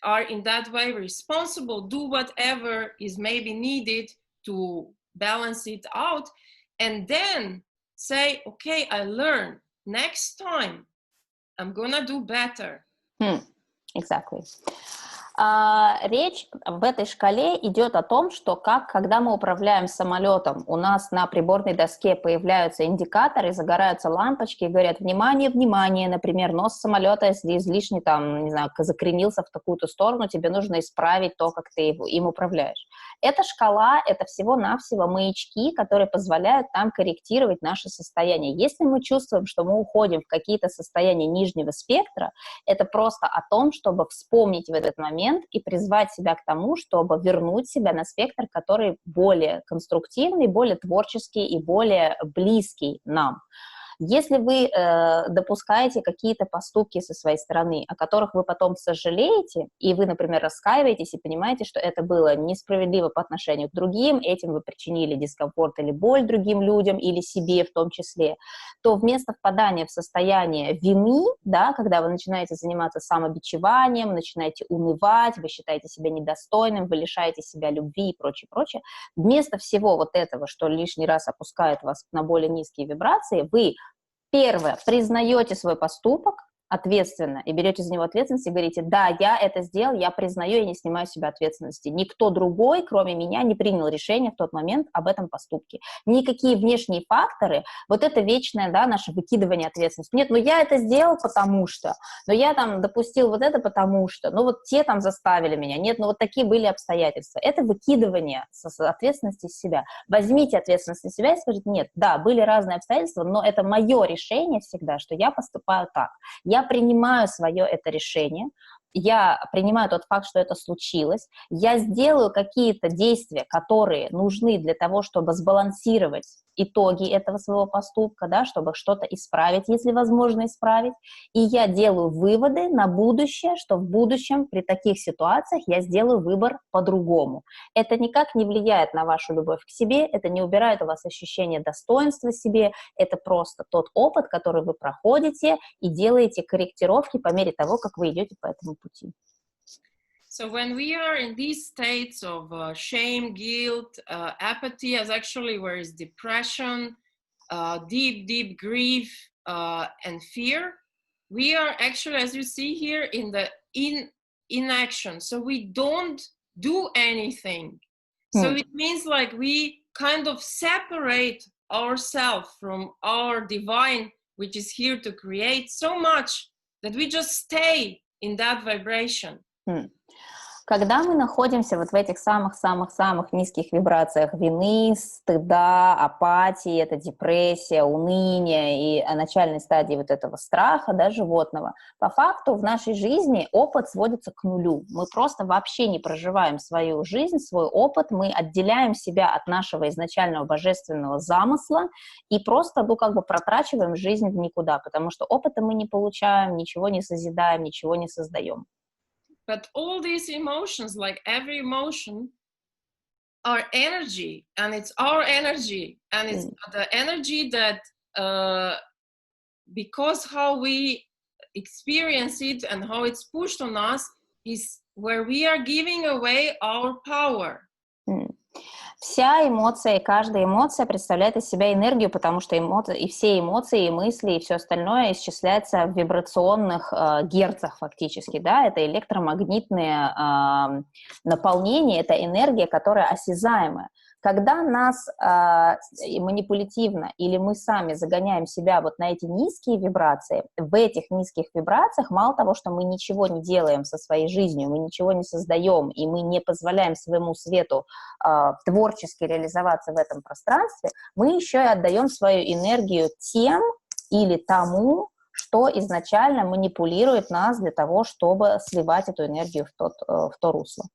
are in that way responsible, do whatever is maybe needed to balance it out, and then say, okay, I learned, next time I'm gonna do better. Exactly. Речь в этой шкале идет о том, что когда мы управляем самолетом, у нас на приборной доске появляются индикаторы, загораются лампочки и говорят: внимание, внимание, например, нос самолета излишне там, не знаю, закренился в такую-то сторону, тебе нужно исправить то, как ты им управляешь. Эта шкала – это всего-навсего маячки, которые позволяют нам корректировать наше состояние. Если мы чувствуем, что мы уходим в какие-то состояния нижнего спектра, это просто о том, чтобы вспомнить в этот момент, момент и призвать себя к тому, чтобы вернуть себя на спектр, который более конструктивный, более творческий и более близкий нам. Если вы допускаете какие-то поступки со своей стороны, о которых вы потом сожалеете, и вы, например, раскаиваетесь и понимаете, что это было несправедливо по отношению к другим, этим вы причинили дискомфорт или боль другим людям или себе в том числе, то вместо впадания в состояние вины, да, когда вы начинаете заниматься самобичеванием, начинаете унывать, вы считаете себя недостойным, вы лишаете себя любви и прочее, прочее, вместо всего вот этого, что лишний раз опускает вас на более низкие вибрации, вы первое, признаете свой поступок ответственно и берете за него ответственность и говорите: да, я это сделал, я признаю, я не снимаю с себя ответственности. Никто другой, кроме меня, не принял решение в тот момент об этом поступке. Никакие внешние факторы, вот это вечное, да, наше выкидывание ответственности. Нет, ну я это сделал потому что, но я там допустил вот это потому что, ну вот те там заставили меня, нет, ну вот такие были обстоятельства. Это выкидывание ответственности с себя. Возьмите ответственность на себя и скажите: нет, да, были разные обстоятельства, но это мое решение всегда, что я поступаю так. Я принимаю свое это решение, я принимаю тот факт, что это случилось, я сделаю какие-то действия, которые нужны для того, чтобы сбалансировать итоги этого своего поступка, да, чтобы что-то исправить, если возможно исправить, и я делаю выводы на будущее, что в будущем при таких ситуациях я сделаю выбор по-другому. Это никак не влияет на вашу любовь к себе, это не убирает у вас ощущение достоинства в себе, это просто тот опыт, который вы проходите и делаете корректировки по мере того, как вы идете по этому пути. So when we are in these states of shame, guilt, apathy, as actually where is depression, deep grief, and fear, we are actually, as you see here, in the inaction. So we don't do anything. So it means like we kind of separate ourselves from our divine, which is here to create, so much that we just stay in that vibration. Когда мы находимся вот в этих самых-самых-самых низких вибрациях вины, стыда, апатии, это депрессия, уныние и начальной стадии вот этого страха, да, животного, по факту в нашей жизни опыт сводится к нулю. Мы просто вообще не проживаем свою жизнь, свой опыт, мы отделяем себя от нашего изначального божественного замысла и просто, ну, как бы протрачиваем жизнь в никуда, потому что опыта мы не получаем, ничего не созидаем, ничего не создаем. But all these emotions, like every emotion, are energy, and it's our energy, and it's the energy that, because how we experience it and how it's pushed on us, is where we are giving away our power. Вся эмоция и каждая эмоция представляет из себя энергию, потому что и все эмоции, и мысли, и все остальное исчисляется в вибрационных герцах фактически, да, это электромагнитное наполнение, это энергия, которая осязаемая. Когда нас манипулятивно или мы сами загоняем себя вот на эти низкие вибрации, в этих низких вибрациях мало того, что мы ничего не делаем со своей жизнью, мы ничего не создаем, и мы не позволяем своему свету творчески реализоваться в этом пространстве, мы еще и отдаем свою энергию тем или тому, что изначально манипулирует нас для того, чтобы сливать эту энергию в то русло.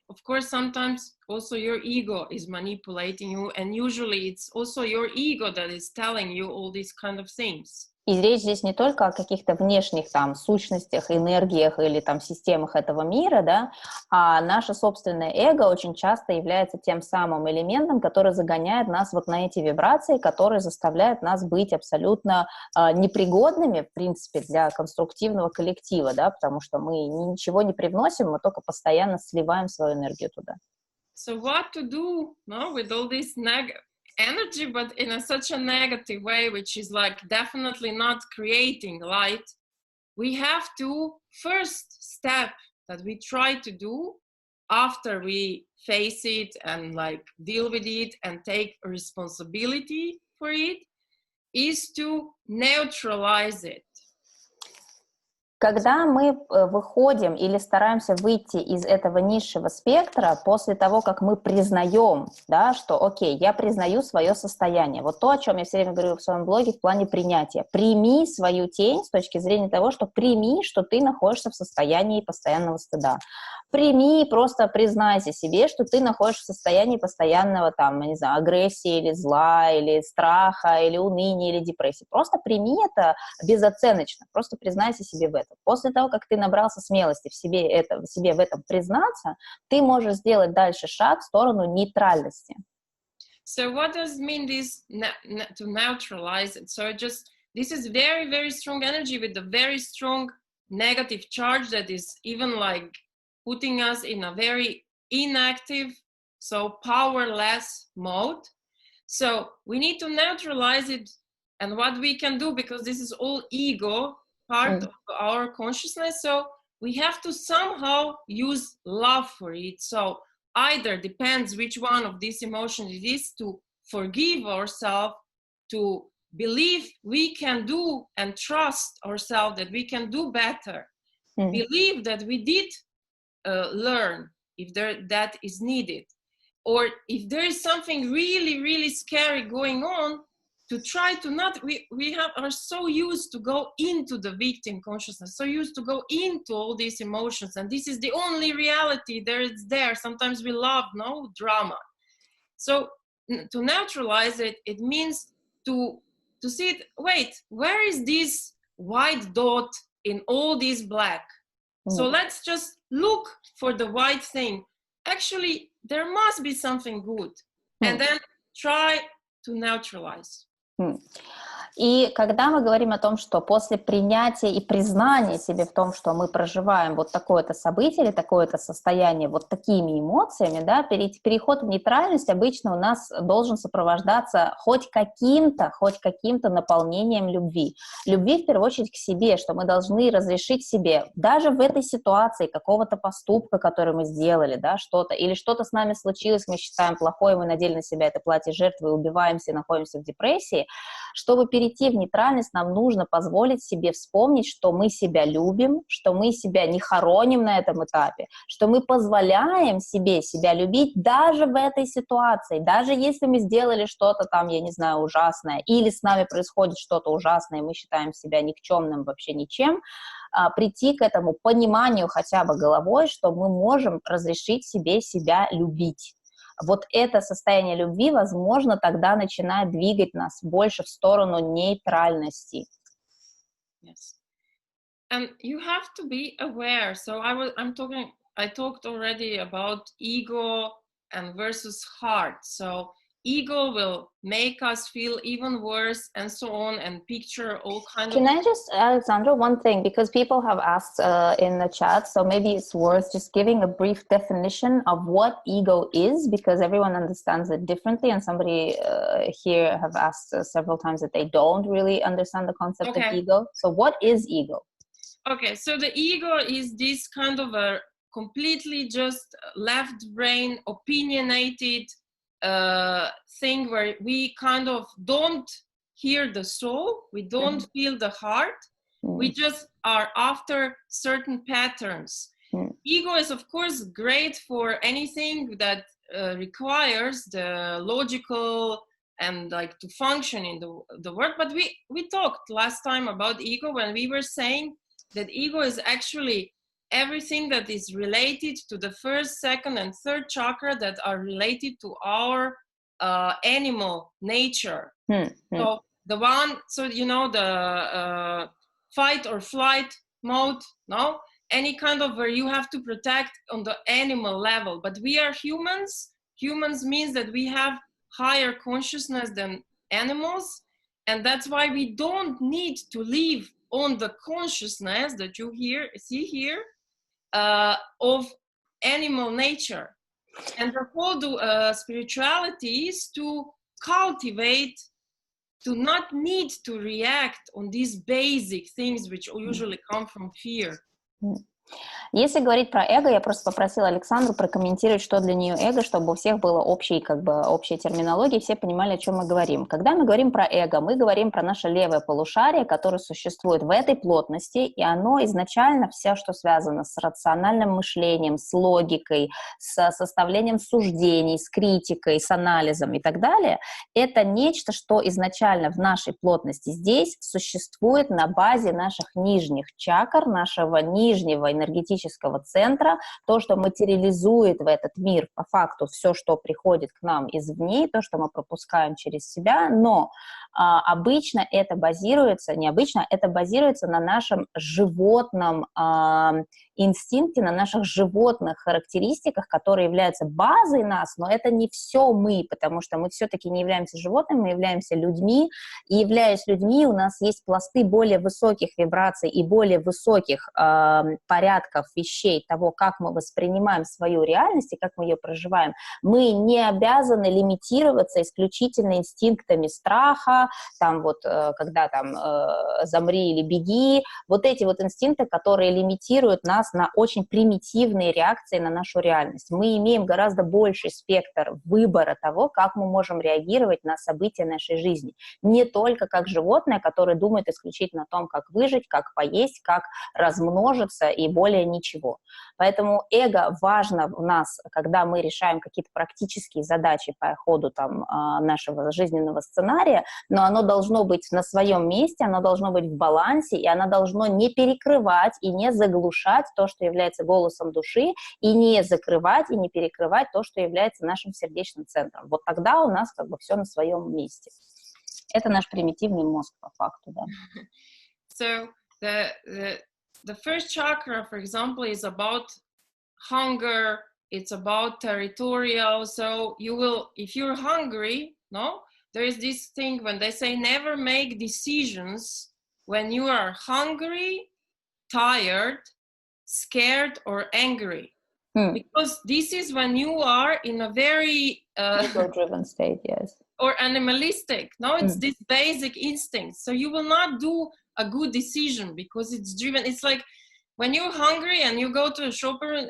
Of course, sometimes also your ego is manipulating you, and usually it's also your ego that is telling you all these kind of things. И речь здесь не только о каких-то внешних там сущностях, энергиях или там системах этого мира, да, а наше собственное эго очень часто является тем самым элементом, который загоняет нас вот на эти вибрации, которые заставляют нас быть абсолютно непригодными, в принципе, для конструктивного коллектива, да, потому что мы ничего не привносим, мы только постоянно сливаем свою энергию туда. So what to do, no, with all this energy, but in such a negative way, which is like definitely not creating light? We have to, first step that we try to do after we face it and like deal with it and take responsibility for it, is to neutralize it. Когда мы выходим или стараемся выйти из этого низшего спектра после того, как мы признаем, да, что окей, я признаю свое состояние. Вот то, о чем я все время говорю в своем блоге в плане принятия. Прими свою тень с точки зрения того, что прими, что ты находишься в состоянии постоянного стыда. Прими, просто признайся себе, что ты находишься в состоянии постоянного, там, не знаю, агрессии или зла, или страха, или уныния, или депрессии. Просто прими это безоценочно, просто признайся себе в этом. После того, как ты набрался смелости в себе в этом признаться, ты можешь сделать дальше шаг в сторону нейтральности. So what does it mean this to neutralize it? So this is very, very strong energy with a very strong negative charge that is even like putting us in a very inactive, so powerless mode. So we need to neutralize it. And what we can do, because this is all ego, part of our consciousness, so we have to somehow use love for it. So either depends which one of these emotions it is, to forgive ourselves, to believe we can do and trust ourselves that we can do better, believe that we did learn if that is needed, or if there is something really, really scary going on, to try to not, are so used to go into the victim consciousness, so used to go into all these emotions, and this is the only reality there. Sometimes we love no drama. So to neutralize it, it means to see it, wait, where is this white dot in all this black? So let's just look for the white thing. Actually, there must be something good. And then try to neutralize. И когда мы говорим о том, что после принятия и признания себе в том, что мы проживаем вот такое-то событие или такое-то состояние вот такими эмоциями, да, переход в нейтральность обычно у нас должен сопровождаться хоть каким-то наполнением любви. Любви в первую очередь к себе, что мы должны разрешить себе даже в этой ситуации какого-то поступка, который мы сделали, да, что-то, или что-то с нами случилось, мы считаем плохое, мы надели на себя это платье жертвы, убиваемся, находимся в депрессии. Чтобы перейти в нейтральность, нам нужно позволить себе вспомнить, что мы себя любим, что мы себя не хороним на этом этапе, что мы позволяем себе себя любить даже в этой ситуации, даже если мы сделали что-то там, я не знаю, ужасное, или с нами происходит что-то ужасное, и мы считаем себя никчемным вообще ничем, прийти к этому пониманию хотя бы головой, что мы можем разрешить себе себя любить. Вот это состояние любви, возможно, тогда начинает двигать нас больше в сторону нейтральности. Yes. And you have to be aware. So I talked already about ego and versus heart. So ego will make us feel even worse and so on, and picture all kinds of... Can I just, Alexandra, one thing, because people have asked in the chat, so maybe it's worth just giving a brief definition of what ego is, because everyone understands it differently, and somebody here have asked several times that they don't really understand the concept of ego. So what is ego? Okay, so the ego is this kind of a completely just left brain, opinionated thing where we kind of don't hear the soul, we don't feel the heart, we just are after certain patterns. Ego is of course great for anything that requires the logical and like to function in the world, but we talked last time about ego when we were saying that ego is actually everything that is related to the first, second, and third chakra that are related to our animal nature. So the one, so you know, the fight or flight mode, no? Any kind of where you have to protect on the animal level. But we are humans. Humans means that we have higher consciousness than animals. And that's why we don't need to live on the consciousness that you see here of animal nature. And the whole spirituality is to cultivate, to not need to react on these basic things which usually come from fear. Если говорить про эго, я просто попросила Александру прокомментировать, что для нее эго, чтобы у всех была общая терминология, все понимали, о чем мы говорим. Когда мы говорим про эго, мы говорим про наше левое полушарие, которое существует в этой плотности, и оно изначально все, что связано с рациональным мышлением, с логикой, с составлением суждений, с критикой, с анализом и так далее, это нечто, что изначально в нашей плотности здесь существует на базе наших нижних чакр, нашего нижнего энергетического центра, то, что материализует в этот мир по факту все, что приходит к нам извне, то, что мы пропускаем через себя, но обычно это базируется, это базируется на нашем животном инстинкте, на наших животных характеристиках, которые являются базой нас, но это не все мы, потому что мы все-таки не являемся животными, мы являемся людьми, и являясь людьми, у нас есть пласты более высоких вибраций и более высоких порядков вещей, того, как мы воспринимаем свою реальность и как мы ее проживаем. Мы не обязаны лимитироваться исключительно инстинктами страха, там вот, когда там замри или беги, вот эти вот инстинкты, которые лимитируют нас на очень примитивные реакции на нашу реальность. Мы имеем гораздо больший спектр выбора того, как мы можем реагировать на события нашей жизни. Не только как животное, которое думает исключительно о том, как выжить, как поесть, как размножиться и более ничего. Поэтому эго важно в нас, когда мы решаем какие-то практические задачи по ходу там, нашего жизненного сценария, но оно должно быть на своем месте, оно должно быть в балансе, и оно должно не перекрывать и не заглушать то, что является голосом души, и не закрывать и не перекрывать то, что является нашим сердечным центром. Вот тогда у нас как бы все на своем месте. Это наш примитивный мозг по факту, да. So the first chakra, for example, is about hunger. It's about territorial. So you will, if you're hungry, no, there is this thing when they say never make decisions when you are hungry, tired, scared, or angry. Because this is when you are in a very ego-driven state, yes. Or animalistic. No, it's this basic instinct. So you will not do a good decision because it's driven. It's like when you're hungry and you go to a shopper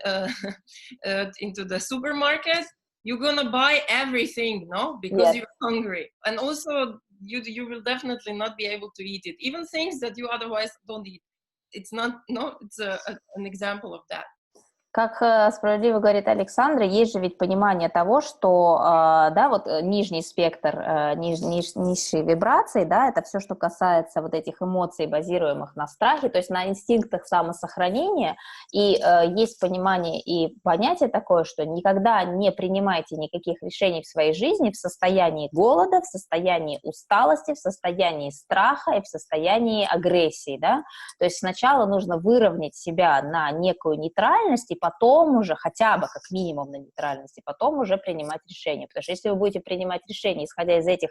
into the supermarket, you're gonna buy everything, no, because you're hungry, and also you will definitely not be able to eat it, even things that you otherwise don't eat. It's not, no, it's an example of that. Как справедливо говорит Александра, есть же ведь понимание того, что, да, вот нижний спектр, низшие вибрации, да, это все, что касается вот этих эмоций, базируемых на страхе, то есть на инстинктах самосохранения, и есть понимание и понятие такое, что никогда не принимайте никаких решений в своей жизни в состоянии голода, в состоянии усталости, в состоянии страха и в состоянии агрессии, да, то есть сначала нужно выровнять себя на некую нейтральность, и потом уже, хотя бы как минимум на нейтральности, потом уже принимать решения. Потому что если вы будете принимать решения, исходя из этих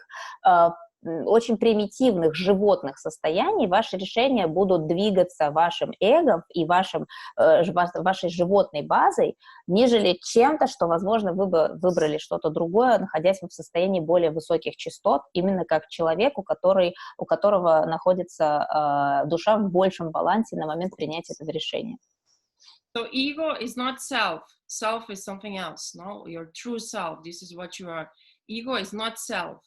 очень примитивных животных состояний, ваши решения будут двигаться вашим эго и вашей животной базой, нежели чем-то, что, возможно, вы бы выбрали что-то другое, находясь в состоянии более высоких частот, именно как человек, у которого находится душа в большем балансе на момент принятия этого решения. So ego is not self. Self is something else, no? Your true self, this is what you are. Ego is not self.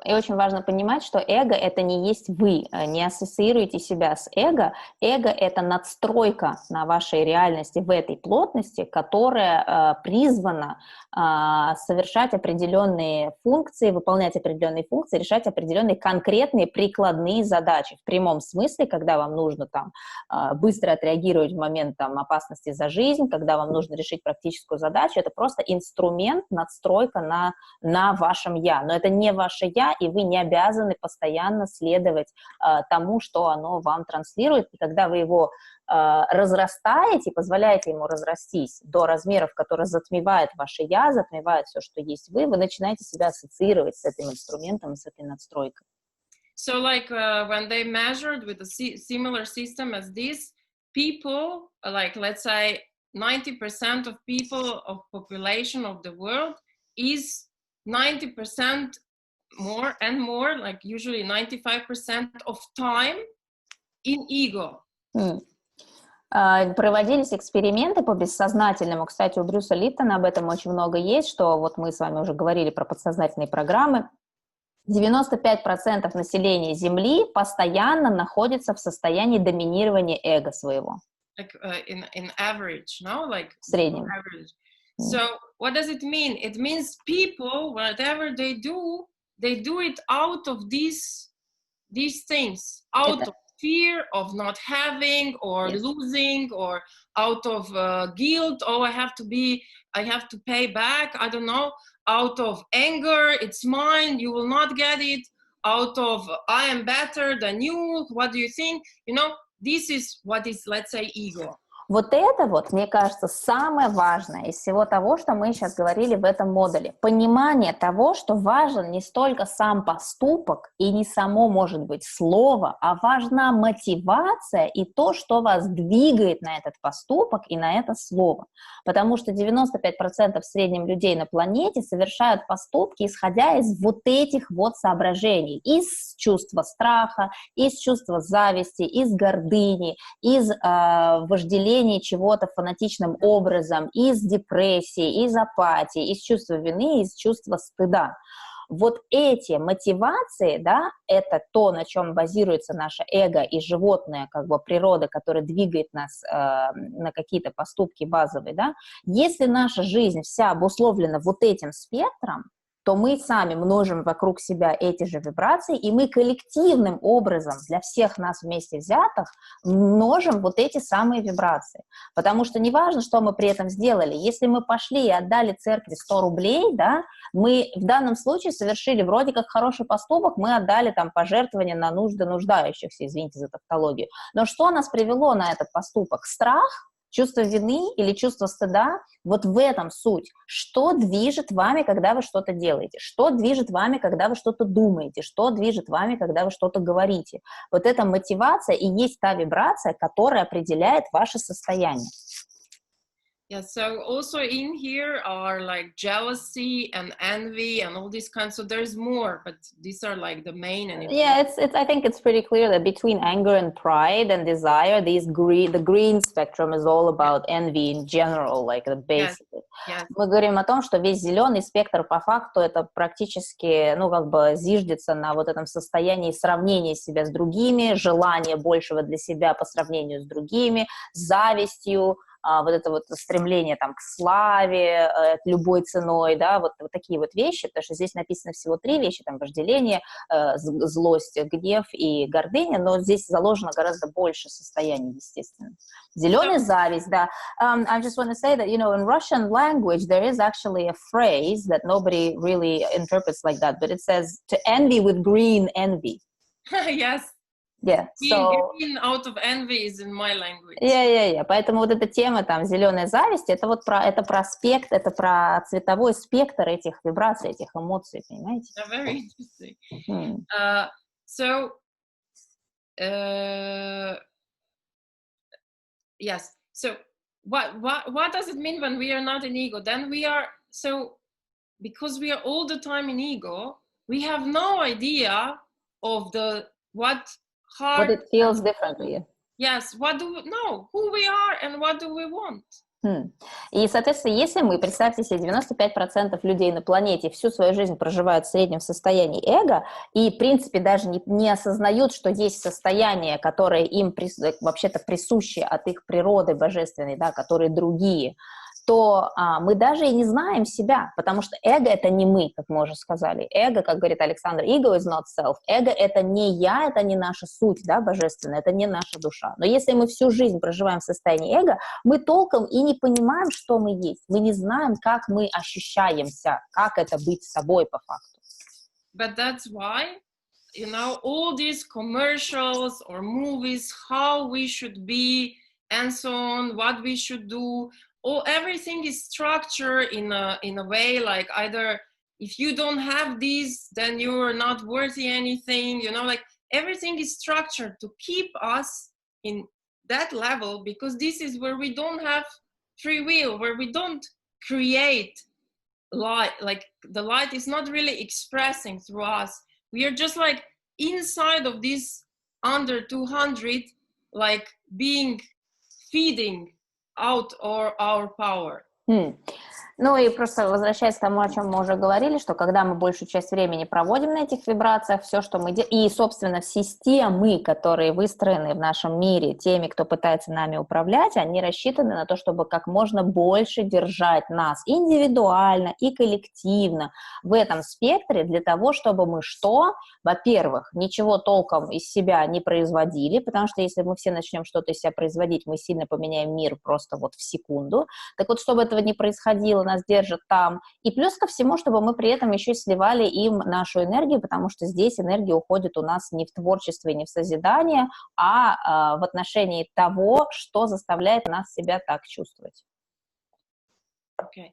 И очень важно понимать, что эго — это не есть вы. Не ассоциируйте себя с эго. Эго — это надстройка на вашей реальности в этой плотности, которая призвана совершать определенные функции, выполнять определенные функции, решать определенные конкретные прикладные задачи. В прямом смысле, когда вам нужно там быстро отреагировать в момент там опасности за жизнь, когда вам нужно решить практическую задачу, это просто инструмент, надстройка на вашем «я». Но это не ваше «я», и вы не обязаны постоянно следовать тому, что оно вам транслирует. И когда вы его разрастаете, позволяете ему разрастись до размеров, которые затмевают ваше «я», затмевают все, что есть вы начинаете себя ассоциировать с этим инструментом, с этой надстройкой. So like when they measured with a similar system as this, people, like let's say 90% of people of population of the world is 90% more and more, like usually 95% of time in ego. Проводились эксперименты по бессознательному. Кстати, у Брюса Литтона об этом очень много есть, что вот мы с вами уже говорили про подсознательные программы. 95% населения Земли постоянно находится в состоянии доминирования эго своего. Like in average, no? Like В среднем. average. So what does it mean? It means people, whatever they do it out of these things, out of fear of not having or losing, or out of guilt. Oh, I have to pay back. I don't know. Out of anger, it's mine. You will not get it. Out of I am better than you. What do you think? You know, this is what is, let's say, ego. Вот это вот, мне кажется, самое важное из всего того, что мы сейчас говорили в этом модуле. Понимание того, что важен не столько сам поступок и не само, может быть, слово, а важна мотивация и то, что вас двигает на этот поступок и на это слово. Потому что 95% в среднем людей на планете совершают поступки, исходя из вот этих вот соображений. Из чувства страха, из чувства зависти, из гордыни, из вожделения чего-то фанатичным образом, из депрессии, из апатии, из чувства вины, из чувства стыда. Вот эти мотивации, да, это то, на чем базируется наше эго и животная как бы природа, которая двигает нас на какие-то поступки базовые, да. Если наша жизнь вся обусловлена вот этим спектром, то мы сами множим вокруг себя эти же вибрации, и мы коллективным образом для всех нас вместе взятых множим вот эти самые вибрации. Потому что неважно, что мы при этом сделали, если мы пошли и отдали церкви 100 рублей, да, мы в данном случае совершили вроде как хороший поступок, мы отдали там пожертвования на нужды нуждающихся, извините за тавтологию. Но что нас привело на этот поступок? Страх? Чувство вины или чувство стыда, вот в этом суть. Что движет вами, когда вы что-то делаете? Что движет вами, когда вы что-то думаете? Что движет вами, когда вы что-то говорите? Вот эта мотивация и есть та вибрация, которая определяет ваше состояние. Yeah, so also in here are like jealousy and envy and all these kinds. So there's more, but these are like the main. And yeah, it's. I think it's pretty clear that between anger and pride and desire, the green spectrum is all about envy in general, like the basic. Yes. Мы говорим о том, что весь зеленый спектр по факту это практически, ну, как бы зиждется на вот этом состоянии сравнения себя с другими, желания большего для себя по сравнению с другими, завистью, вот это вот стремление там к славе любой ценой, да, вот такие вот вещи, потому что здесь написано всего 3 вещи, там вожделение, злость, гнев и гордыня, но здесь заложено гораздо больше состояний, естественно. Зеленая зависть, да. I just want to say that, you know, in Russian language there is actually a phrase that nobody really interprets like that, but it says to envy with green envy. Yes. Yeah, green out of envy is in my language. Yeah. Поэтому вот эта тема, там, зеленая зависть, это вот про спектр, это про цветовой спектр этих вибраций, этих эмоций, понимаете? Yeah, very interesting. Yes. So what does it mean when we are not in ego? Then we are, so because we are all the time in ego, we have no idea of what it feels differently. Yes, what do we know? Who we are and what do we want? И, соответственно, если мы, представьте себе, 95% людей на планете всю свою жизнь проживают в среднем состоянии эго и, в принципе, даже не осознают, что есть состояние, которое им вообще-то присуще от их природы божественной, да, которые другие, то мы даже и не знаем себя, потому что эго — это не мы, как мы уже сказали. Эго, как говорит Александр, ego is not self. Эго — это не я, это не наша суть, да, божественная, это не наша душа. Но если мы всю жизнь проживаем в состоянии эго, мы толком и не понимаем, что мы есть. Мы не знаем, как мы ощущаемся, как это быть собой по факту. But that's why, you know, all these commercials or movies, how we should be and so on, what we should do, everything is structured in a way like either if you don't have this, then you're not worthy anything, you know, like everything is structured to keep us in that level, because this is where we don't have free will, where we don't create light, like the light is not really expressing through us. We are just like inside of this under 200, like being feeding out our power. Ну и просто возвращаясь к тому, о чем мы уже говорили, что когда мы большую часть времени проводим на этих вибрациях, все, что мы делаем, и, собственно, системы, которые выстроены в нашем мире теми, кто пытается нами управлять, они рассчитаны на то, чтобы как можно больше держать нас индивидуально и коллективно в этом спектре для того, чтобы мы что? Во-первых, ничего толком из себя не производили, потому что если мы все начнем что-то из себя производить, мы сильно поменяем мир просто вот в секунду. Так вот, чтобы этого не происходило, нас держат там. И плюс ко всему, чтобы мы при этом еще сливали им нашу энергию, потому что здесь энергия уходит у нас не в творчество и не в созидание, а в отношении того, что заставляет нас себя так чувствовать. Okay.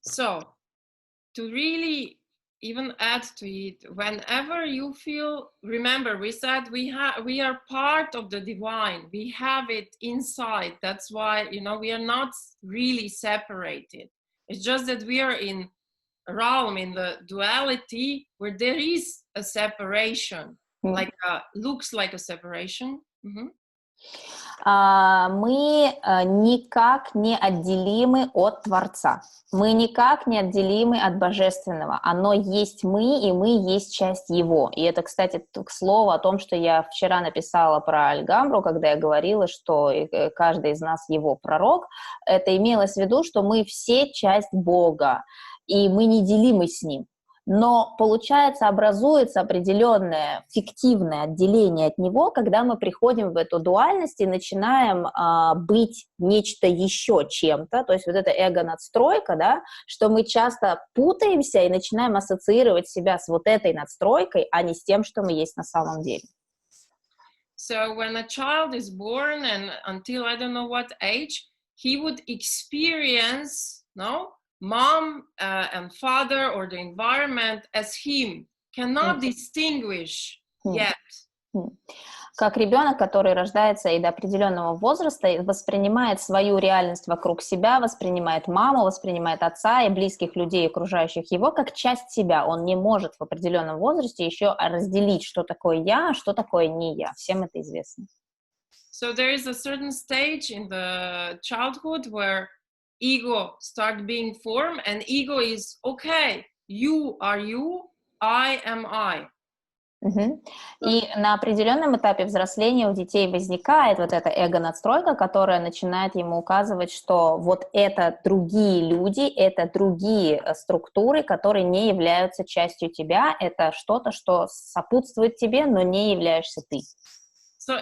So, to really even add to it, whenever you feel, remember we said we are part of the divine, we have it inside. That's why, you know, we are not really separated. It's just that we are in a realm, in the duality, where there is a separation, like looks like a separation. Мы никак не отделимы от Творца. Мы никак не отделимы от Божественного. Оно есть мы, и мы есть часть Его. И это, кстати, к слову о том, что я вчера написала про Альгамбру, когда я говорила, что каждый из нас Его пророк. Это имелось в виду, что мы все часть Бога, и мы неделимы с Ним. Но, получается, образуется определенное фиктивное отделение от него, когда мы приходим в эту дуальность и начинаем быть нечто еще чем-то, то есть вот эта эго-надстройка, да, что мы часто путаемся и начинаем ассоциировать себя с вот этой надстройкой, а не с тем, что мы есть на самом деле. So when a child is born and until I don't know what age, he would experience, no? Mom and father or the environment as him, cannot distinguish yet. Как ребенок, который рождается и до определенного возраста воспринимает свою реальность вокруг себя, воспринимает маму, воспринимает отца и близких людей, окружающих его, как часть себя. Он не может в определенном возрасте еще разделить, что такое я, а что такое не я. Всем это известно. So there is a certain stage in the childhood where ego start being formed, and ego is okay. You are you, I am I. И на определенном этапе взросления у детей возникает вот эта эго-надстройка, которая начинает ему указывать, что вот это другие люди, это другие структуры, которые не являются частью тебя, это что-то, что сопутствует тебе, но не являешься ты. So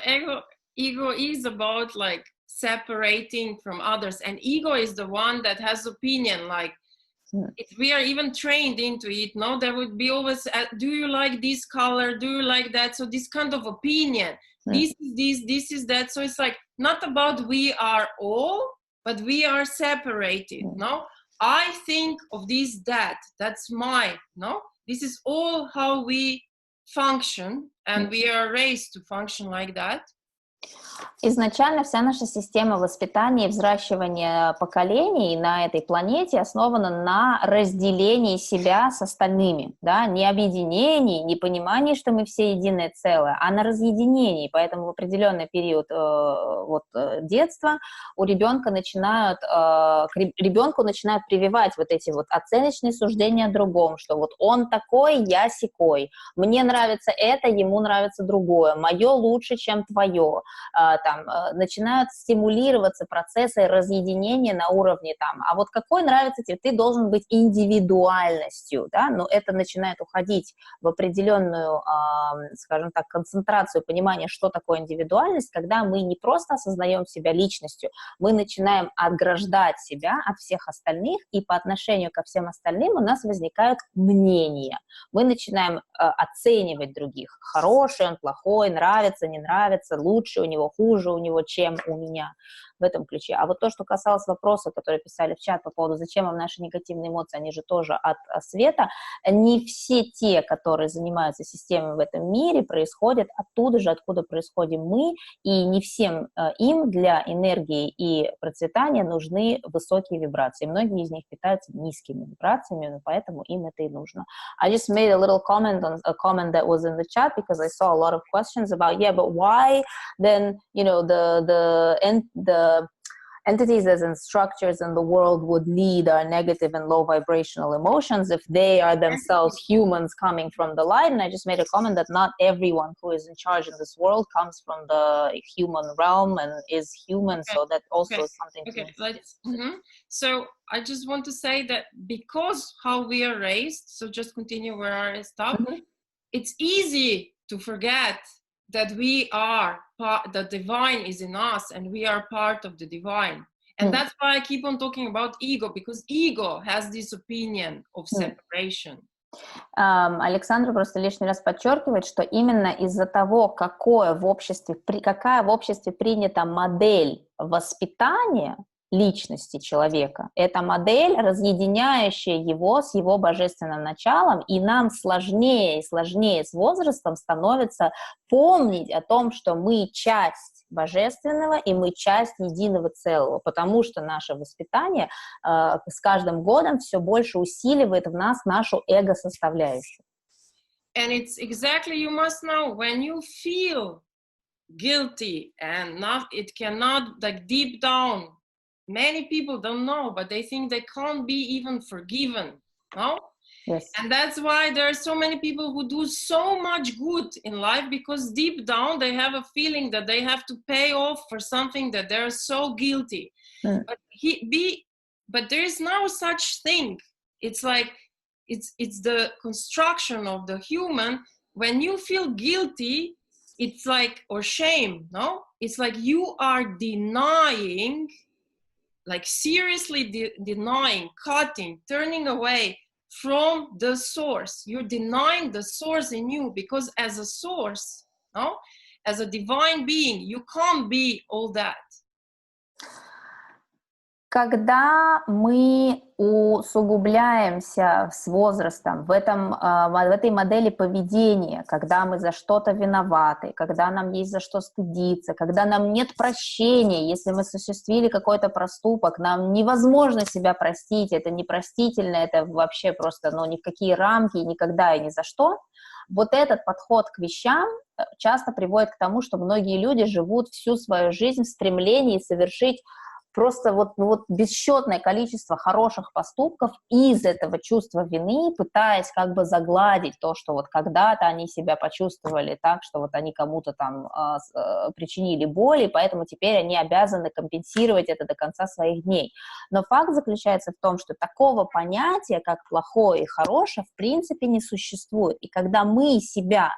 ego is about like separating from others, and ego is the one that has opinion, like if we are even trained into it, no, there would be always do you like this color, do you like that, so this kind of opinion, this is that, so it's like not about we are all, but we are separated. No, I think of this, that's mine. No, this is all how we function, and we are raised to function like that. Изначально вся наша система воспитания и взращивания поколений на этой планете основана на разделении себя с остальными, да, не объединении, не понимании, что мы все единое целое, а на разъединении. Поэтому в определенный период детства у ребенку начинают прививать вот эти вот оценочные суждения о другом, что вот он такой, я сякой, мне нравится это, ему нравится другое, мое лучше, чем твое. Начинают стимулироваться процессы разъединения на уровне а вот какой нравится тебе, ты должен быть индивидуальностью, да, но это начинает уходить в определенную, скажем так, концентрацию понимания, что такое индивидуальность, когда мы не просто осознаем себя личностью, мы начинаем отграждать себя от всех остальных, и по отношению ко всем остальным у нас возникают мнения. Мы начинаем оценивать других, хороший он, плохой, нравится, не нравится, лучше у него, хуже у него, чем у меня, в этом ключе. А вот то, что касалось вопроса, который писали в чат по поводу, зачем вам наши негативные эмоции, они же тоже от света, не все те, которые занимаются системой в этом мире, происходят оттуда же, откуда происходим мы, и не всем им для энергии и процветания нужны высокие вибрации. Многие из них питаются низкими вибрациями, поэтому им это и нужно. I just made a little comment on a comment that was in the chat because I saw a lot of questions about, yeah, but why then, you know, the entities as in structures in the world would lead our negative and low vibrational emotions if they are themselves humans coming from the light. And I just made a comment that not everyone who is in charge in this world comes from the human realm and is human. Okay. So that also Okay. is something to Let's. So I just want to say that because how we are raised, so just continue where I stopped, it's easy to forget that we are the divine is in us and we are part of the divine. And that's why I keep on talking about ego, because ego has this opinion of separation. Александр просто лишний раз подчеркивает, что именно из-за того, какая в обществе принята модель воспитания личности человека, это модель, разъединяющая его с его божественным началом, и нам сложнее и сложнее с возрастом становится помнить о том, что мы часть божественного, и мы часть единого целого, потому что наше воспитание с каждым годом все больше усиливает в нас нашу эго-составляющую. And it's exactly, you must know, when you feel guilty and it cannot, like deep down, many people don't know, but they think they can't be even forgiven, no? Yes. And that's why there are so many people who do so much good in life, because deep down they have a feeling that they have to pay off for something that they're so guilty. But there is no such thing. It's like it's the construction of the human. When you feel guilty, it's like, or shame, no? It's like you are denying, like seriously denying, cutting, turning away from the source. You're denying the source in you, because as a source, no, as a divine being, you can't be all that. Когда мы усугубляемся с возрастом в этой модели поведения, когда мы за что-то виноваты, когда нам есть за что стыдиться, когда нам нет прощения, если мы осуществили какой-то проступок, нам невозможно себя простить, это непростительно, это вообще просто, ни в какие рамки, никогда и ни за что. Вот этот подход к вещам часто приводит к тому, что многие люди живут всю свою жизнь в стремлении совершить просто бесчетное количество хороших поступков из этого чувства вины, пытаясь как бы загладить то, что когда-то они себя почувствовали так, что они кому-то там причинили боль, и поэтому теперь они обязаны компенсировать это до конца своих дней. Но факт заключается в том, что такого понятия, как плохое и хорошее, в принципе не существует. И когда мы себя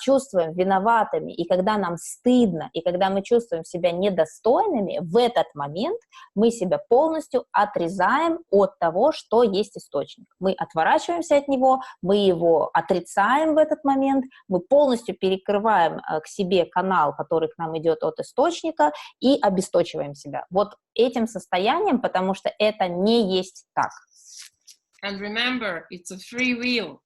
чувствуем виноватыми, и когда нам стыдно, и когда мы чувствуем себя недостойными, в этот момент мы себя полностью отрезаем от того, что есть источник. Мы отворачиваемся от него, мы его отрицаем в этот момент, мы полностью перекрываем к себе канал, который к нам идет от источника, и обесточиваем себя. Вот этим состоянием, потому что это не есть так. And remember, it's a free will.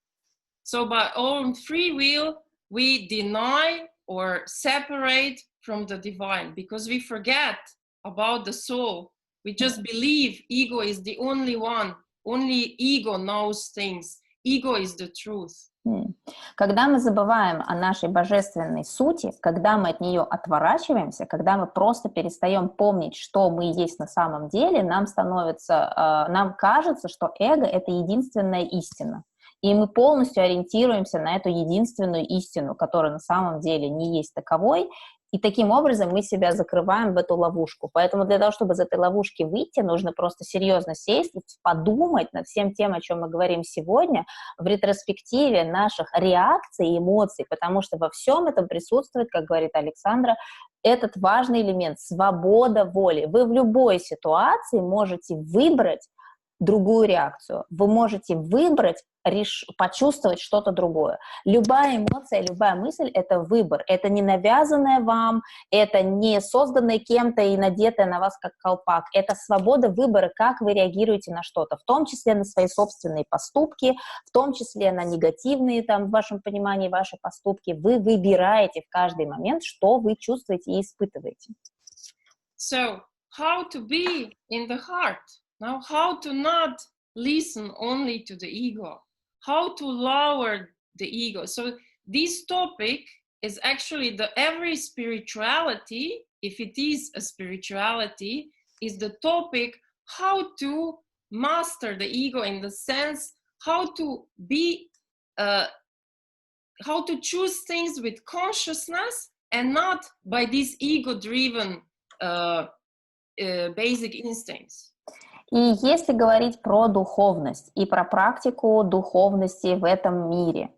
So by own free will, we deny or separate from the divine, because we forget about the soul. We just believe ego is the only one. Only ego knows things. Ego is the truth. Когда мы забываем о нашей божественной сути, когда мы от нее отворачиваемся, когда мы просто перестаем помнить, что мы есть на самом деле, нам кажется, что эго — это единственная истина. И мы полностью ориентируемся на эту единственную истину, которая на самом деле не есть таковой, и таким образом мы себя закрываем в эту ловушку. Поэтому для того, чтобы из этой ловушки выйти, нужно просто серьезно сесть и подумать над всем тем, о чем мы говорим сегодня, в ретроспективе наших реакций и эмоций, потому что во всем этом присутствует, как говорит Александра, этот важный элемент — свобода воли. Вы в любой ситуации можете выбрать другую реакцию, вы можете выбрать, почувствовать что-то другое. Любая эмоция, любая мысль — это выбор, это не навязанное вам, это не созданное кем-то и надетое на вас как колпак, это свобода выбора, как вы реагируете на что-то, в том числе на свои собственные поступки, в том числе на негативные, в вашем понимании, ваши поступки. Вы выбираете в каждый момент, что вы чувствуете и испытываете. So, how to be in the heart? Now, how to not listen only to the ego? How to lower the ego? So this topic is actually every spirituality, if it is a spirituality, is the topic how to master the ego, in the sense how to be, how to choose things with consciousness and not by these ego-driven basic instincts. И если говорить про духовность и про практику духовности в этом мире,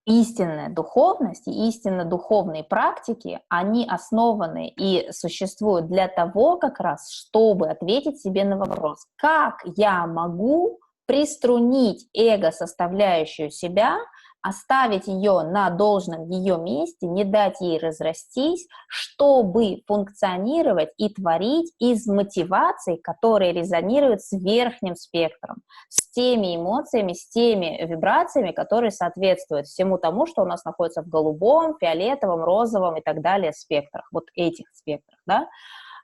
истинная духовность и истинно духовные практики, они основаны и существуют для того как раз, чтобы ответить себе на вопрос, как я могу приструнить эго-составляющую себя, оставить ее на должном ее месте, не дать ей разрастись, чтобы функционировать и творить из мотиваций, которые резонируют с верхним спектром, с теми эмоциями, с теми вибрациями, которые соответствуют всему тому, что у нас находится в голубом, фиолетовом, розовом и так далее спектрах, вот этих спектрах, да.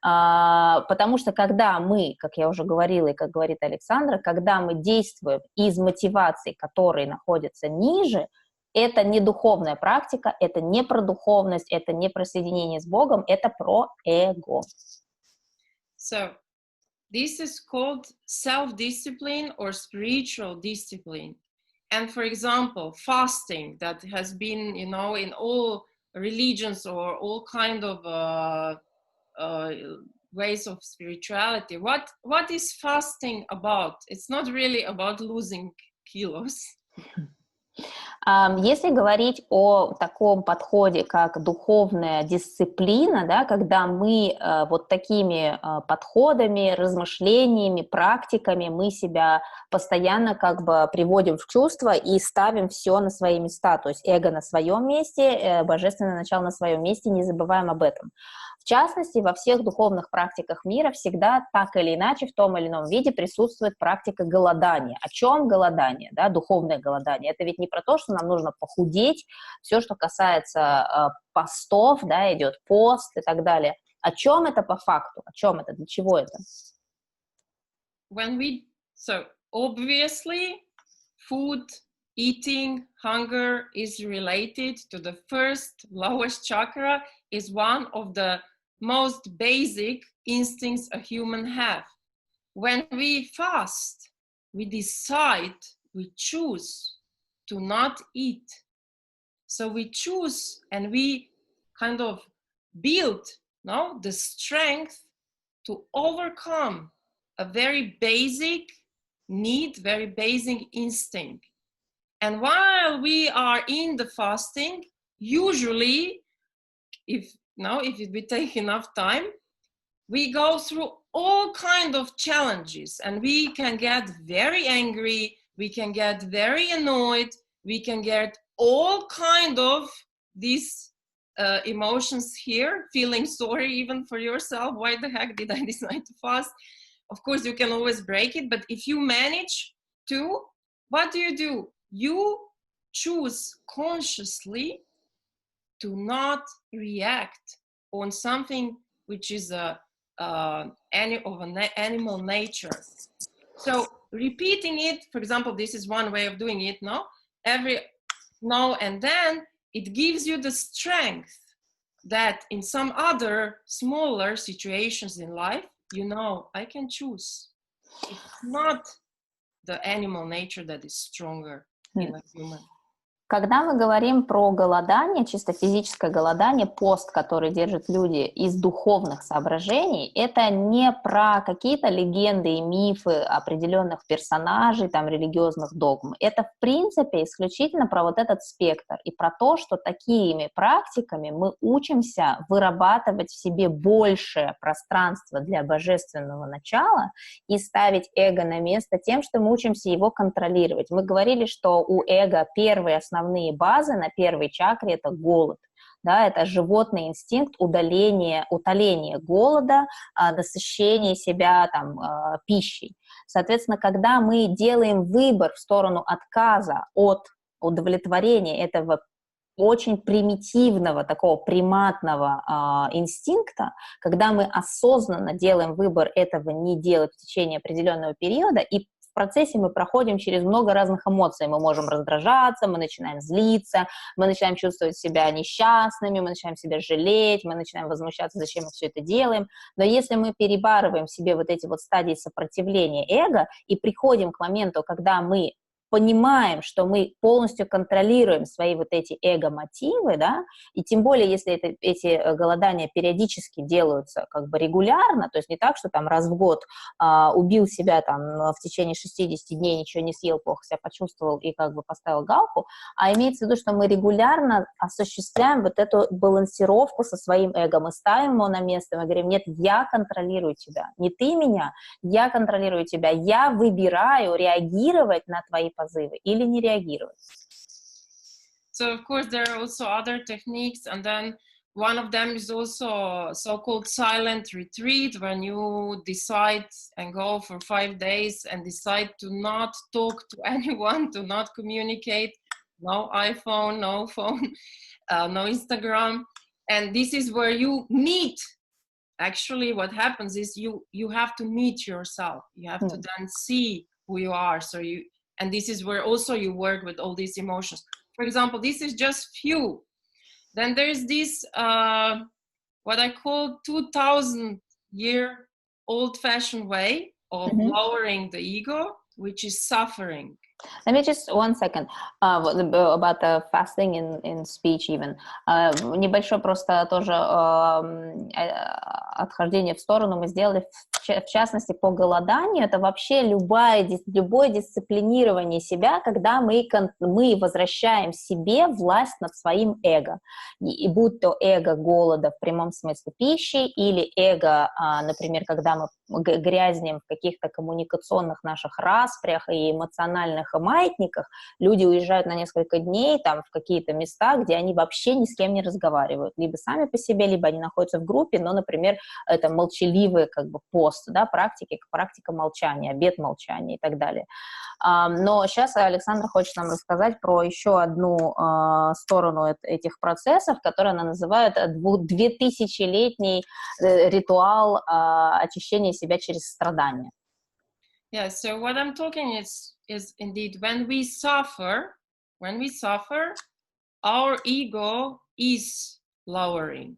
Потому что когда мы, как я уже говорила и как говорит Александра, когда мы действуем из мотиваций, которые находятся ниже, это не духовная практика, это не про духовность, это не про соединение с Богом, это про эго. So, this is called self-discipline or spiritual discipline. And for example, fasting that has been, you know, in all religions or all kind of ways of spirituality. What is fasting about? It's not really about losing kilos. Если говорить о таком подходе, как духовная дисциплина, да, когда мы вот такими подходами, размышлениями, практиками мы себя постоянно как бы приводим в чувство и ставим все на свои места, то есть эго на своем месте, божественное начало на своем месте, не забываем об этом. В частности, во всех духовных практиках мира всегда так или иначе в том или ином виде присутствует практика голодания. О чем голодание, да, духовное голодание? Это ведь не про то, что нам нужно похудеть, все, что касается постов, да, идет пост и так далее. О чем это по факту? О чем это? Для чего это? So obviously, food, eating, hunger is related to the first lowest chakra, is one of the most basic instincts a human have. When we fast, we decide, we choose to not eat. So we choose and we kind of build, no, the strength to overcome a very basic need, very basic instinct. And while we are in the fasting, usually, if we take enough time, we go through all kind of challenges, and we can get very angry, we can get very annoyed, we can get all kind of these emotions here, feeling sorry even for yourself. Why the heck did I decide to fast? Of course, you can always break it, but if you manage to, what do? You choose consciously to not react on something which is of an animal nature. So repeating it, for example, this is one way of doing it, no? Every now and then, it gives you the strength that in some other smaller situations in life, you know, I can choose. It's not the animal nature that is stronger in a human. Когда мы говорим про голодание, чисто физическое голодание, пост, который держат люди из духовных соображений, это не про какие-то легенды и мифы определенных персонажей, там, религиозных догм. Это, в принципе, исключительно про вот этот спектр и про то, что такими практиками мы учимся вырабатывать в себе большее пространство для божественного начала и ставить эго на место тем, что мы учимся его контролировать. Мы говорили, что у эго первые основные базы на первой чакре — это голод. Да, это животный инстинкт утоления голода, насыщения себя там, пищей. Соответственно, когда мы делаем выбор в сторону отказа от удовлетворения этого очень примитивного, такого приматного инстинкта, когда мы осознанно делаем выбор этого не делать в течение определенного периода и в процессе мы проходим через много разных эмоций. Мы можем раздражаться, мы начинаем злиться, мы начинаем чувствовать себя несчастными, мы начинаем себя жалеть, мы начинаем возмущаться, зачем мы все это делаем. Но если мы перебарываем в себе вот эти вот стадии сопротивления эго и приходим к моменту, когда мы понимаем, что мы полностью контролируем свои вот эти эго-мотивы, да, и тем более, если эти голодания периодически делаются как бы регулярно, то есть не так, что там раз в год убил себя там в течение 60 дней, ничего не съел, плохо себя почувствовал и как бы поставил галку, а имеется в виду, что мы регулярно осуществляем вот эту балансировку со своим эго, мы ставим его на место, мы говорим, нет, я контролирую тебя, не ты меня, я контролирую тебя, я выбираю реагировать на твои позывы или не реагировать. So of course there are also other techniques, and then one of them is also so-called silent retreat, when you decide and go for 5 days and decide to not talk to anyone, to not communicate, no iPhone, no phone, no Instagram, and this is where you meet. Actually, what happens is you have to meet yourself. You have to then see who you are. And this is where also you work with all these emotions. For example, this is just few. Then there's this, what I call 2000-year old-fashioned way of lowering the ego, which is suffering. Let me just 1 second about the fasting in speech even. Небольшое просто тоже отхождение в сторону мы сделали, в частности, по голоданию. Это вообще любое дисциплинирование себя, когда мы возвращаем себе власть над своим эго. И будь то эго голода в прямом смысле пищи или эго, например, когда мы грязнем в каких-то коммуникационных наших распрях и эмоциональных маятниках, люди уезжают на несколько дней там в какие-то места, где они вообще ни с кем не разговаривают, либо сами по себе, либо они находятся в группе, но, например, это молчаливый как бы пост, да, практика молчания, обет молчания и так далее. Но сейчас Александра хочет нам рассказать про еще одну сторону этих процессов, которую она называет 2000-летний ритуал очищения себя через страдания. Yeah, so what I'm talking is indeed when we suffer, our ego is lowering.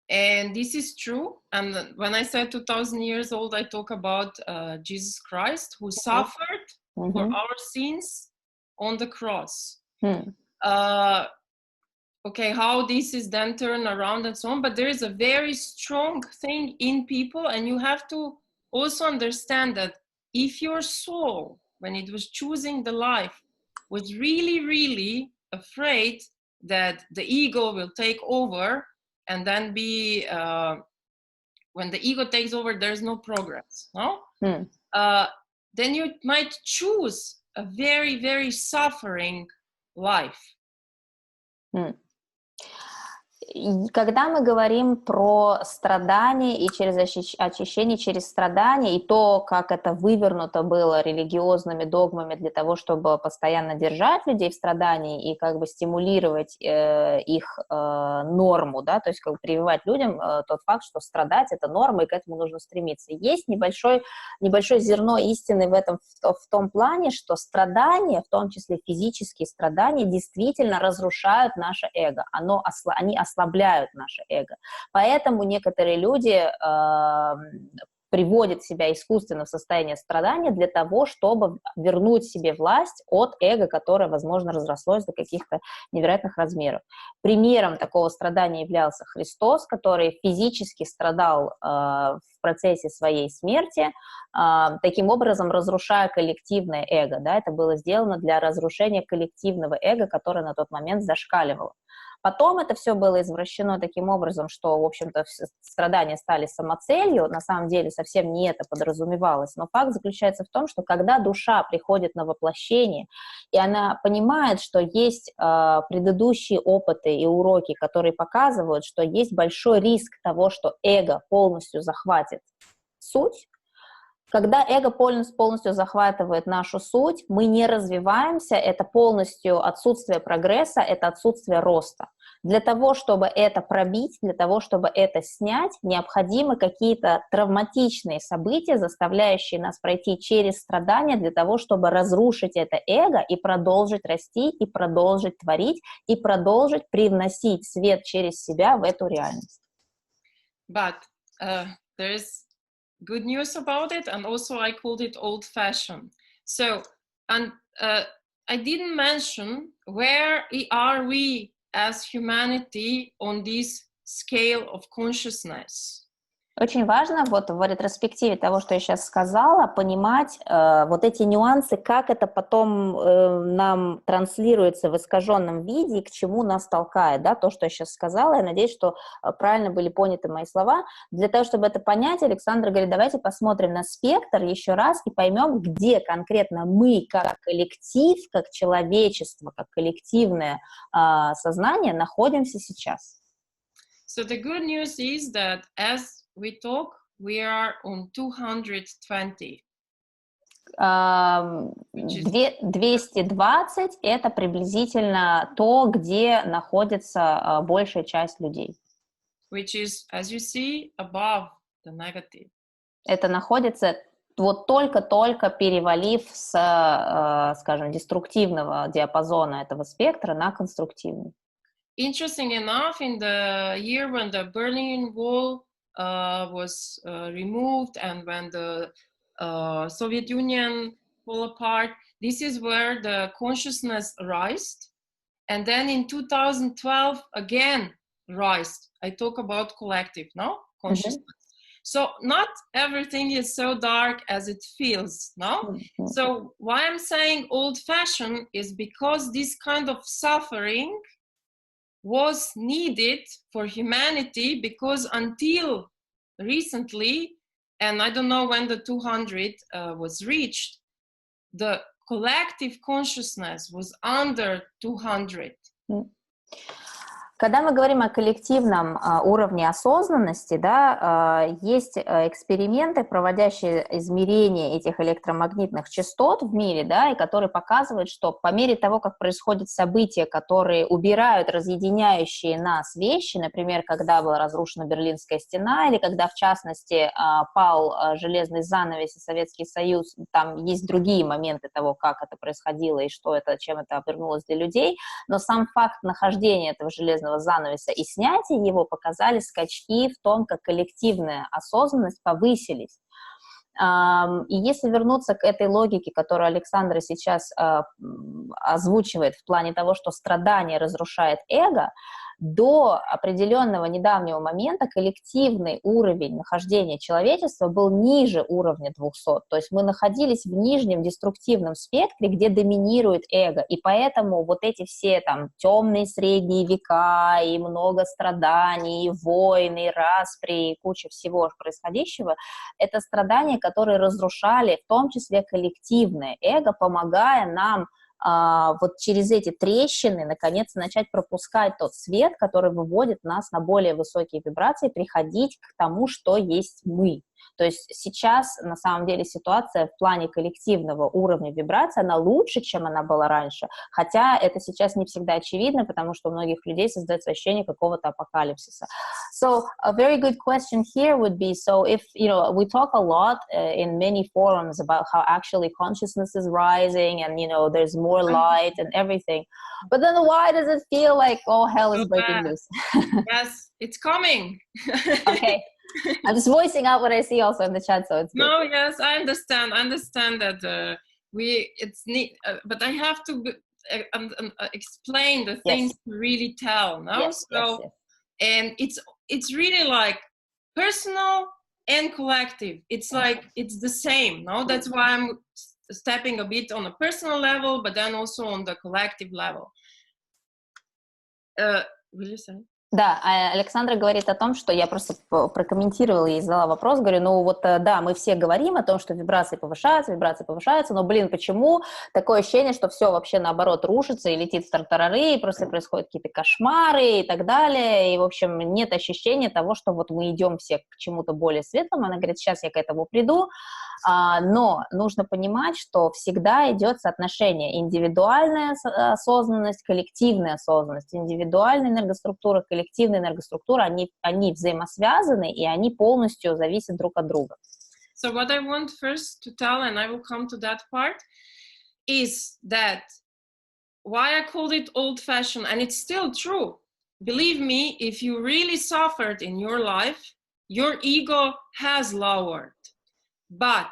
And this is true. And when I said 2000 years old, I talk about Jesus Christ, who suffered for our sins on the cross. Okay, how this is then turned around and so on, but there is a very strong thing in people, and you have to also understand that if your soul, when it was choosing the life, was really, really afraid that the ego will take over, and then when the ego takes over, there's no progress, no? Then you might choose a very, very suffering life. Когда мы говорим про страдания и через очищение через страдания, и то, как это вывернуто было религиозными догмами для того, чтобы постоянно держать людей в страдании и как бы стимулировать их норму, да, то есть как бы прививать людям тот факт, что страдать — это норма, и к этому нужно стремиться. Есть небольшое зерно истины в том плане, что страдания, в том числе физические страдания, действительно разрушают наше эго, они ослабляют наше эго. Поэтому некоторые люди приводят себя искусственно в состояние страдания для того, чтобы вернуть себе власть от эго, которое, возможно, разрослось до каких-то невероятных размеров. Примером такого страдания являлся Христос, который физически страдал в процессе своей смерти, таким образом разрушая коллективное эго. Да? Это было сделано для разрушения коллективного эго, которое на тот момент зашкаливало. Потом это все было извращено таким образом, что, в общем-то, страдания стали самоцелью, на самом деле совсем не это подразумевалось, но факт заключается в том, что когда душа приходит на воплощение, и она понимает, что есть предыдущие опыты и уроки, которые показывают, что есть большой риск того, что эго полностью захватит суть. Когда эго полностью захватывает нашу суть, мы не развиваемся, это полностью отсутствие прогресса, это отсутствие роста. Для того, чтобы это пробить, для того, чтобы это снять, необходимы какие-то травматичные события, заставляющие нас пройти через страдания для того, чтобы разрушить это эго и продолжить расти, и продолжить творить, и продолжить привносить свет через себя в эту реальность. But there is good news about it, and also I called it old-fashioned. So, and I didn't mention where are we as humanity on this scale of consciousness. Очень важно вот в ретроспективе того, что я сейчас сказала, понимать вот эти нюансы, как это потом нам транслируется в искаженном виде и к чему нас толкает, да, то, что я сейчас сказала. Я надеюсь, что правильно были поняты мои слова. Для того, чтобы это понять, Александр говорит, давайте посмотрим на спектр еще раз и поймем, где конкретно мы, как коллектив, как человечество, как коллективное сознание находимся сейчас. So the good news is that as we talk, we are on 220. 220 – это приблизительно то, где находится большая часть людей. Which is, as you see, above the negative. Это находится вот только-только перевалив с, скажем, деструктивного диапазона этого спектра на конструктивный. Interesting enough, in the year when the Berlin Wall was removed and when the Soviet Union fell apart, this is where the consciousness rised. And then in 2012, again, rised. I talk about collective, no? Consciousness. So not everything is so dark as it feels, no? So why I'm saying old-fashioned is because this kind of suffering was needed for humanity, because until recently, and I don't know when the 200 was reached, the collective consciousness was under 200. Когда мы говорим о коллективном уровне осознанности, да, есть эксперименты, проводящие измерение этих электромагнитных частот в мире, да, и которые показывают, что по мере того, как происходят события, которые убирают разъединяющие нас вещи, например, когда была разрушена Берлинская стена, или когда, в частности, пал железный занавес и Советский Союз, там есть другие моменты того, как это происходило и что это, чем это обернулось для людей, но сам факт нахождения этого железного занавеса и снятия его показали скачки в том, как коллективная осознанность повысились. И если вернуться к этой логике, которую Александра сейчас озвучивает в плане того, что страдание разрушает эго, до определенного недавнего момента коллективный уровень нахождения человечества был ниже уровня 200, то есть мы находились в нижнем деструктивном спектре, где доминирует эго, и поэтому вот эти все там темные средние века и много страданий, и войны, и распри, и куча всего происходящего, это страдания, которые разрушали в том числе коллективное эго, помогая нам вот через эти трещины наконец начать пропускать тот свет, который выводит нас на более высокие вибрации, приходить к тому, что есть мы. То есть сейчас, на самом деле, ситуация в плане коллективного уровня вибрации, она лучше, чем она была раньше, хотя это сейчас не всегда очевидно, потому что у многих людей создается ощущение какого-то апокалипсиса. So, a very good question here would be, so if, you know, we talk a lot in many forums about how actually consciousness is rising and, you know, there's more light and everything, but then why does it feel like all hell is breaking loose? Yes, it's coming. Okay. I'm just voicing out what I see also in the chat, so it's good. No, yes, I understand that it's neat, but I have to explain the things to really tell, no? Yes, so, yes. And it's really like personal and collective. It's like, it's the same, no? That's why I'm stepping a bit on a personal level, but then also on the collective level. Will you say? Да, Александра говорит о том, что я просто прокомментировала и задала вопрос, говорю, ну вот да, мы все говорим о том, что вибрации повышаются, но, блин, почему такое ощущение, что все вообще наоборот рушится и летит в тартарары, и просто происходят какие-то кошмары и так далее, и, в общем, нет ощущения того, что вот мы идем все к чему-то более светлому. Она говорит, сейчас я к этому приду, но нужно понимать, что всегда идет соотношение индивидуальная осознанность, коллективная осознанность, индивидуальная энергоструктура, коллективная энергоструктура, они взаимосвязаны, и они полностью зависят друг от друга. So what I want first to tell, and I will come to that part, is that why I called it old-fashioned, and it's still true. Believe me, if you really suffered in your life, your ego has lowered. But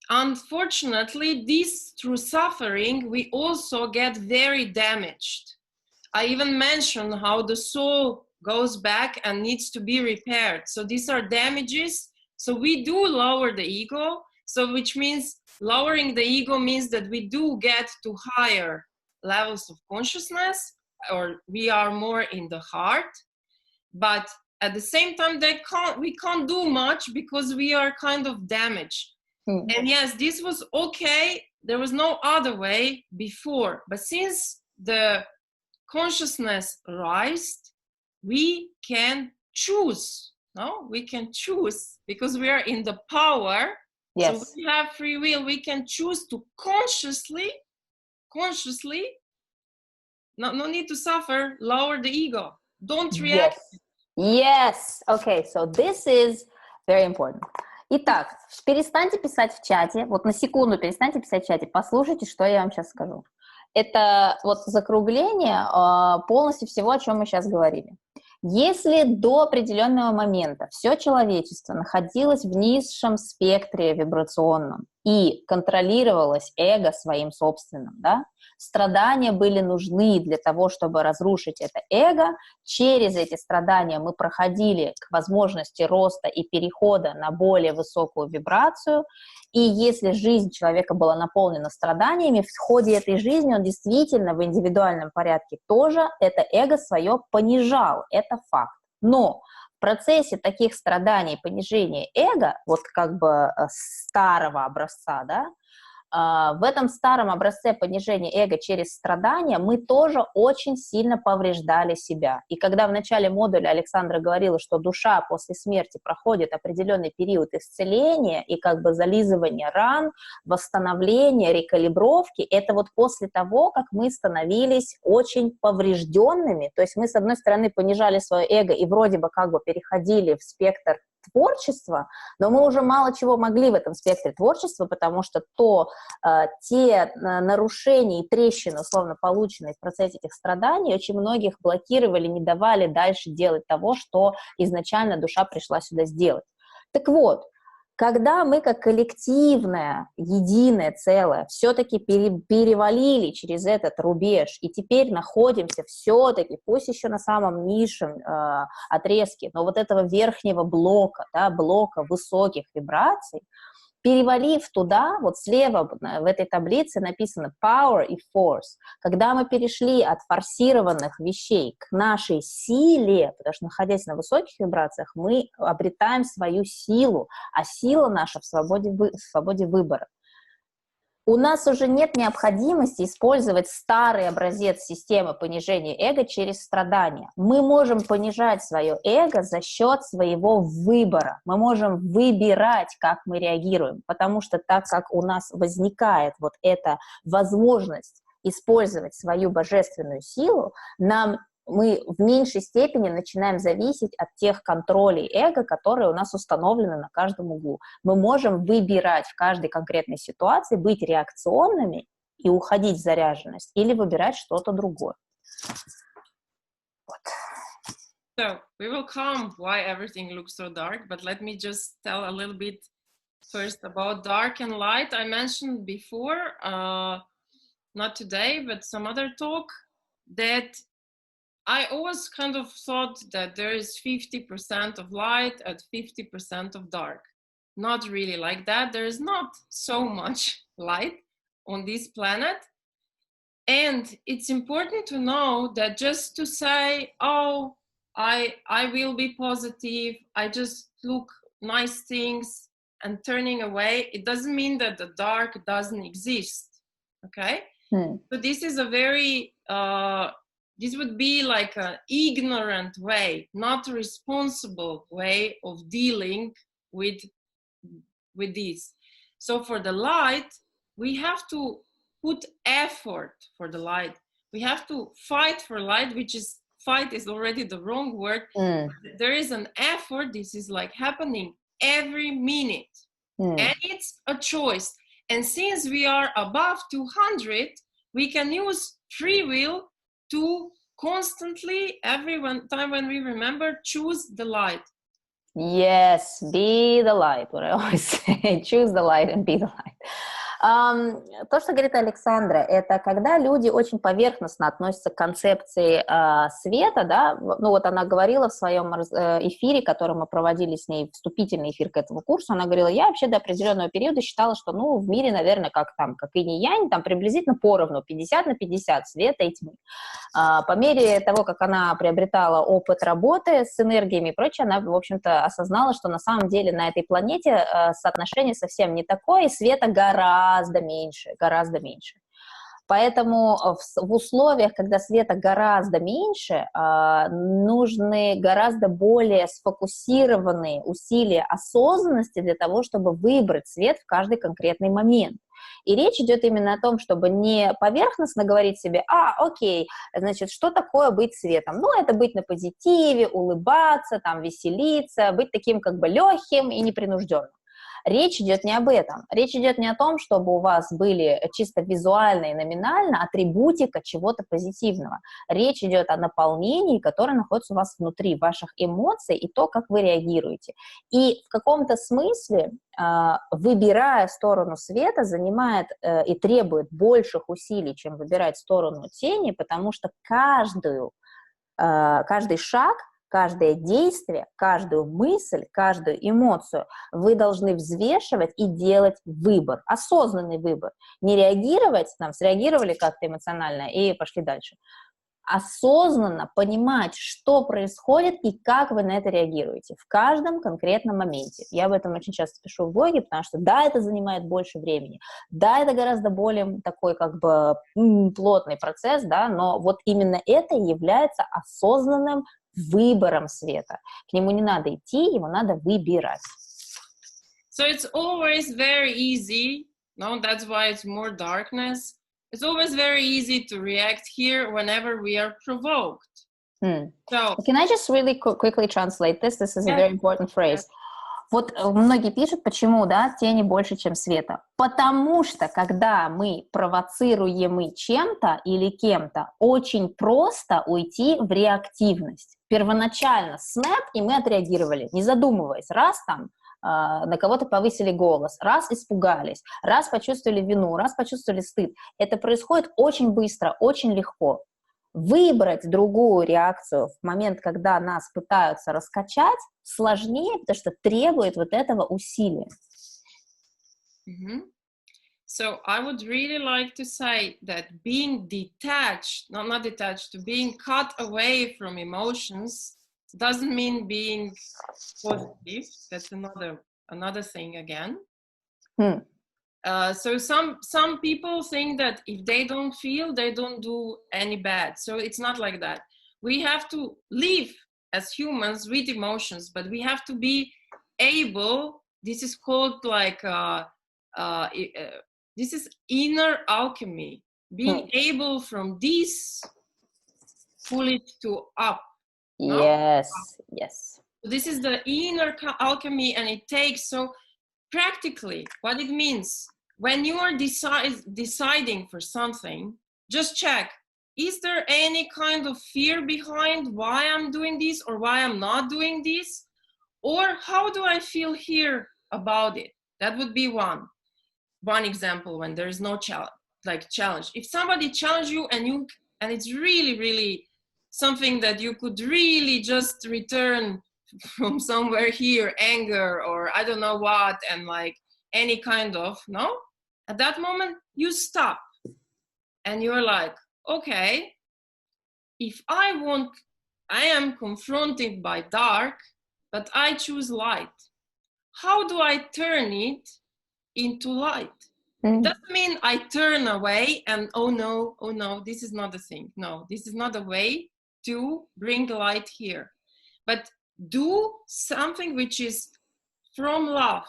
unfortunately, this through suffering, we also get very damaged. I even mentioned how the soul goes back and needs to be repaired. So these are damages. So we do lower the ego. So which means lowering the ego means that we do get to higher levels of consciousness, or we are more in the heart. But at the same time, we can't do much because we are kind of damaged. And yes, this was okay. There was no other way before. But since the consciousness rised, we can choose. No, we can choose because we are in the power. Yes. So we have free will. We can choose to consciously, no need to suffer, lower the ego. Don't react. Yes. Okay, so this is very important. Итак, перестаньте писать в чате, вот на секунду перестаньте писать в чате, послушайте, что я вам сейчас скажу. Это вот закругление полностью всего, о чем мы сейчас говорили. Если до определенного момента все человечество находилось в низшем спектре вибрационном и контролировалось эго своим собственным, да, страдания были нужны для того, чтобы разрушить это эго, через эти страдания мы проходили к возможности роста и перехода на более высокую вибрацию, и если жизнь человека была наполнена страданиями, в ходе этой жизни он действительно в индивидуальном порядке тоже это эго свое понижал, это факт. Но в процессе таких страданий, понижения эго, вот как бы старого образца, да, в этом старом образце понижения эго через страдания мы тоже очень сильно повреждали себя. И когда в начале модуля Александра говорила, что душа после смерти проходит определенный период исцеления и как бы зализывания ран, восстановления, рекалибровки, это вот после того, как мы становились очень поврежденными, то есть мы, с одной стороны, понижали свое эго и вроде бы как бы переходили в спектр творчества, но мы уже мало чего могли в этом спектре творчества, потому что те нарушения и трещины, условно полученные в процессе этих страданий, очень многих блокировали, не давали дальше делать того, что изначально душа пришла сюда сделать. Так вот, когда мы как коллективное, единое целое все-таки перевалили через этот рубеж и теперь находимся все-таки, пусть еще на самом низшем отрезке, но вот этого верхнего блока, да, блока высоких вибраций, перевалив туда, вот слева в этой таблице написано power и force. Когда мы перешли от форсированных вещей к нашей силе, потому что, находясь на высоких вибрациях, мы обретаем свою силу, а сила наша в свободе выбора. У нас уже нет необходимости использовать старый образец системы понижения эго через страдания. Мы можем понижать свое эго за счет своего выбора. Мы можем выбирать, как мы реагируем, потому что так как у нас возникает вот эта возможность использовать свою божественную силу, мы в меньшей степени начинаем зависеть от тех контролей эго, которые у нас установлены на каждом углу. Мы можем выбирать в каждой конкретной ситуации, быть реакционными и уходить в заряженность, или выбирать что-то другое. Вот. So, we will come why everything looks so dark, but let me just tell a little bit first about dark and light. I mentioned before, not today, but some other talk, that I always kind of thought that there is 50% of light and 50% of dark. Not really like that. There is not so much light on this planet. And it's important to know that just to say, oh, I will be positive, I just look nice things and turning away, it doesn't mean that the dark doesn't exist. Okay? So this is a very this would be like an ignorant way, not a responsible way of dealing with this. So for the light, we have to put effort for the light. We have to fight for light, which is, fight is already the wrong word. There is an effort. This is like happening every minute. And it's a choice. And since we are above 200, we can use free will to constantly, every time when we remember, choose the light. Yes, be the light, what I always say, choose the light and be the light. То, что говорит Александра, это когда люди очень поверхностно относятся к концепции света, да, ну вот она говорила в своем эфире, который мы проводили с ней, вступительный эфир к этому курсу, она говорила, я вообще до определенного периода считала, что, ну, в мире, наверное, как инь-янь, там приблизительно поровну, 50/50 света и тьмы. По мере того, как она приобретала опыт работы с энергиями и прочее, она, в общем-то, осознала, что на самом деле на этой планете соотношение совсем не такое, и света гораздо меньше, гораздо меньше. Поэтому в условиях, когда света гораздо меньше, нужны гораздо более сфокусированные усилия осознанности для того, чтобы выбрать свет в каждый конкретный момент. И речь идет именно о том, чтобы не поверхностно говорить себе, окей, значит, что такое быть светом? Ну, это быть на позитиве, улыбаться, там, веселиться, быть таким как бы легким и непринужденным. Речь идет не об этом. Речь идет не о том, чтобы у вас были чисто визуально и номинально атрибутика чего-то позитивного. Речь идет о наполнении, которое находится у вас внутри, ваших эмоций и то, как вы реагируете. И в каком-то смысле, выбирая сторону света, занимает и требует больших усилий, чем выбирать сторону тени, потому что каждый шаг, каждое действие, каждую мысль, каждую эмоцию вы должны взвешивать и делать выбор, осознанный выбор. Не реагировать, среагировали как-то эмоционально и пошли дальше. Осознанно понимать, что происходит и как вы на это реагируете в каждом конкретном моменте. Я об этом очень часто пишу в блоге, потому что да, это занимает больше времени, да, это гораздо более такой как бы плотный процесс, да, но вот именно это и является осознанным выбором света. К нему не надо идти, его надо выбирать. So it's always very easy, no, that's why it's more darkness. It's always very easy to react here whenever we are provoked. So, can I just really quickly translate this? This is a very important phrase. Вот многие пишут, почему, да, тени больше, чем света. Потому что, когда мы провоцируемы чем-то или кем-то, очень просто уйти в реактивность. Первоначально снэп, и мы отреагировали, не задумываясь. Раз там на кого-то повысили голос, раз испугались, раз почувствовали вину, раз почувствовали стыд. Это происходит очень быстро, очень легко. Выбрать другую реакцию в момент, когда нас пытаются раскачать, сложнее, потому что требует вот этого усилия. So I would really like to say that being detached, not detached, being cut away from emotions doesn't mean being positive. That's another thing again. So some people think that if they don't feel, they don't do any bad. So it's not like that. We have to live as humans with emotions, but we have to be able, this is called like, this is inner alchemy. Being able from this, pull it to up. Yes, no? Yes. So this is the inner alchemy, and it takes, so practically, what it means, when you are deciding for something, just check, is there any kind of fear behind why I'm doing this or why I'm not doing this? Or how do I feel here about it? That would be one example when there is no challenge. If somebody challenges you and it's really, really something that you could really just return from somewhere here, anger or I don't know what, and like any kind of, no? At that moment, you stop and you're like, okay, if I want I am confronted by dark, but I choose light. How do I turn it into light? It doesn't mean I turn away and oh no, this is not the thing. No, this is not a way to bring light here. But do something which is from love.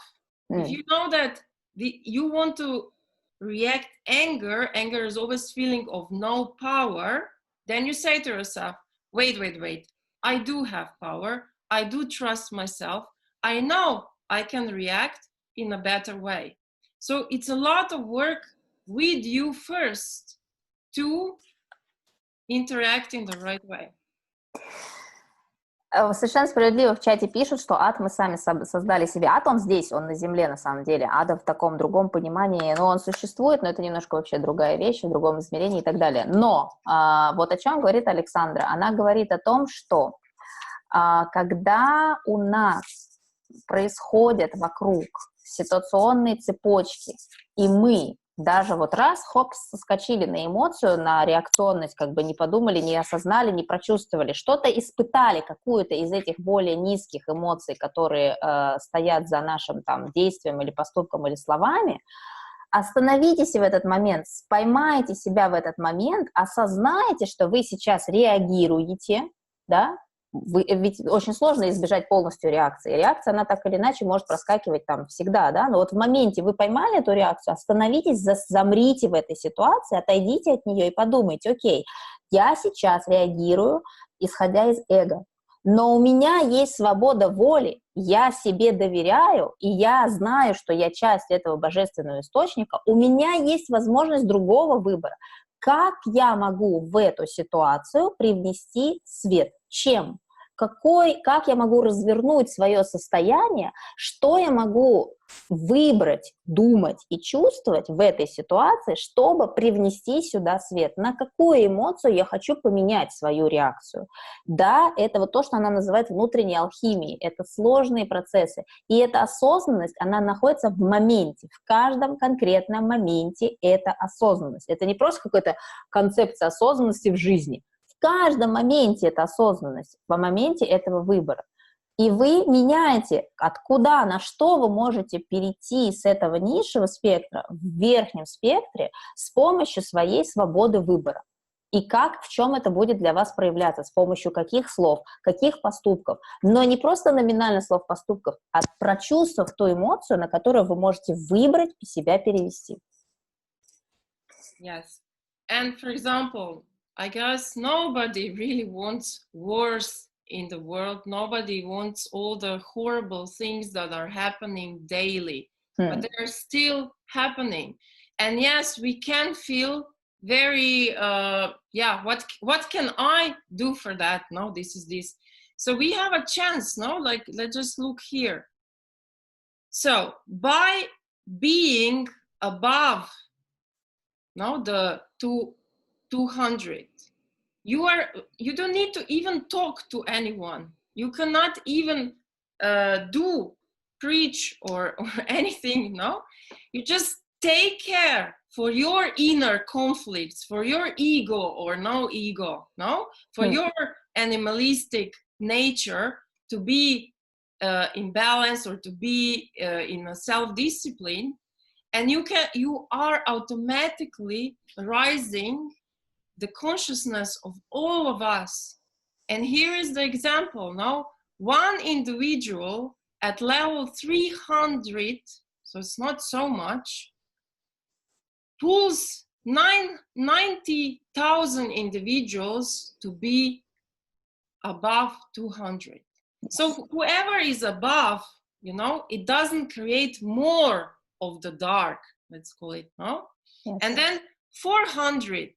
If you know that you want to react anger is always feeling of no power, then you say to yourself, wait, I do have power, I do trust myself, I know I can react in a better way. So it's a lot of work with you first to interact in the right way. Совершенно справедливо в чате пишут, что ад мы сами создали себе. Ад, он здесь, он на земле на самом деле. Ада в таком другом понимании, он существует, но это немножко вообще другая вещь, в другом измерении и так далее. Но вот о чем говорит Александра. Она говорит о том, что когда у нас происходят вокруг ситуационные цепочки, и мы даже вот раз, хоп, соскочили на эмоцию, на реакционность, как бы не подумали, не осознали, не прочувствовали, что-то испытали, какую-то из этих более низких эмоций, которые стоят за нашим там действием или поступком или словами, остановитесь в этот момент, поймайте себя в этот момент, осознайте, что вы сейчас реагируете, да, ведь очень сложно избежать полностью реакции. Реакция, она так или иначе может проскакивать там всегда, да, но вот в моменте вы поймали эту реакцию, остановитесь, замрите в этой ситуации, отойдите от нее и подумайте, окей, я сейчас реагирую, исходя из эго, но у меня есть свобода воли, я себе доверяю, и я знаю, что я часть этого божественного источника, у меня есть возможность другого выбора. Как я могу в эту ситуацию привнести свет? Чем? Как я могу развернуть свое состояние, что я могу выбрать, думать и чувствовать в этой ситуации, чтобы привнести сюда свет? На какую эмоцию я хочу поменять свою реакцию? Да, это вот то, что она называет внутренней алхимией. Это сложные процессы. И эта осознанность, она находится в моменте. В каждом конкретном моменте это осознанность. Это не просто какая-то концепция осознанности в жизни. В каждом моменте это осознанность, в моменте этого выбора. И вы меняете, откуда, на что вы можете перейти с этого низшего спектра в верхнем спектре с помощью своей свободы выбора. И в чем это будет для вас проявляться, с помощью каких слов, каких поступков. Но не просто номинально слов поступков, а прочувствовав ту эмоцию, на которую вы можете выбрать и себя перевести. Yes. And for example, I guess nobody really wants wars in the world. Nobody wants all the horrible things that are happening daily, but they are still happening. And yes, we can feel very, what can I do for that? No, this is this. So we have a chance, no? Like, let's just look here. So by being above, no, the 200, you don't need to even talk to anyone. You cannot even preach or anything, no? You just take care for your inner conflicts, for your ego or no ego, no? For your animalistic nature to be in balance or to be in a self-discipline, and you are automatically rising the consciousness of all of us. And here is the example. Now, one individual at level 300, so it's not so much, pulls 90,000 individuals to be above 200. So whoever is above, you know, it doesn't create more of the dark, let's call it, no? Yes. And then 400,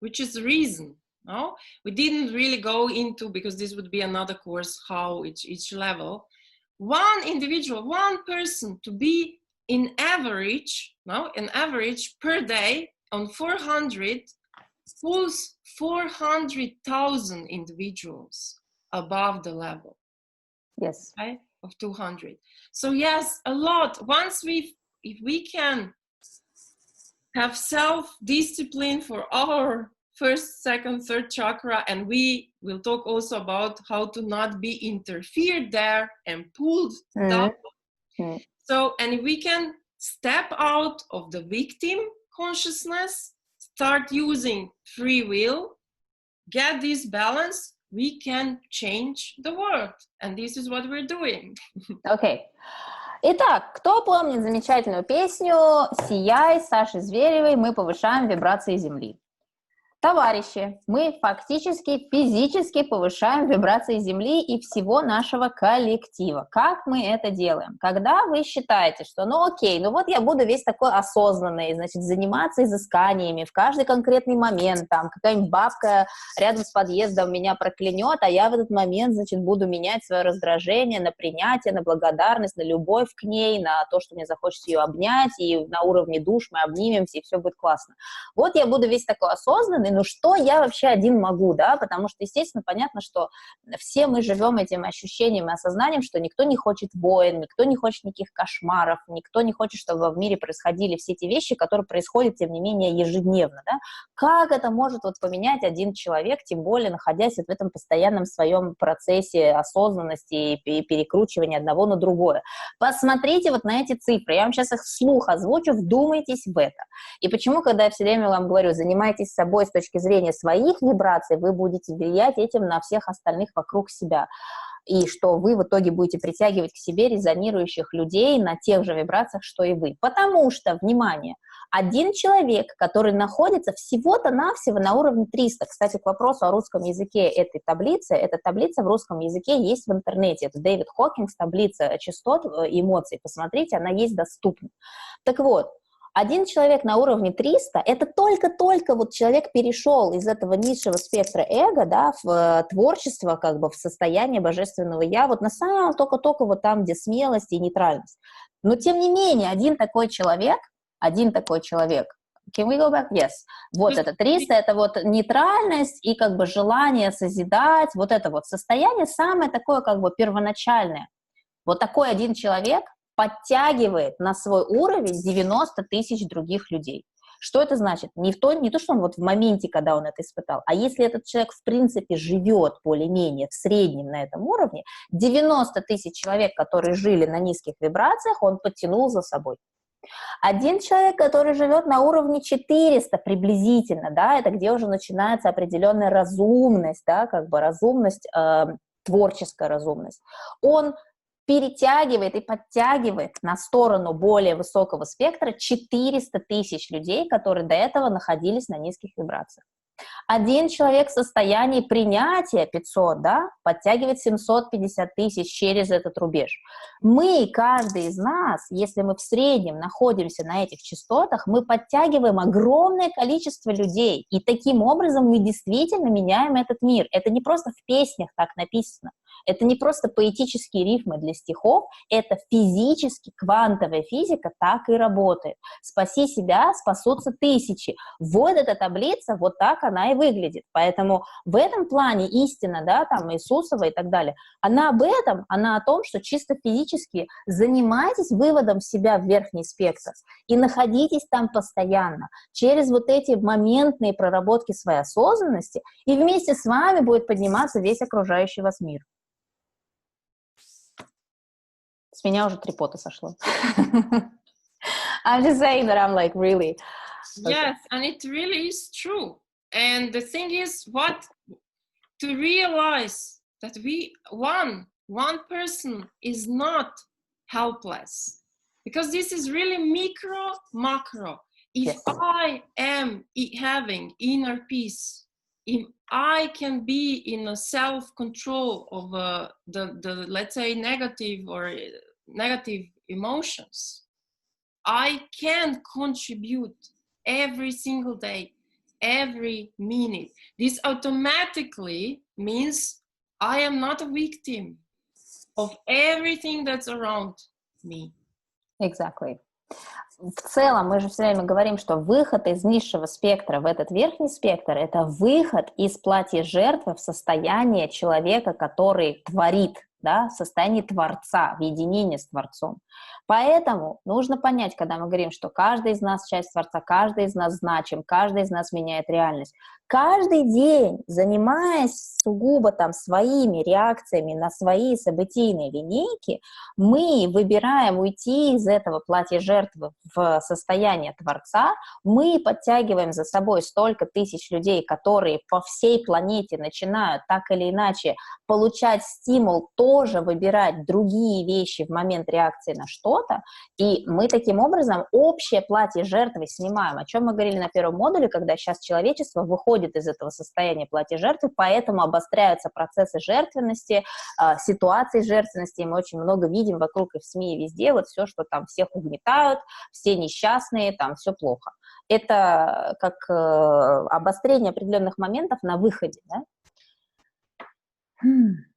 which is reason, no? We didn't really go into, because this would be another course, how each level. One individual, one person to be in average, no? An average per day on 400 pulls 400,000 individuals above the level. Yes. Right? Of 200. So yes, a lot. If we can have self-discipline for our first, second, third chakra, and we will talk also about how to not be interfered there and pulled down. So, and we can step out of the victim consciousness, start using free will, get this balance, we can change the world. And this is what we're doing. Окей. Итак, кто помнит замечательную песню «Сияй» Саши Зверевой «Мы повышаем вибрации Земли»? Товарищи, мы фактически, физически повышаем вибрации Земли и всего нашего коллектива. Как мы это делаем? Когда вы считаете, что, ну окей, ну вот я буду весь такой осознанный, значит, заниматься изысканиями в каждый конкретный момент, там, какая-нибудь бабка рядом с подъездом меня проклянет, а я в этот момент, значит, буду менять свое раздражение на принятие, на благодарность, на любовь к ней, на то, что мне захочется ее обнять, и на уровне душ мы обнимемся, и все будет классно. Вот я буду весь такой осознанный, ну что я вообще один могу, да, потому что, естественно, понятно, что все мы живем этим ощущением и осознанием, что никто не хочет войн, никто не хочет никаких кошмаров, никто не хочет, чтобы в мире происходили все те вещи, которые происходят, тем не менее, ежедневно, да. Как это может вот поменять один человек, тем более находясь вот в этом постоянном своем процессе осознанности и перекручивания одного на другое? Посмотрите вот на эти цифры, я вам сейчас их вслух озвучу, вдумайтесь в это. И почему, когда я все время вам говорю, занимайтесь собой с точки зрения своих вибраций, вы будете влиять этим на всех остальных вокруг себя. И что вы в итоге будете притягивать к себе резонирующих людей на тех же вибрациях, что и вы. Потому что, внимание, один человек, который находится всего-то навсего на уровне 300, кстати, к вопросу о русском языке эта таблица в русском языке есть в интернете, это Дэвид Хокинс, таблица частот эмоций, посмотрите, она есть доступна. Так вот, один человек на уровне 300, это только-только вот человек перешел из этого низшего спектра эго, да, в творчество, как бы в состояние божественного я, вот на самом только-только вот там, где смелость и нейтральность. Но тем не менее, один такой человек, can we go back? Yes. Вот это 300, это вот нейтральность и как бы желание созидать, вот это вот состояние самое такое как бы первоначальное. Вот такой один человек подтягивает на свой уровень 90 тысяч других людей. Что это значит? Не то, что он вот в моменте, когда он это испытал, а если этот человек в принципе живет более-менее в среднем на этом уровне, 90 тысяч человек, которые жили на низких вибрациях, он подтянул за собой. Один человек, который живет на уровне 400 приблизительно, да, это где уже начинается определенная разумность, да, как бы разумность, творческая разумность, он перетягивает и подтягивает на сторону более высокого спектра 400 тысяч людей, которые до этого находились на низких вибрациях. Один человек в состоянии принятия 500, да, подтягивает 750 тысяч через этот рубеж. Мы, каждый из нас, если мы в среднем находимся на этих частотах, мы подтягиваем огромное количество людей, и таким образом мы действительно меняем этот мир. Это не просто в песнях так написано, это не просто поэтические рифмы для стихов, это физически, квантовая физика так и работает. Спаси себя, спасутся тысячи. Вот эта таблица, вот так она и выглядит. Поэтому в этом плане истина, да, там Иисусова и так далее, она об этом, она о том, что чисто физически занимайтесь выводом себя в верхний спектр и находитесь там постоянно через вот эти моментные проработки своей осознанности, и вместе с вами будет подниматься весь окружающий вас мир. С меня уже 3 пота сошло. I'm just saying that I'm like really... Yes, and it really is true. And the thing is, to realize that one person is not helpless. Because this is really micro, macro. If yes. I am having inner peace, if I can be in a self-control of the let's say negative emotions, I can contribute every single day, every minute. This automatically means I am not a victim of everything that's around me. Exactly. В целом, мы же все время говорим, что выход из низшего спектра в этот верхний спектр – это выход из платья жертвы в состояние человека, который творит, да, в состоянии Творца, в единении с Творцом. Поэтому нужно понять, когда мы говорим, что каждый из нас часть Творца, каждый из нас значим, каждый из нас меняет реальность. Каждый день, занимаясь сугубо там своими реакциями на свои событийные линейки, мы выбираем уйти из этого платья жертвы в состояние Творца, мы подтягиваем за собой столько тысяч людей, которые по всей планете начинают так или иначе получать стимул тоже выбирать другие вещи в момент реакции на что-то, и мы таким образом общее платье жертвы снимаем, о чем мы говорили на первом модуле, когда сейчас человечество выходит из этого состояния платья жертвы, поэтому обостряются процессы жертвенности, ситуации жертвенности, и мы очень много видим вокруг и в СМИ, и везде, вот все, что там всех угнетают, все несчастные, там все плохо. Это как обострение определенных моментов на выходе, да?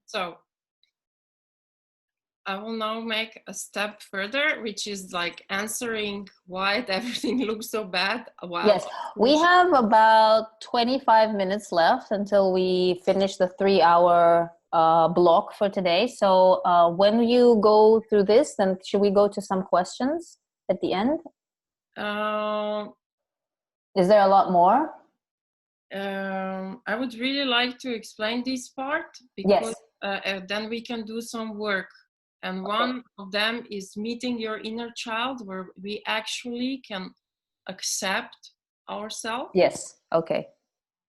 So I will now make a step further, which is like answering why everything looks so bad. Yes, we have about 25 minutes left until we finish the 3-hour block for today. So when you go through this, then should we go to some questions at the end? Is there a lot more? I would really like to explain this part because then we can do some work. And one of them is meeting your inner child, where we actually can accept ourselves. Yes, okay.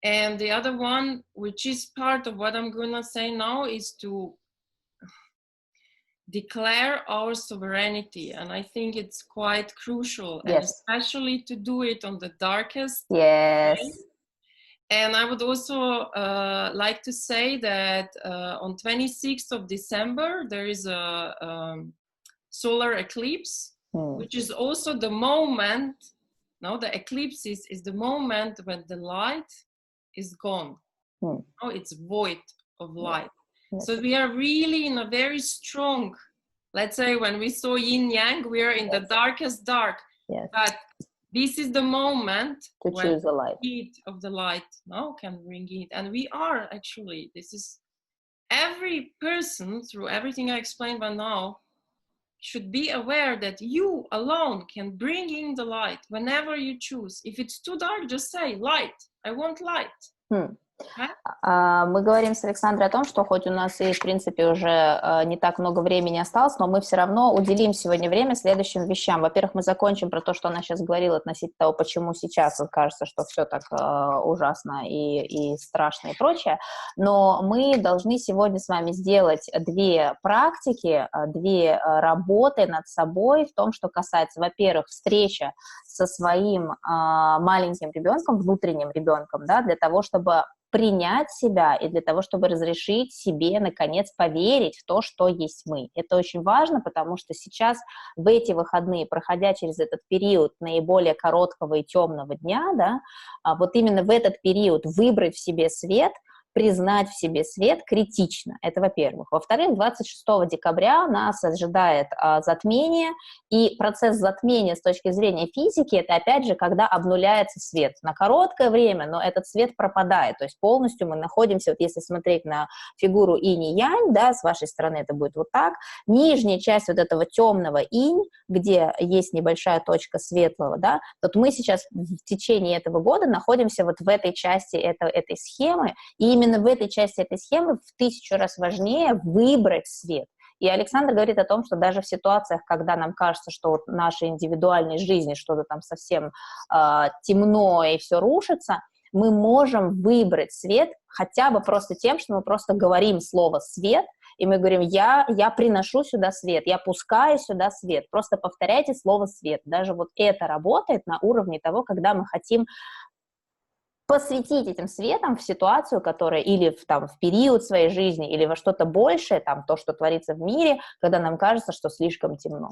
And the other one, which is part of what I'm going to say now, is to declare our sovereignty. And I think it's quite crucial, and especially to do it on the darkest day. And I would also like to say that on 26th of December, there is a solar eclipse, which is also the moment, no, the eclipse is the moment when the light is gone. Oh, it's void of light. So we are really in a very strong, let's say when we saw yin yang, we are in the darkest dark. But this is the moment to choose the light. Heat of the light now can bring it. And we are actually, this is every person, through everything I explained by now, should be aware that you alone can bring in the light whenever you choose. If it's too dark, just say light. I want light. Мы говорим с Александрой о том, что хоть у нас и, в принципе, уже не так много времени осталось, но мы все равно уделим сегодня время следующим вещам. Во-первых, мы закончим про то, что она сейчас говорила относительно того, почему сейчас вот кажется, что все так ужасно и страшно и прочее, но мы должны сегодня с вами сделать 2 практики, 2 работы над собой в том, что касается, во-первых, встречи со своим маленьким ребенком, внутренним ребенком, да, для того, чтобы принять себя и для того, чтобы разрешить себе, наконец, поверить в то, что есть мы. Это очень важно, потому что сейчас в эти выходные, проходя через этот период наиболее короткого и темного дня, да, вот именно в этот период выбрать в себе свет, признать в себе свет критично, это во-первых. Во-вторых, 26 декабря нас ожидает затмение, и процесс затмения с точки зрения физики, это опять же, когда обнуляется свет. На короткое время, но этот свет пропадает, то есть полностью мы находимся, вот если смотреть на фигуру инь-янь, да, с вашей стороны это будет вот так, нижняя часть вот этого темного инь, где есть небольшая точка светлого, да, вот мы сейчас в течение этого года находимся вот в этой части этой схемы, и именно в этой части этой схемы в 1000 раз важнее выбрать свет. И Александр говорит о том, что даже в ситуациях, когда нам кажется, что вот в нашей индивидуальной жизни что-то там совсем темно и все рушится, мы можем выбрать свет хотя бы просто тем, что мы просто говорим слово «свет», и мы говорим я приношу сюда свет, я пускаю сюда свет. Просто повторяйте слово «свет». Даже вот это работает на уровне того, когда мы хотим посвятить этим светом в ситуацию, которая или в период своей жизни, или во что-то большее, там, то, что творится в мире, когда нам кажется, что слишком темно.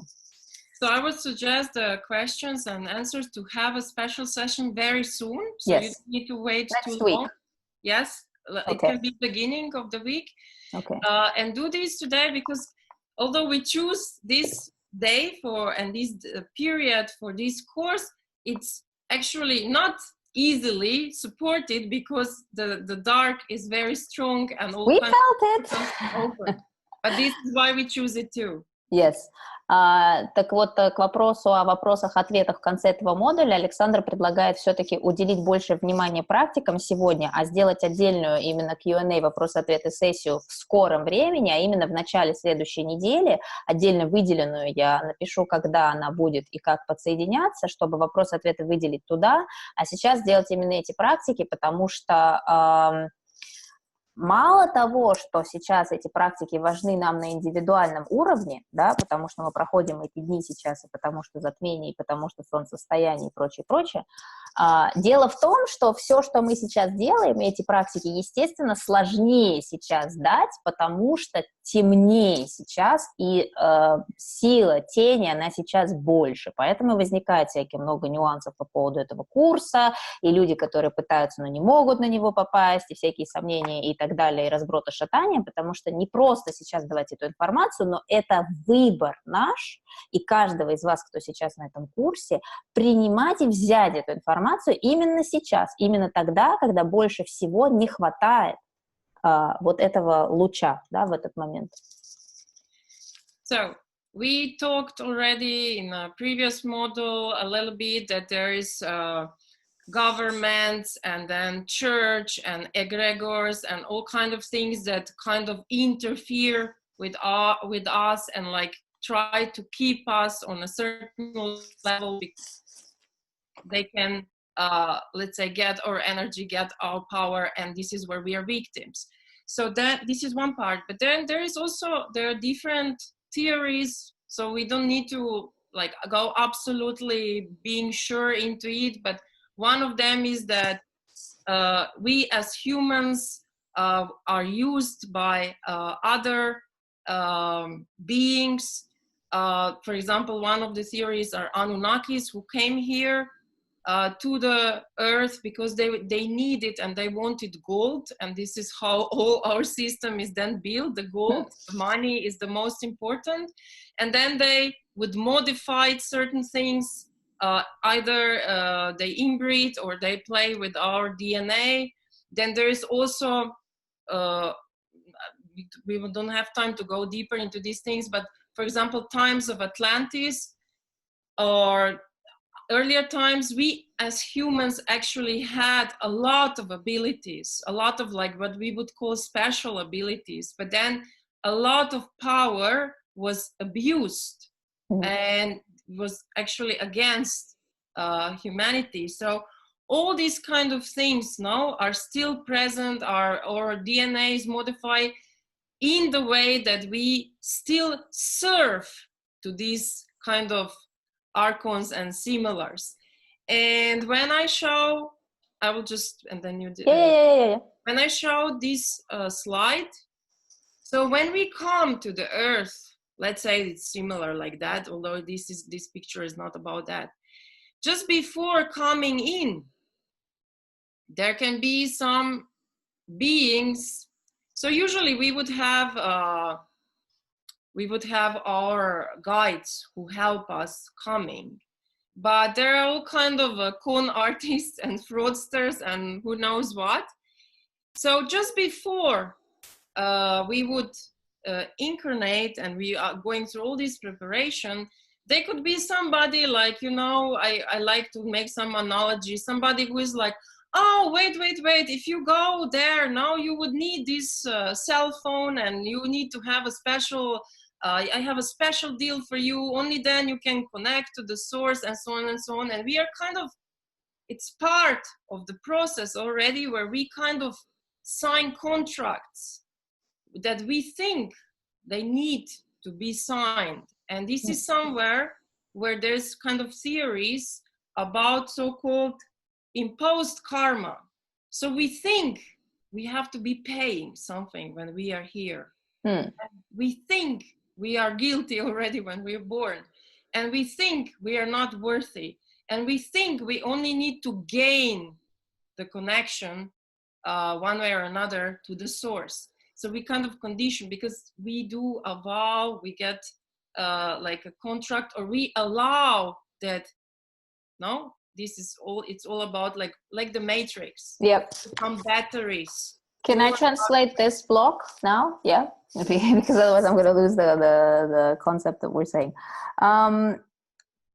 So I would suggest the questions and answers to have a special session very soon. So you don't need to wait too long. Yes, it can be beginning of the week. And do this today because although we choose this day and this period for this course, it's actually not easily supported because the dark is very strong and all we felt it. But this is why we choose it too. Yes. Так вот, к вопросу о вопросах-ответах в конце этого модуля Александр предлагает все-таки уделить больше внимания практикам сегодня, а сделать отдельную именно Q&A, вопрос-ответы сессию в скором времени, а именно в начале следующей недели, отдельно выделенную, я напишу, когда она будет и как подсоединяться, чтобы вопрос-ответы выделить туда, а сейчас сделать именно эти практики, потому что... Мало того, что сейчас эти практики важны нам на индивидуальном уровне, да, потому что мы проходим эти дни сейчас, и потому что затмение, и потому что солнцестояние и прочее, прочее, дело в том, что все, что мы сейчас делаем, эти практики, естественно, сложнее сейчас дать, потому что темнее сейчас, и сила тени, она сейчас больше, поэтому возникает всякие много нюансов по поводу этого курса, и люди, которые пытаются, но не могут на него попасть, и всякие сомнения и так далее, и разброты шатания, потому что не просто сейчас давать эту информацию, но это выбор наш, и каждого из вас, кто сейчас на этом курсе, принимать и взять эту информацию именно сейчас, именно тогда, когда больше всего не хватает вот этого луча, да, в этот момент. So we talked already in a previous module a little bit that there is governments and then church and egregores and all kind of things that kind of interfere with us and like try to keep us on a certain level because they can let's say get our energy, get our power, and this is where we are victims. So that this is one part, but then there are different theories, so we don't need to like go absolutely being sure into it, but one of them is that we as humans are used by other beings. For example, one of the theories are Anunnakis who came here to the earth because they need it and they wanted gold, and this is how all our system is then built. The gold, money is the most important, and then they would modify certain things, either they inbreed or they play with our DNA. Then there is also we don't have time to go deeper into these things, but for example, times of Atlantis or earlier times, we as humans actually had a lot of abilities, a lot of like what we would call special abilities, but then a lot of power was abused and was actually against humanity. So all these kind of things now are still present, our DNA is modified in the way that we still serve to these kind of archons and similars. And when I show, I will just, and then you do. Yeah. When I show this slide, so when we come to the earth, let's say it's similar like that, although this picture is not about that. Just before coming in, there can be some beings. So usually we would have our guides who help us coming, but there are all kind of con artists and fraudsters and who knows what. So just before we would incarnate and we are going through all this preparation, they could be somebody like, you know, I like to make some analogy, somebody who is like, oh, wait, if you go there, now you would need this cell phone and you need to have a special, I have a special deal for you, only then you can connect to the source and so on and so on. And we are kind of, it's part of the process already where we kind of sign contracts that we think they need to be signed. And this is somewhere where there's kind of theories about so-called imposed karma. So we think we have to be paying something when we are here. We think we are guilty already when we're born. And we think we are not worthy. And we think we only need to gain the connection one way or another to the source. So we kind of condition because we do a vow, we get like a contract, or we allow that, no, this is all, it's all about like the matrix. Yep. Some batteries Can I translate this block now? Yeah, because otherwise I'm going to lose the concept that we're saying.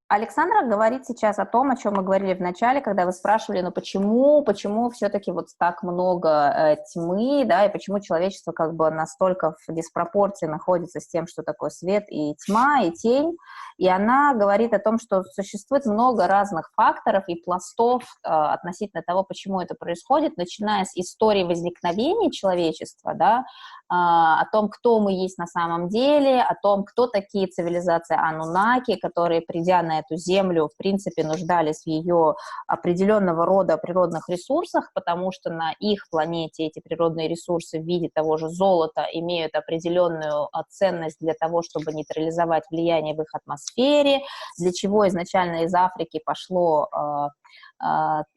Александра говорит сейчас о том, о чем мы говорили в начале, когда вы спрашивали, ну почему все-таки вот так много тьмы, да, и почему человечество как бы настолько в диспропорции находится с тем, что такое свет и тьма, и тень. И она говорит о том, что существует много разных факторов и пластов относительно того, почему это происходит, начиная с истории возникновения человечества, да, о том, кто мы есть на самом деле, о том, кто такие цивилизации Анунаки, которые, придя на эту землю, в принципе, нуждались в ее определенного рода природных ресурсах, потому что на их планете эти природные ресурсы в виде того же золота имеют определенную ценность для того, чтобы нейтрализовать влияние в их атмосфере, для чего изначально из Африки пошло,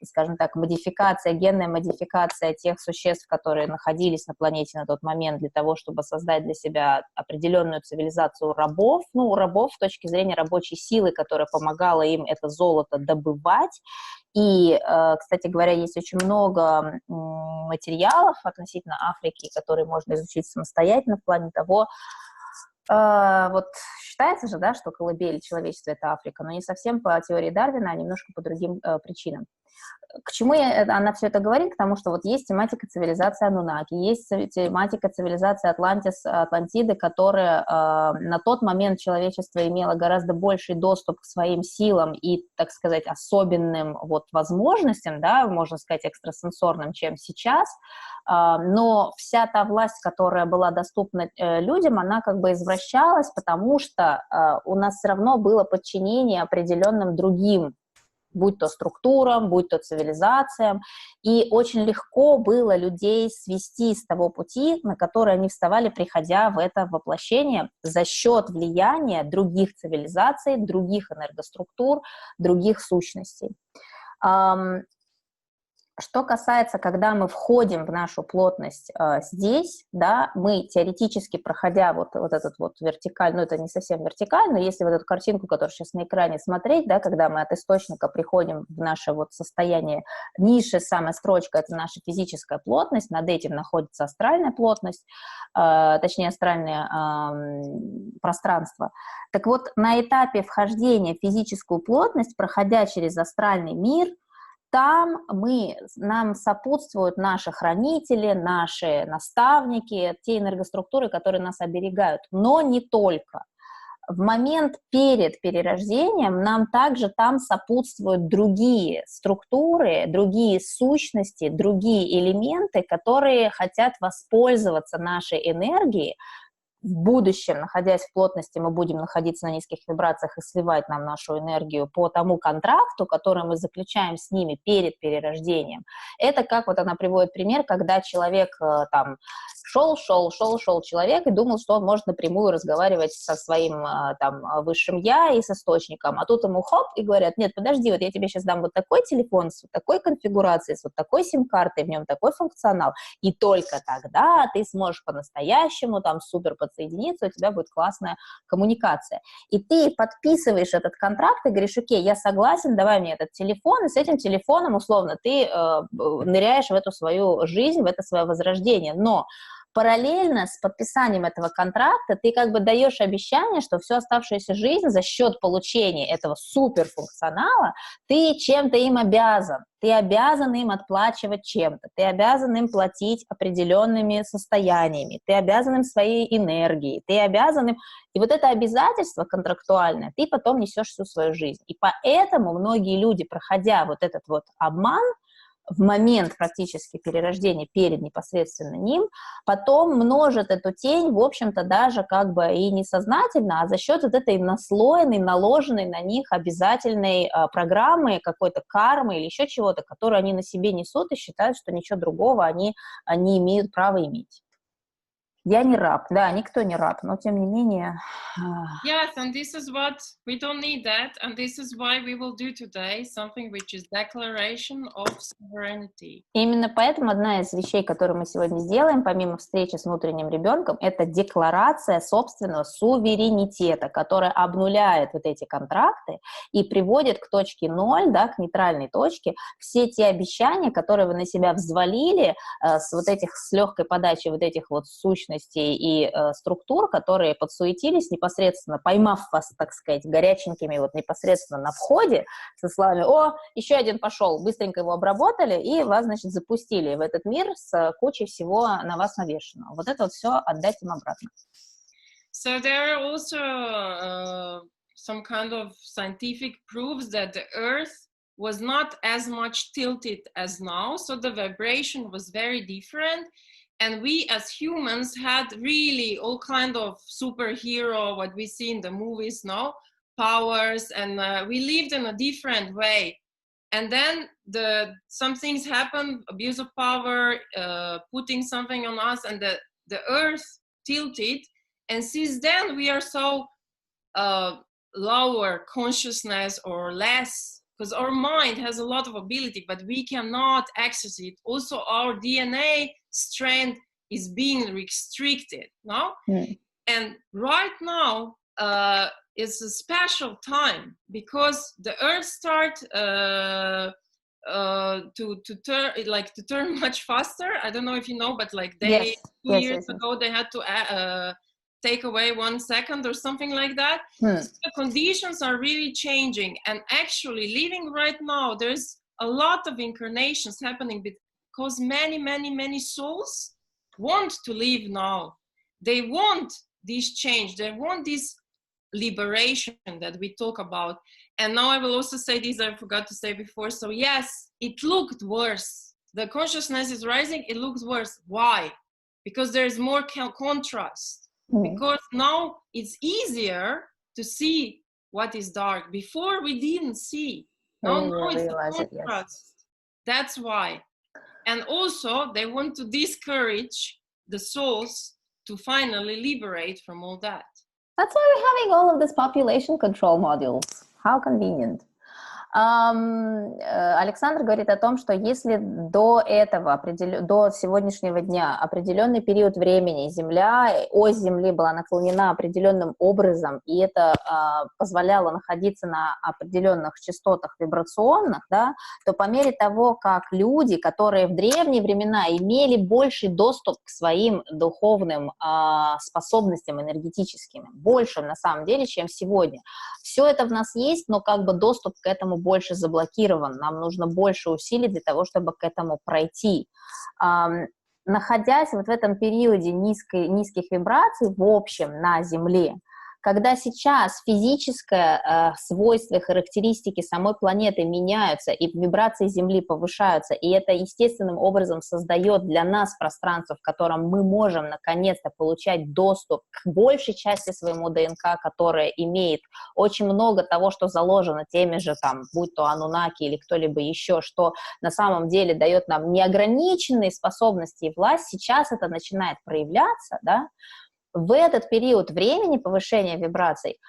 скажем так, модификация, генная модификация тех существ, которые находились на планете на тот момент, для того, чтобы создать для себя определенную цивилизацию рабов, ну, рабов с точки зрения рабочей силы, которая помогала им это золото добывать. И, кстати говоря, есть очень много материалов относительно Африки, которые можно изучить самостоятельно в плане того, вот считается же, да, что колыбель человечества — это Африка, но не совсем по теории Дарвина, а немножко по другим причинам. К чему она все это говорит? К тому, что вот есть тематика цивилизации Анунаки, есть тематика цивилизации Атлантиды, которая на тот момент человечество имело гораздо больший доступ к своим силам и, так сказать, особенным вот возможностям, да, можно сказать, экстрасенсорным, чем сейчас, но вся та власть, которая была доступна людям, она как бы извращалась, потому что у нас все равно было подчинение определенным другим, будь то структурам, будь то цивилизациям, и очень легко было людей свести с того пути, на который они вставали, приходя в это воплощение, за счет влияния других цивилизаций, других энергоструктур, других сущностей. Что касается, когда мы входим в нашу плотность здесь, да, мы теоретически, проходя вот этот вот вертикаль, ну это не совсем вертикаль, но если вот эту картинку, которую сейчас на экране смотреть, да, когда мы от источника приходим в наше вот состояние, низшая самая строчка — это наша физическая плотность, над этим находится астральная плотность, точнее астральное пространство. Так вот, на этапе вхождения в физическую плотность, проходя через астральный мир, там нам сопутствуют наши хранители, наши наставники, те энергоструктуры, которые нас оберегают, но не только. В момент перед перерождением нам также там сопутствуют другие структуры, другие сущности, другие элементы, которые хотят воспользоваться нашей энергией. В будущем, находясь в плотности, мы будем находиться на низких вибрациях и сливать нам нашу энергию по тому контракту, который мы заключаем с ними перед перерождением. Это как вот она приводит пример, когда человек там шел человек и думал, что он может напрямую разговаривать со своим там высшим я и с источником, а тут ему хоп, и говорят: нет, подожди, вот я тебе сейчас дам вот такой телефон с вот такой конфигурацией, с вот такой сим-картой, в нем такой функционал, и только тогда ты сможешь по-настоящему там супер подсоединиться, у тебя будет классная коммуникация. И ты подписываешь этот контракт и говоришь: окей, я согласен, давай мне этот телефон, и с этим телефоном, условно, ты ныряешь в эту свою жизнь, в это свое возрождение, но параллельно с подписанием этого контракта ты как бы даешь обещание, что всю оставшуюся жизнь за счет получения этого суперфункционала ты чем-то им обязан. Ты обязан им отплачивать чем-то, ты обязан им платить определенными состояниями, ты обязан им своей энергией, ты обязан им... И вот это обязательство контрактуальное ты потом несешь всю свою жизнь. И поэтому многие люди, проходя вот этот вот обман, в момент практически перерождения перед непосредственно ним, потом множит эту тень, в общем-то, даже как бы и несознательно, а за счет вот этой наслоенной, наложенной на них обязательной программы, какой-то кармы или еще чего-то, которую они на себе несут и считают, что ничего другого они не имеют права иметь. Я не раб, да, никто не раб, но тем не менее... Yes, and this is what we don't need that, and this is why we will do today something which is declaration of sovereignty. Именно поэтому одна из вещей, которую мы сегодня сделаем, помимо встречи с внутренним ребенком, это декларация собственного суверенитета, которая обнуляет вот эти контракты и приводит к точке ноль, да, к нейтральной точке, все те обещания, которые вы на себя взвалили с легкой подачей вот этих вот сущностей и структур, которые подсуетились непосредственно, поймав вас, так сказать, горяченькими вот непосредственно на входе со словами: «О, еще один пошел», быстренько его обработали и вас, значит, запустили в этот мир с кучей всего на вас навешенного. Вот это вот все отдать им обратно. So there are also some kind of scientific proofs that the Earth was not as much tilted as now, so the vibration was very different, and we as humans had really all kind of superhero, what we see in the movies now, powers, and we lived in a different way. And then some things happen, abuse of power, putting something on us, and the earth tilted. And since then, we are so lower consciousness or less, because our mind has a lot of ability, but we cannot access it. Also, our DNA strength is being restricted, no? Mm. And right now, it's a special time because the earth start to turn much faster. I don't know if you know, but like two years ago they had to take away 1 second or something like that. So the conditions are really changing, and actually living right now, there's a lot of incarnations happening because many souls want to live now. They want this change, they want this liberation that we talk about. And now I will also say this, I forgot to say before. So yes, it looked worse. The consciousness is rising, it looks worse. Why? Because there's more contrast. Because now it's easier to see what is dark. Before we didn't see. Now it's the contrast. Yes. That's why. And also they want to discourage the souls to finally liberate from all that. That's why we're having all of these population control modules. How convenient. Александр говорит о том, что если до сегодняшнего дня определенный период времени ось Земли была наклонена определенным образом, и это позволяло находиться на определенных частотах вибрационных, да, то по мере того, как люди, которые в древние времена имели больший доступ к своим духовным способностям энергетическим, большим на самом деле, чем сегодня, все это в нас есть, но как бы доступ к этому больше заблокирован, нам нужно больше усилий для того, чтобы к этому пройти. Находясь вот в этом периоде низких вибраций в общем на Земле, когда сейчас физическое свойство и характеристики самой планеты меняются, и вибрации Земли повышаются, и это естественным образом создает для нас пространство, в котором мы можем наконец-то получать доступ к большей части своему ДНК, которая имеет очень много того, что заложено теми же, там, будь то Анунаки или кто-либо еще, что на самом деле дает нам неограниченные способности и власть, сейчас это начинает проявляться, да. В этот период времени повышения вибраций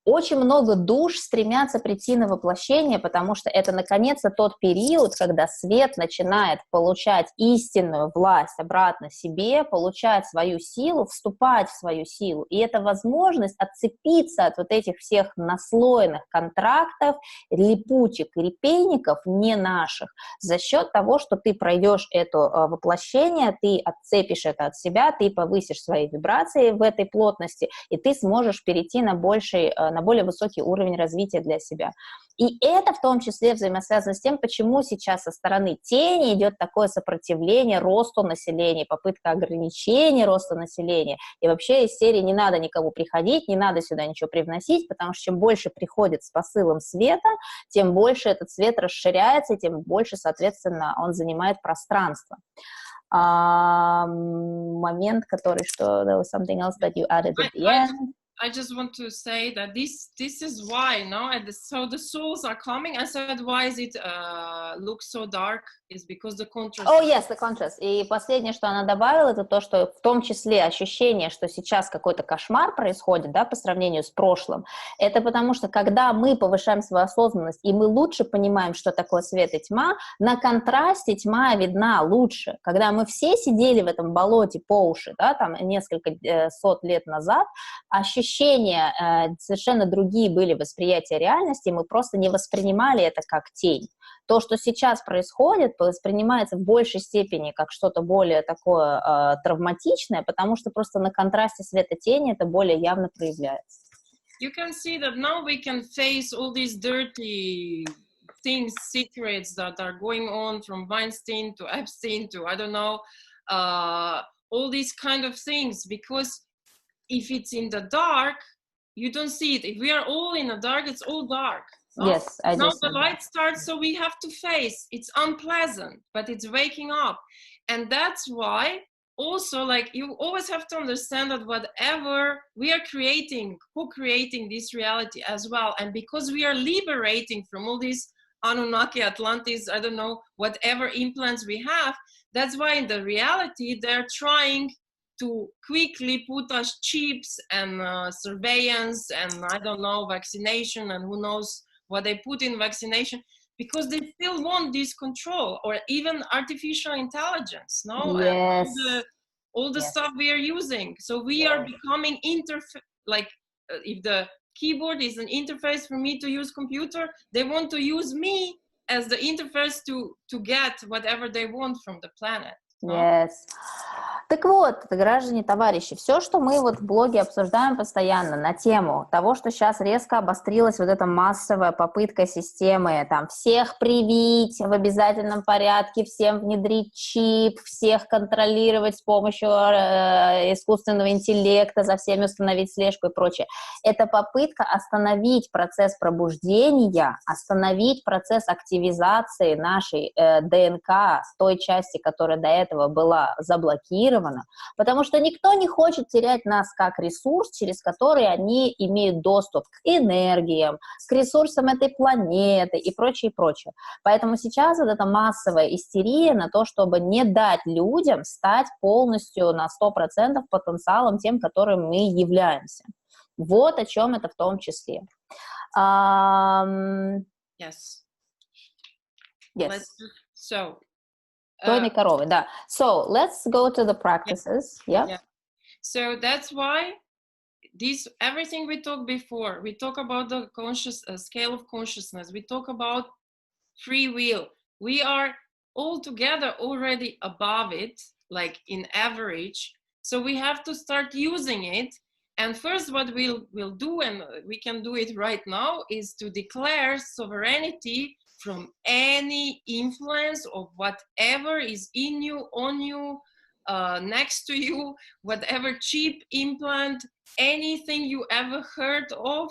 очень много душ стремятся прийти на воплощение, потому что это, наконец-то, тот период, когда свет начинает получать истинную власть обратно себе, получать свою силу, вступать в свою силу. И это возможность отцепиться от вот этих всех наслоенных контрактов, липучек и репейников не наших за счет того, что ты пройдешь это воплощение, ты отцепишь это от себя, ты повысишь свои вибрации в этой плотности, и ты сможешь перейти на более высокий уровень развития для себя. И это в том числе взаимосвязано с тем, почему сейчас со стороны тени идет такое сопротивление росту населения, попытка ограничения роста населения. И вообще из серии не надо никому приходить, не надо сюда ничего привносить, потому что чем больше приходит с посылом света, тем больше этот свет расширяется, тем больше, соответственно, он занимает пространство. Момент, который, что there was something else that you added at the end. I just want to say that this is why, no? And so the souls are coming. I said, why is it look so dark? Is because the contrast. Oh, yes, the contrast. И последнее, что она добавила, это то, что в том числе ощущение, что сейчас какой-то кошмар происходит, да, по сравнению с прошлым, это потому что, когда мы повышаем свою осознанность, и мы лучше понимаем, что такое свет и тьма, на контрасте тьма видна лучше. Когда мы все сидели в этом болоте по уши, да, там несколько сот лет назад, ощущения совершенно другие были, восприятия реальности, мы просто не воспринимали это как тень. То, что сейчас происходит, воспринимается в большей степени как что-то более такое травматичное, потому что просто на контрасте света-тени это более явно проявляется. You can see that now we can face all these dirty things, secrets that are going on from Weinstein to Epstein to, I don't know, all these kind of things, because if it's in the dark, you don't see it. If we are all in the dark, it's all dark. No? Yes, I now just the light starts, so we have to face. It's unpleasant, but it's waking up. And that's why also, like, you always have to understand that whatever we are creating, co-creating this reality as well. And because we are liberating from all these Anunnaki, Atlantis, I don't know, whatever implants we have, that's why in the reality, they're trying to quickly put us chips and surveillance and, I don't know, vaccination and who knows what they put in vaccination, because they still want this control, or even artificial intelligence, no? Yes. And all the Yes. stuff we are using. So we are becoming if the keyboard is an interface for me to use computer, they want to use me as the interface to get whatever they want from the planet. No? Yes. Так вот, граждане, товарищи, все, что мы вот в блоге обсуждаем постоянно на тему того, что сейчас резко обострилась вот эта массовая попытка системы там всех привить в обязательном порядке, всем внедрить чип, всех контролировать с помощью искусственного интеллекта, за всеми установить слежку и прочее. Это попытка остановить процесс пробуждения, остановить процесс активизации нашей ДНК, той части, которая до этого была заблокирована, потому что никто не хочет терять нас как ресурс, через который они имеют доступ к энергиям, к ресурсам этой планеты и прочее, прочее. Поэтому сейчас вот эта массовая истерия на то, чтобы не дать людям стать полностью на 100% потенциалом тем, которым мы являемся. Вот о чем это в том числе. Yes. Yes. So. Дойной коровы, да. So, let's go to the practices. Yeah. Yeah. So that's why everything we talked before, we talk about the scale of consciousness, we talk about free will. We are all together already above it, like in average. So we have to start using it. And first what we'll do, and we can do it right now, is to declare sovereignty from any influence of whatever is in you, on you, next to you, whatever chip, implant, anything you ever heard of.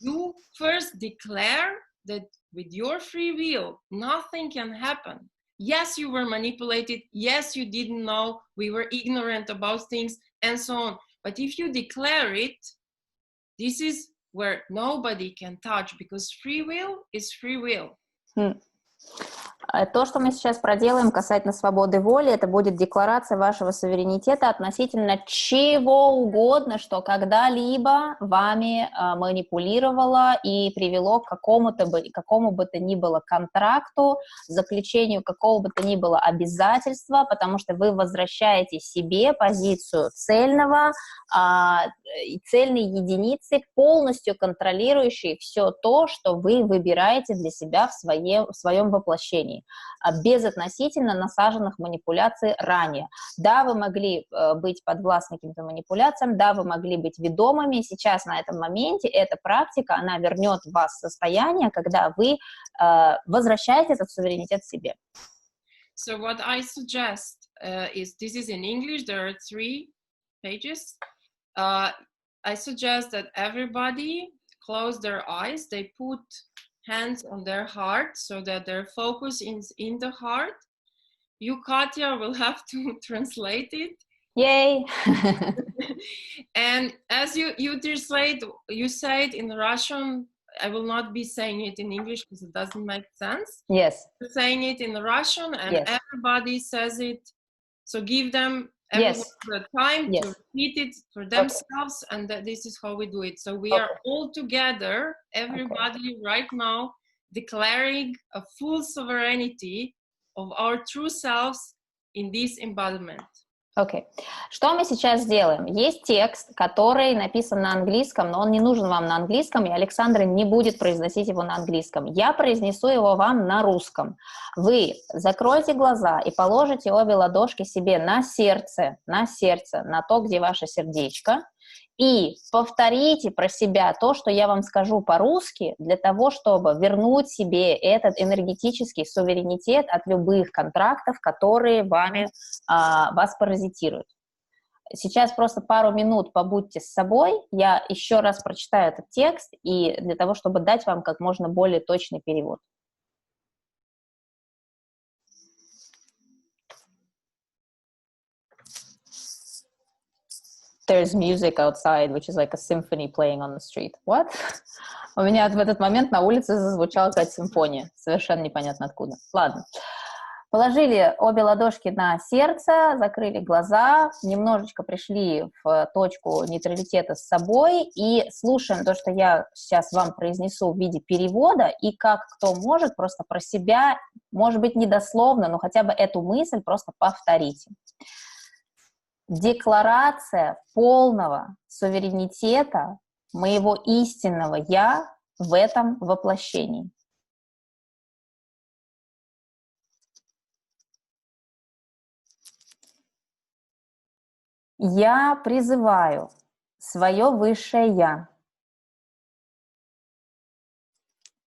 You first declare that with your free will, nothing can happen. Yes, you were manipulated. Yes, you didn't know. We were ignorant about things and so on. But if you declare it, this is where nobody can touch, because free will is free will. То, что мы сейчас проделаем касательно свободы воли, это будет декларация вашего суверенитета относительно чего угодно, что когда-либо вами манипулировало и привело к какому бы то ни было контракту, заключению какого бы то ни было обязательства, потому что вы возвращаете себе позицию цельной единицы, полностью контролирующей все то, что вы выбираете для себя в своем воплощении, безотносительно насаженных манипуляций ранее. Да, вы могли быть подвластны каким-то манипуляциям, да, вы могли быть ведомыми. Сейчас на этом моменте эта практика, она вернет вас в состояние, когда вы возвращаете этот суверенитет себе. So what I suggest is, this is in English, there are 3 pages. I suggest that everybody close their eyes, they put hands on their heart so that their focus is in the heart. You, Katya, will have to translate it. Yay! And as you translate, you say it in Russian. I will not be saying it in English because it doesn't make sense. Yes. You're saying it in Russian, and Yes. everybody says it. So give them everyone Yes. the time Yes. to repeat it for themselves, and that this is how we do it. So we are all together, everybody right now, declaring a full sovereignty of our true selves in this embodiment. Окей. Что мы сейчас сделаем? Есть текст, который написан на английском, но он не нужен вам на английском, и Александра не будет произносить его на английском. Я произнесу его вам на русском. Вы закройте глаза и положите обе ладошки себе на сердце, на то, где ваше сердечко, и повторите про себя то, что я вам скажу по-русски, для того, чтобы вернуть себе этот энергетический суверенитет от любых контрактов, которые вас паразитируют. Сейчас просто пару минут побудьте с собой, я еще раз прочитаю этот текст, и для того, чтобы дать вам как можно более точный перевод. There's music outside, which is like a symphony playing on the street. What? У меня в этот момент на улице зазвучала какая-то симфония. Совершенно непонятно откуда. Ладно. Положили обе ладошки на сердце, закрыли глаза, немножечко пришли в точку нейтралитета с собой и слушаем то, что я сейчас вам произнесу в виде перевода, и как кто может, просто про себя, может быть, не дословно, но хотя бы эту мысль просто повторите. Декларация полного суверенитета моего истинного «Я» в этом воплощении. Я призываю свое высшее «Я»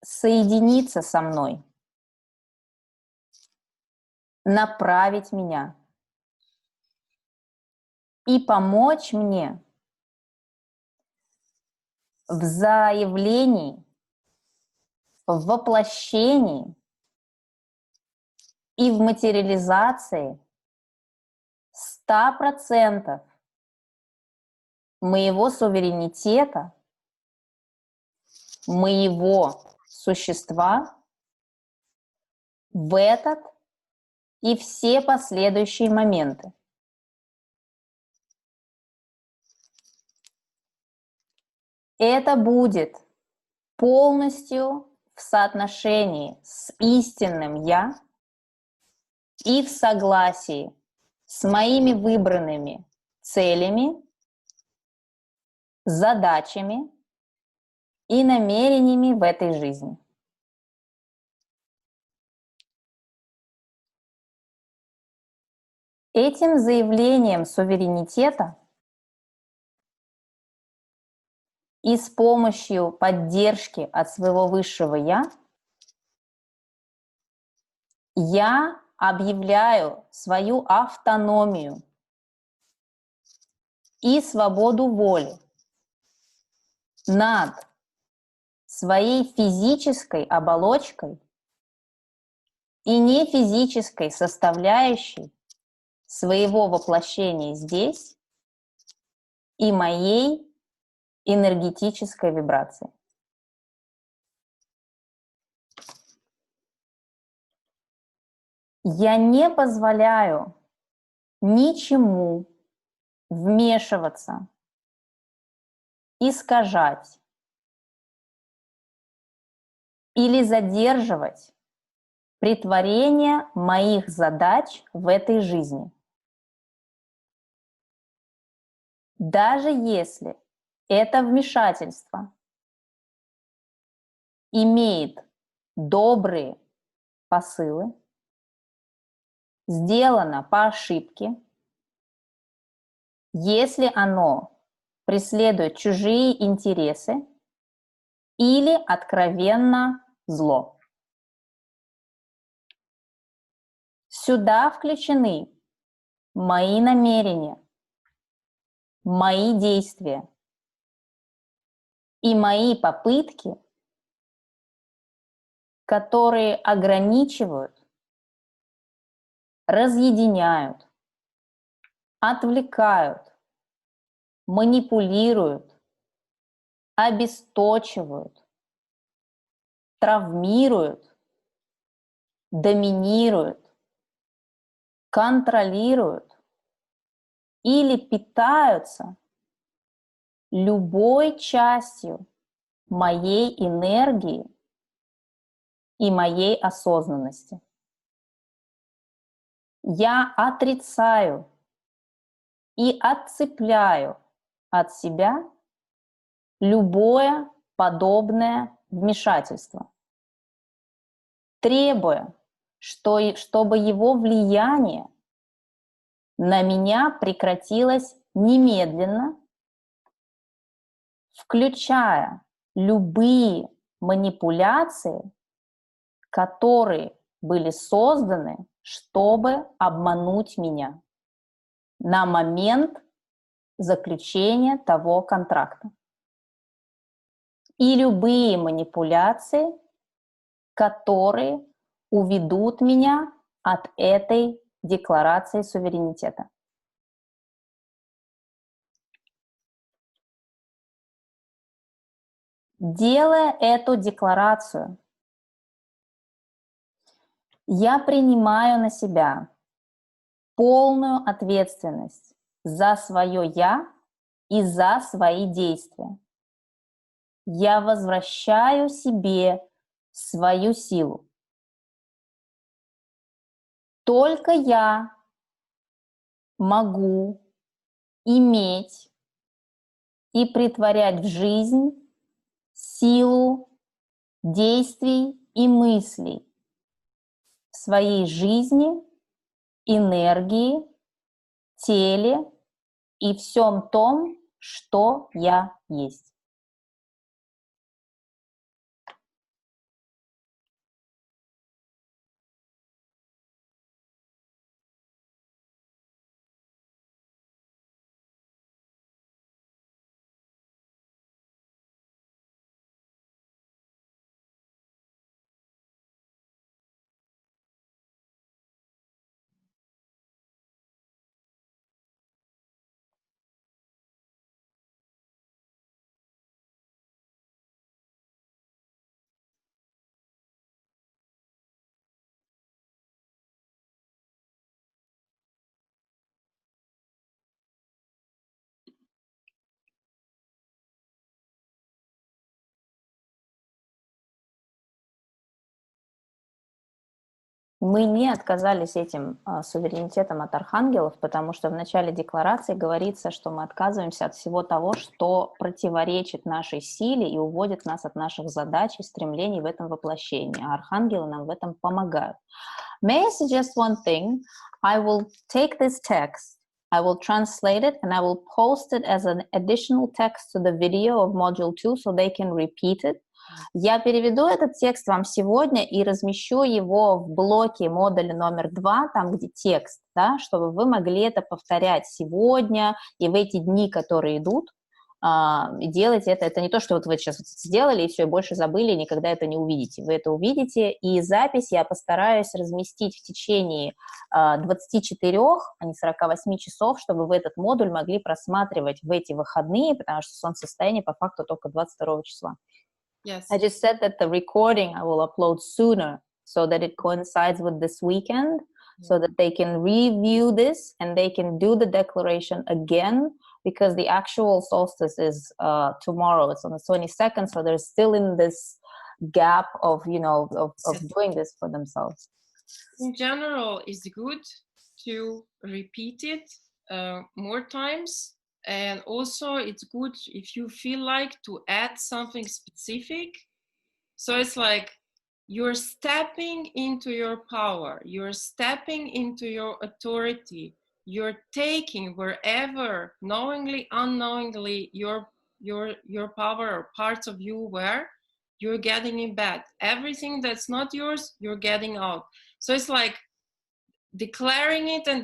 соединиться со мной, направить меня и помочь мне в заявлении, в воплощении и в материализации 100% моего суверенитета, моего существа в этот и все последующие моменты. Это будет полностью в соотношении с истинным «Я» и в согласии с моими выбранными целями, задачами и намерениями в этой жизни. Этим заявлением суверенитета и с помощью поддержки от своего высшего я объявляю свою автономию и свободу воли над своей физической оболочкой и нефизической составляющей своего воплощения здесь и моей энергетической вибрации. Я не позволяю ничему вмешиваться, искажать или задерживать претворение моих задач в этой жизни. Даже если это вмешательство имеет добрые посылы, сделано по ошибке, если оно преследует чужие интересы или откровенно зло. Сюда включены мои намерения, мои действия и мои попытки, которые ограничивают, разъединяют, отвлекают манипулируют, обесточивают, травмируют, доминируют, контролируют или питаются любой частью моей энергии и моей осознанности. Я отрицаю и отцепляю от себя любое подобное вмешательство, требуя, чтобы его влияние на меня прекратилось немедленно, включая любые манипуляции, которые были созданы, чтобы обмануть меня на момент заключения того контракта. И любые манипуляции, которые уведут меня от этой декларации суверенитета. Делая эту декларацию, я принимаю на себя полную ответственность за свое «я» и за свои действия. Я возвращаю себе свою силу. Только я могу иметь и претворять в жизнь силу действий и мыслей в своей жизни, энергии, теле и всем том, что я есть. Мы не отказались этим суверенитетом от архангелов, потому что в начале декларации говорится, что мы отказываемся от всего того, что противоречит нашей силе и уводит нас от наших задач и стремлений в этом воплощении. А архангелы нам в этом помогают. May I suggest one thing? I will take this text, I will translate it, and I will post it as an additional text to the video of Module 2 so they can repeat it. Я переведу этот текст вам сегодня и размещу его в блоке модуля номер 2, там, где текст, да, чтобы вы могли это повторять сегодня и в эти дни, которые идут, делать это. Это не то, что вот вы сейчас сделали и все, и больше забыли, и никогда это не увидите. Вы это увидите, и запись я постараюсь разместить в течение 24, а не 48 часов, чтобы вы этот модуль могли просматривать в эти выходные, потому что солнцестояние по факту только 22 числа. Yes. I just said that the recording I will upload sooner so that it coincides with this weekend, so that they can review this and they can do the declaration again, because the actual solstice is tomorrow. It's on the 22nd, so they're still in this gap of, of doing this for themselves. In general, it's good to repeat it more times. And also it's good if you feel like to add something specific. So it's like you're stepping into your power, you're stepping into your authority, you're taking wherever, knowingly, unknowingly, your power or parts of you where you're getting it back. Everything that's not yours, you're getting out. So it's like declaring it and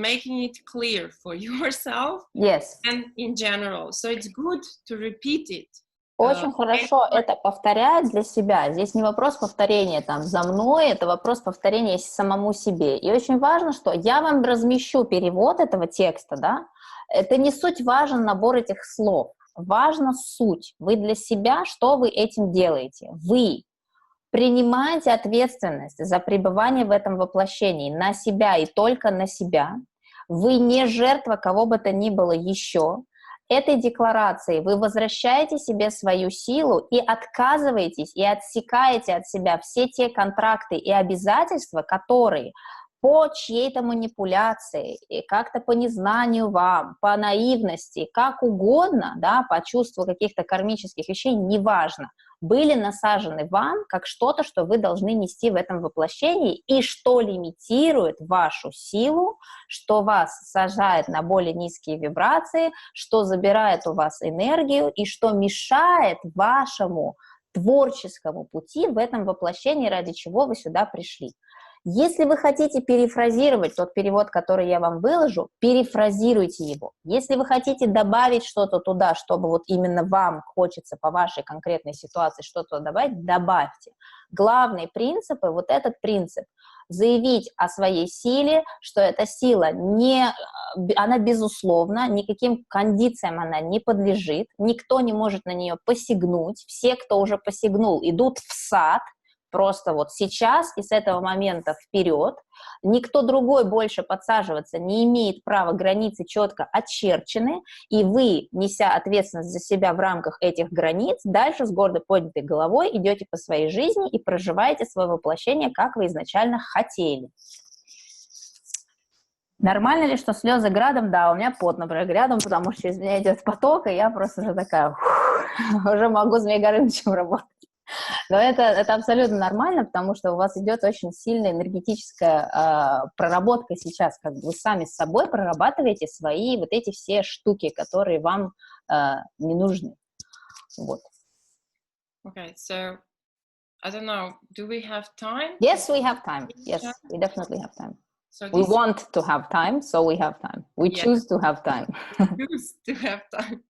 making it clear for yourself. Yes. And in general. So it's good to repeat it. Очень хорошо это повторять для себя. Здесь не вопрос повторения там за мной, это вопрос повторения самому себе. И очень важно, что я вам размещу перевод этого текста, да, Это не суть важен набор этих слов, важна суть. Вы для себя, что вы этим делаете? Вы принимаете ответственность за пребывание в этом воплощении на себя и только на себя. Вы не жертва кого бы то ни было еще. Этой декларацией вы возвращаете себе свою силу и отказываетесь, и отсекаете от себя все те контракты и обязательства, которые по чьей-то манипуляции, и как-то по незнанию вам, по наивности, как угодно, да, по чувству каких-то кармических вещей, неважно, были насажены вам как что-то, что вы должны нести в этом воплощении, и что лимитирует вашу силу, что вас сажает на более низкие вибрации, что забирает у вас энергию, и что мешает вашему творческому пути в этом воплощении, ради чего вы сюда пришли. Если вы хотите перефразировать тот перевод, который я вам выложу, перефразируйте его. Если вы хотите добавить что-то туда, чтобы вот именно вам хочется по вашей конкретной ситуации что-то добавить, добавьте. Главные принципы, вот этот принцип, заявить о своей силе, что эта сила она безусловна, никаким кондициям она не подлежит, никто не может на нее посягнуть, все, кто уже посягнул, идут в сад, просто вот сейчас и с этого момента вперед. Никто другой больше подсаживаться не имеет права, границы четко очерчены, и вы, неся ответственность за себя в рамках этих границ, дальше с гордо поднятой головой идете по своей жизни и проживаете свое воплощение, как вы изначально хотели. Нормально ли, что слезы градом? Да, у меня пот, например, грядом, потому что через меня идет поток, и я просто уже такая, уже могу Змей Горынычем работать. Но это абсолютно нормально, потому что у вас идет очень сильная энергетическая проработка сейчас, как бы вы сами с собой прорабатываете свои вот эти все штуки, которые вам не нужны. Вот. Okay, so I don't know, do we have time? Yes, we have time. Yes, we definitely have time. So We want to have time, so we have time. We choose to have time. Choose to have time.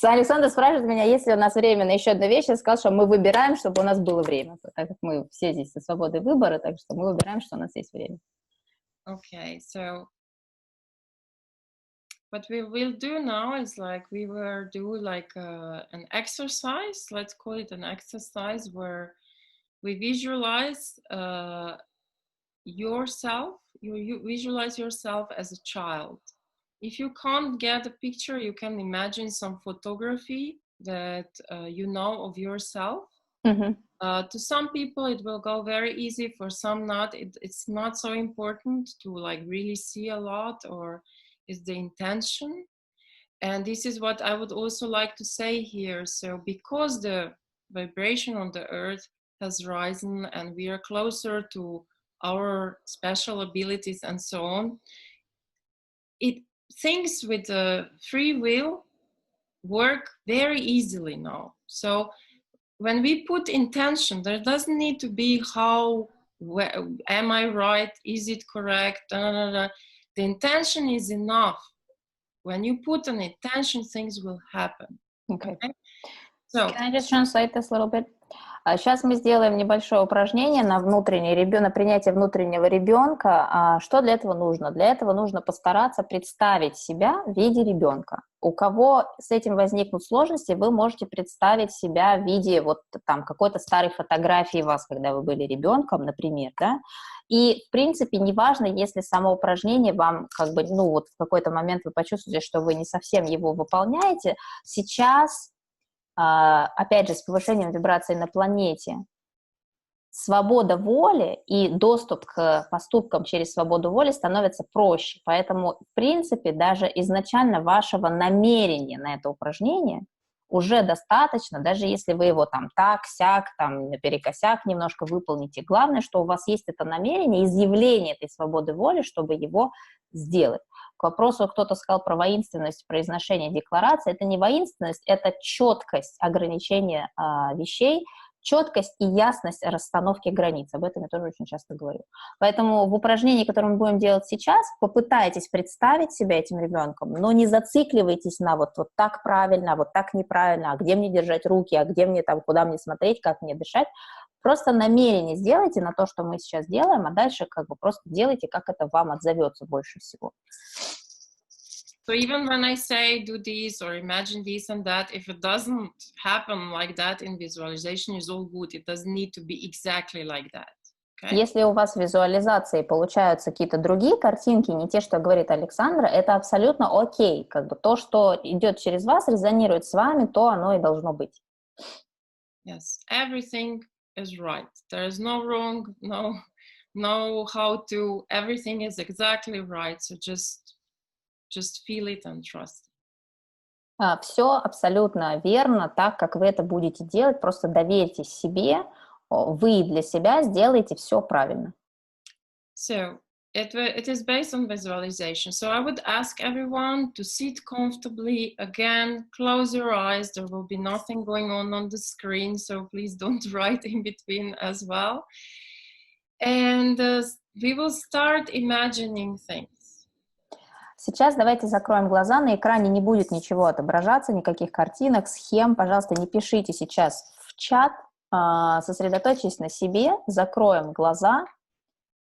Александр спрашивает меня, есть ли у нас время на еще одну вещь. Я сказала, что мы выбираем, чтобы у нас было время. Так как мы все здесь со свободой выбора, так что мы выбираем, что у нас есть время. Okay, so what we will do now is like we will do like an exercise. Let's call it an exercise where we visualize yourself. You visualize yourself as a child. If you can't get a picture, you can imagine some photography that you know of yourself. Mm-hmm. To some people, it will go very easy. For some, not. It's not so important to like really see a lot, or is the intention. And this is what I would also like to say here. So because the vibration on the earth has risen and we are closer to our special abilities and so on, things with the free will work very easily now. So when we put intention, there doesn't need to be am I right? Is it correct? The intention is enough. When you put an intention, things will happen. Okay. So, can I just translate this a little bit? Сейчас мы сделаем небольшое упражнение на принятие внутреннего ребенка. Что для этого нужно? Для этого нужно постараться представить себя в виде ребенка. У кого с этим возникнут сложности, вы можете представить себя в виде вот там какой-то старой фотографии вас, когда вы были ребенком, например, да? И, в принципе, неважно, если само упражнение вам как бы, вот в какой-то момент вы почувствуете, что вы не совсем его выполняете, сейчас опять же, с повышением вибраций на планете, свобода воли и доступ к поступкам через свободу воли становится проще. Поэтому, в принципе, даже изначально вашего намерения на это упражнение уже достаточно, даже если вы его там так-сяк, там наперекосяк немножко выполните. Главное, что у вас есть это намерение, изъявление этой свободы воли, чтобы его сделать. К вопросу, кто-то сказал про воинственность произношения декларации, это не воинственность, это четкость ограничения вещей, четкость и ясность расстановки границ. Об этом я тоже очень часто говорю. Поэтому в упражнении, которое мы будем делать сейчас, попытайтесь представить себя этим ребенком, но не зацикливайтесь на вот так правильно, вот так неправильно, а где мне держать руки, а где мне там, куда мне смотреть, как мне дышать. Просто намерение сделайте на то, что мы сейчас делаем, а дальше как бы просто делайте, как это вам отзовется больше всего. So even when I say do this or imagine this and that, if it doesn't happen like that in visualization, is all good. It doesn't need to be exactly like that. Okay? Если у вас в визуализации получаются какие-то другие картинки, не те, что говорит Александра, это абсолютно окей. Как бы то, что идет через вас, резонирует с вами, то оно и должно быть. Yes, everything is right. There is no wrong, no how to. Everything is exactly right. So just feel it and trust. Все абсолютно верно, так как вы это будете делать, просто доверьтесь себе, вы для себя сделаете все правильно. So it is based on visualization. So I would ask everyone to sit comfortably. Again, close your eyes. There will be nothing going on the screen, so please don't write in between as well. And we will start imagining things. Сейчас давайте закроем глаза, на экране не будет ничего отображаться, никаких картинок, схем. Пожалуйста, не пишите сейчас в чат, сосредоточьтесь на себе, закроем глаза.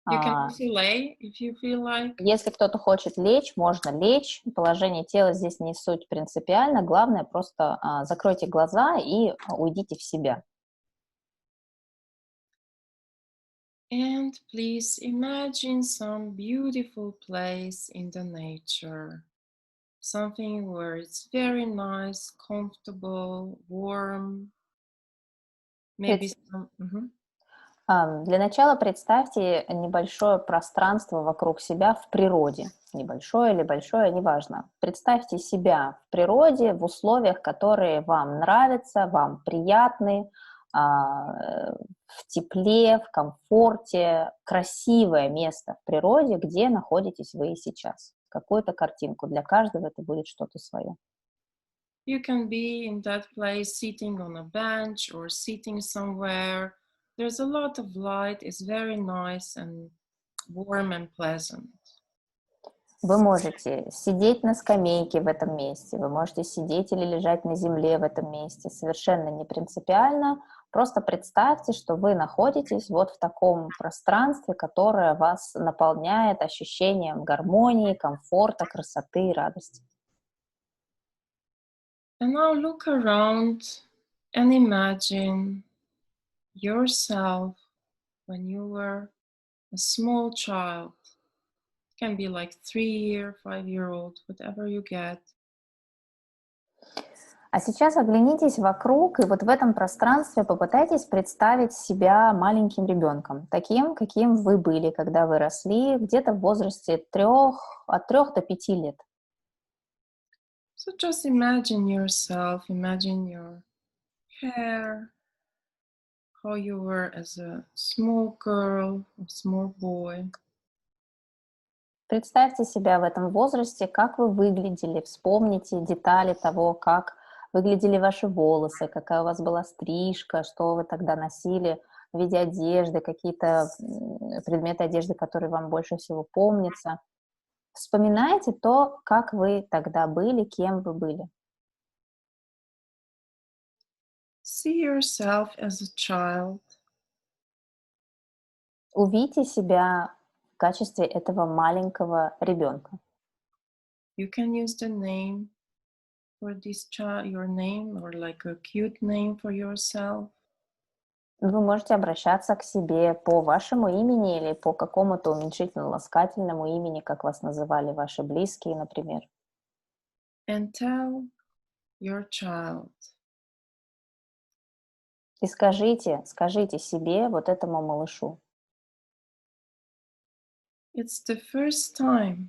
You can also lay if you feel like. Если кто-то хочет лечь, можно лечь. Положение тела здесь не суть принципиально. Главное, просто закройте глаза и уйдите в себя. And please imagine some beautiful place in the nature. Something where it's very nice, comfortable, warm. Maybe some. Для начала представьте небольшое пространство вокруг себя в природе. Небольшое или большое, неважно. Представьте себя в природе, в условиях, которые вам нравятся, вам приятны, в тепле, в комфорте. Красивое место в природе, где находитесь вы сейчас. Какую-то картинку. Для каждого это будет что-то свое. You can be in that place sitting on a bench or sitting somewhere. There's a lot of light. It's very nice and warm and pleasant. Вы можете сидеть на скамейке в этом месте, вы можете сидеть или лежать на земле в этом месте. Совершенно не принципиально. Просто представьте, что вы находитесь вот в таком пространстве, которое вас наполняет ощущением гармонии, комфорта, красоты и радости. And now look around and imagine yourself when you were a small child. It can be like 3-year, 5-year-old, whatever you get. А сейчас оглянитесь вокруг, и вот в этом пространстве попытайтесь представить себя маленьким ребенком, таким, каким вы были, когда вы росли, где-то в возрасте от 3 до 5 лет. So just imagine yourself, imagine your hair, how you were as a small girl or small boy. Представьте себя в этом возрасте, как вы выглядели, вспомните детали того, как выглядели ваши волосы, какая у вас была стрижка, что вы тогда носили в виде одежды, какие-то предметы одежды, которые вам больше всего помнятся. Вспоминайте то, как вы тогда были, кем вы были. See yourself as a child. Увидьте себя в качестве этого маленького ребенка. You can use the name for this child, your name, or like a cute name for yourself. Вы можете обращаться к себе по вашему имени или по какому-то уменьшительно-ласкательному имени, как вас называли ваши близкие, например. And tell your child, И скажите себе, вот этому малышу: it's the first time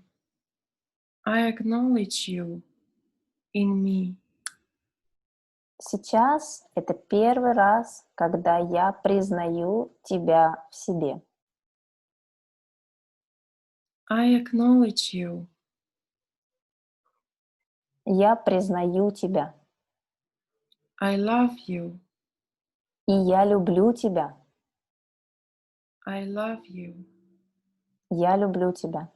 I acknowledge you in me. сейчас это первый раз, когда я признаю тебя в себе. I acknowledge you. Я признаю тебя. I love you. И я люблю тебя. I love you. Я люблю тебя.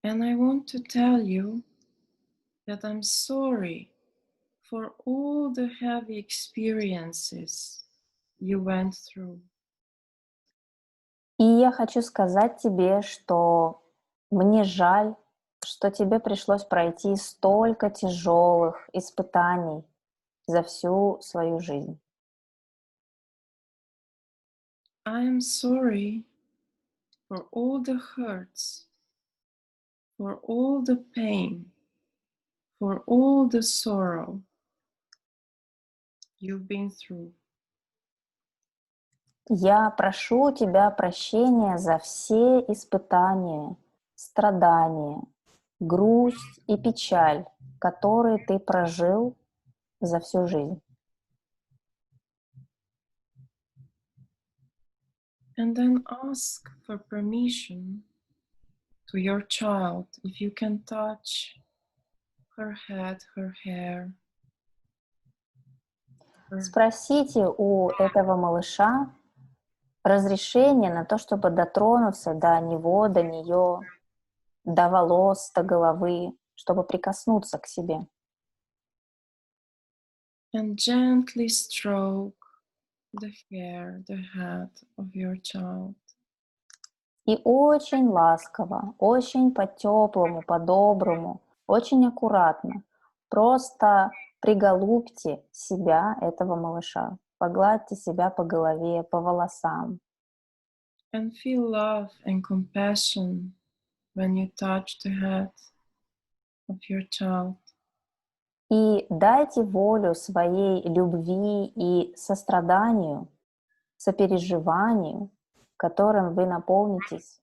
And I want to tell you that I'm sorry for all the heavy experiences you went through. И я хочу сказать тебе, что мне жаль, что тебе пришлось пройти столько тяжелых испытаний за всю свою жизнь. I am sorry for all the hurts, for all the pain, for all the sorrow you've been through. Я прошу у тебя прощения за все испытания, страдания, грусть и печаль, которые ты прожил за всю жизнь. And then ask for permission to your child if you can touch her head, her hair. Спросите у этого малыша разрешение на то, чтобы дотронуться до него, до нее, до волос, до головы, чтобы прикоснуться к себе. And gently stroke the hair, the head of your child. И очень ласково, очень по-теплому, по-доброму, очень аккуратно. Просто приголубьте себя, этого малыша. Погладьте себя по голове, по волосам. And feel love and compassion when you touch the head of your child. И дайте волю своей любви и состраданию, сопереживанию, которым вы наполнитесь,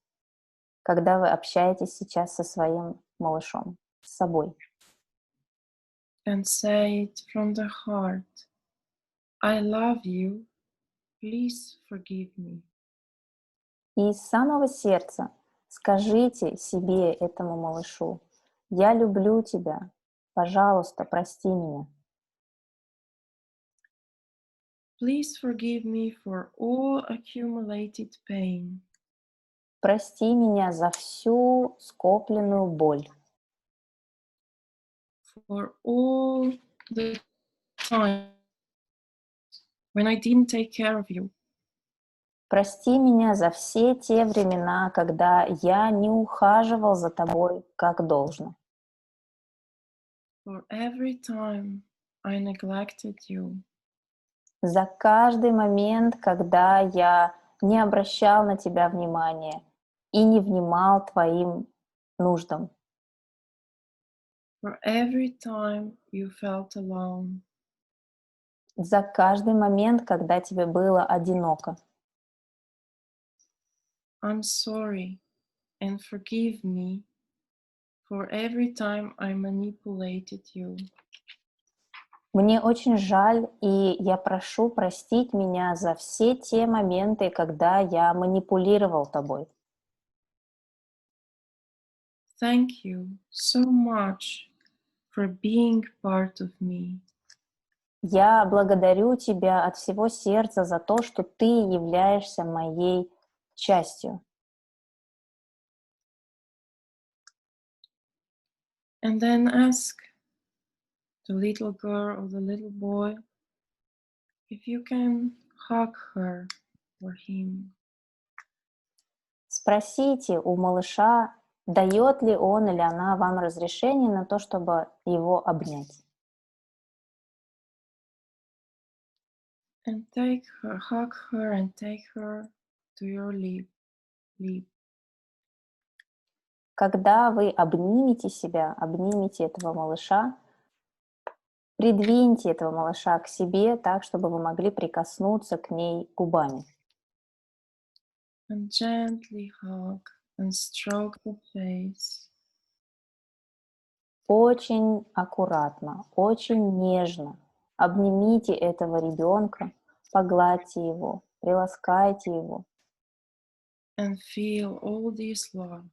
когда вы общаетесь сейчас со своим малышом, с собой. And say it from the heart. I love you. Please forgive me. И из самого сердца скажите себе, этому малышу: «Я люблю тебя, пожалуйста, прости меня». Please forgive me for all accumulated pain. Прости меня за всю скопленную боль, For all the time when I didn't take care of you. прости меня за все те времена, когда я не ухаживал за тобой как должно, For every time I neglected you. за каждый момент, когда я не обращал на тебя внимания и не внимал твоим нуждам, For every time you felt alone. за каждый момент, когда тебе было одиноко. I'm sorry and forgive me for every time I manipulated you. Мне очень жаль, и я прошу простить меня за все те моменты, когда я манипулировал тобой. Thank you so much for being part of me. Я благодарю тебя от всего сердца за то, что ты являешься моей частью. And then ask the little girl or the little boy if you can hug her or him. Спросите у малыша, дает ли он или она вам разрешение на то, чтобы его обнять. And take her, hug her and take her to your lip. Когда вы обнимете себя, обнимете этого малыша, придвиньте этого малыша к себе так, чтобы вы могли прикоснуться к ней губами. And gently hug and stroke the face. Очень аккуратно, очень нежно обнимите этого ребенка, погладьте его, приласкайте его And feel all this love.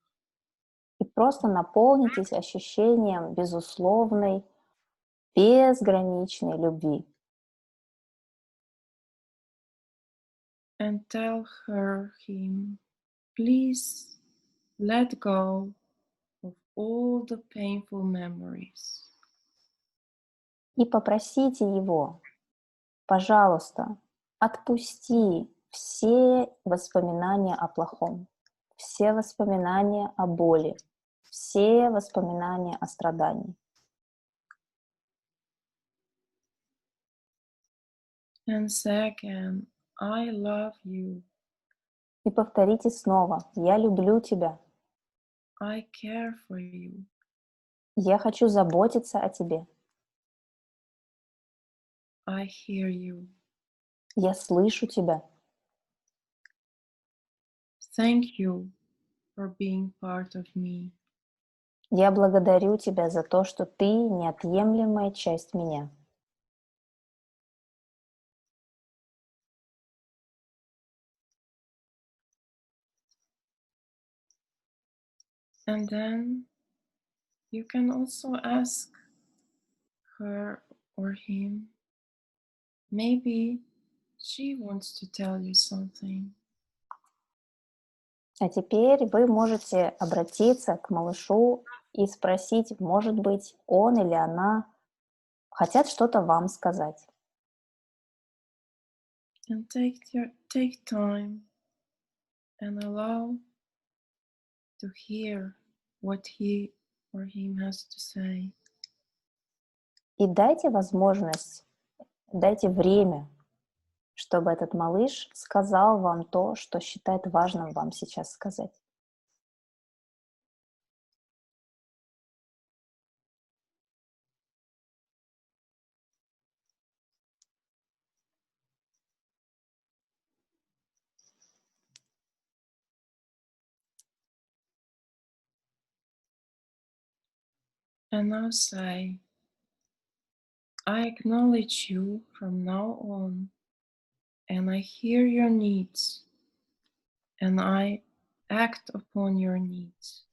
и просто наполнитесь ощущением безусловной, безграничной любви. And tell her, him, please let go of all the painful memories. И попросите его: пожалуйста, отпусти все воспоминания о плохом, все воспоминания о боли, все воспоминания о страдании. And say again, I love you. И повторите снова: «Я люблю тебя». I care for you. Я хочу заботиться о тебе. I hear you. Я слышу тебя. Thank you for being part of me. Я благодарю тебя за то, что ты неотъемлемая часть меня. And then you can also ask her or him. Maybe she wants to tell you something. А теперь вы можете обратиться к малышу и спросить, может быть, он или она хотят что-то вам сказать. And take time and allow to hear what he or him has to say. И дайте возможность, дайте время, чтобы этот малыш сказал вам то, что считает важным вам сейчас сказать. And now say, I acknowledge you from now on, and I hear your needs, and I act upon your needs.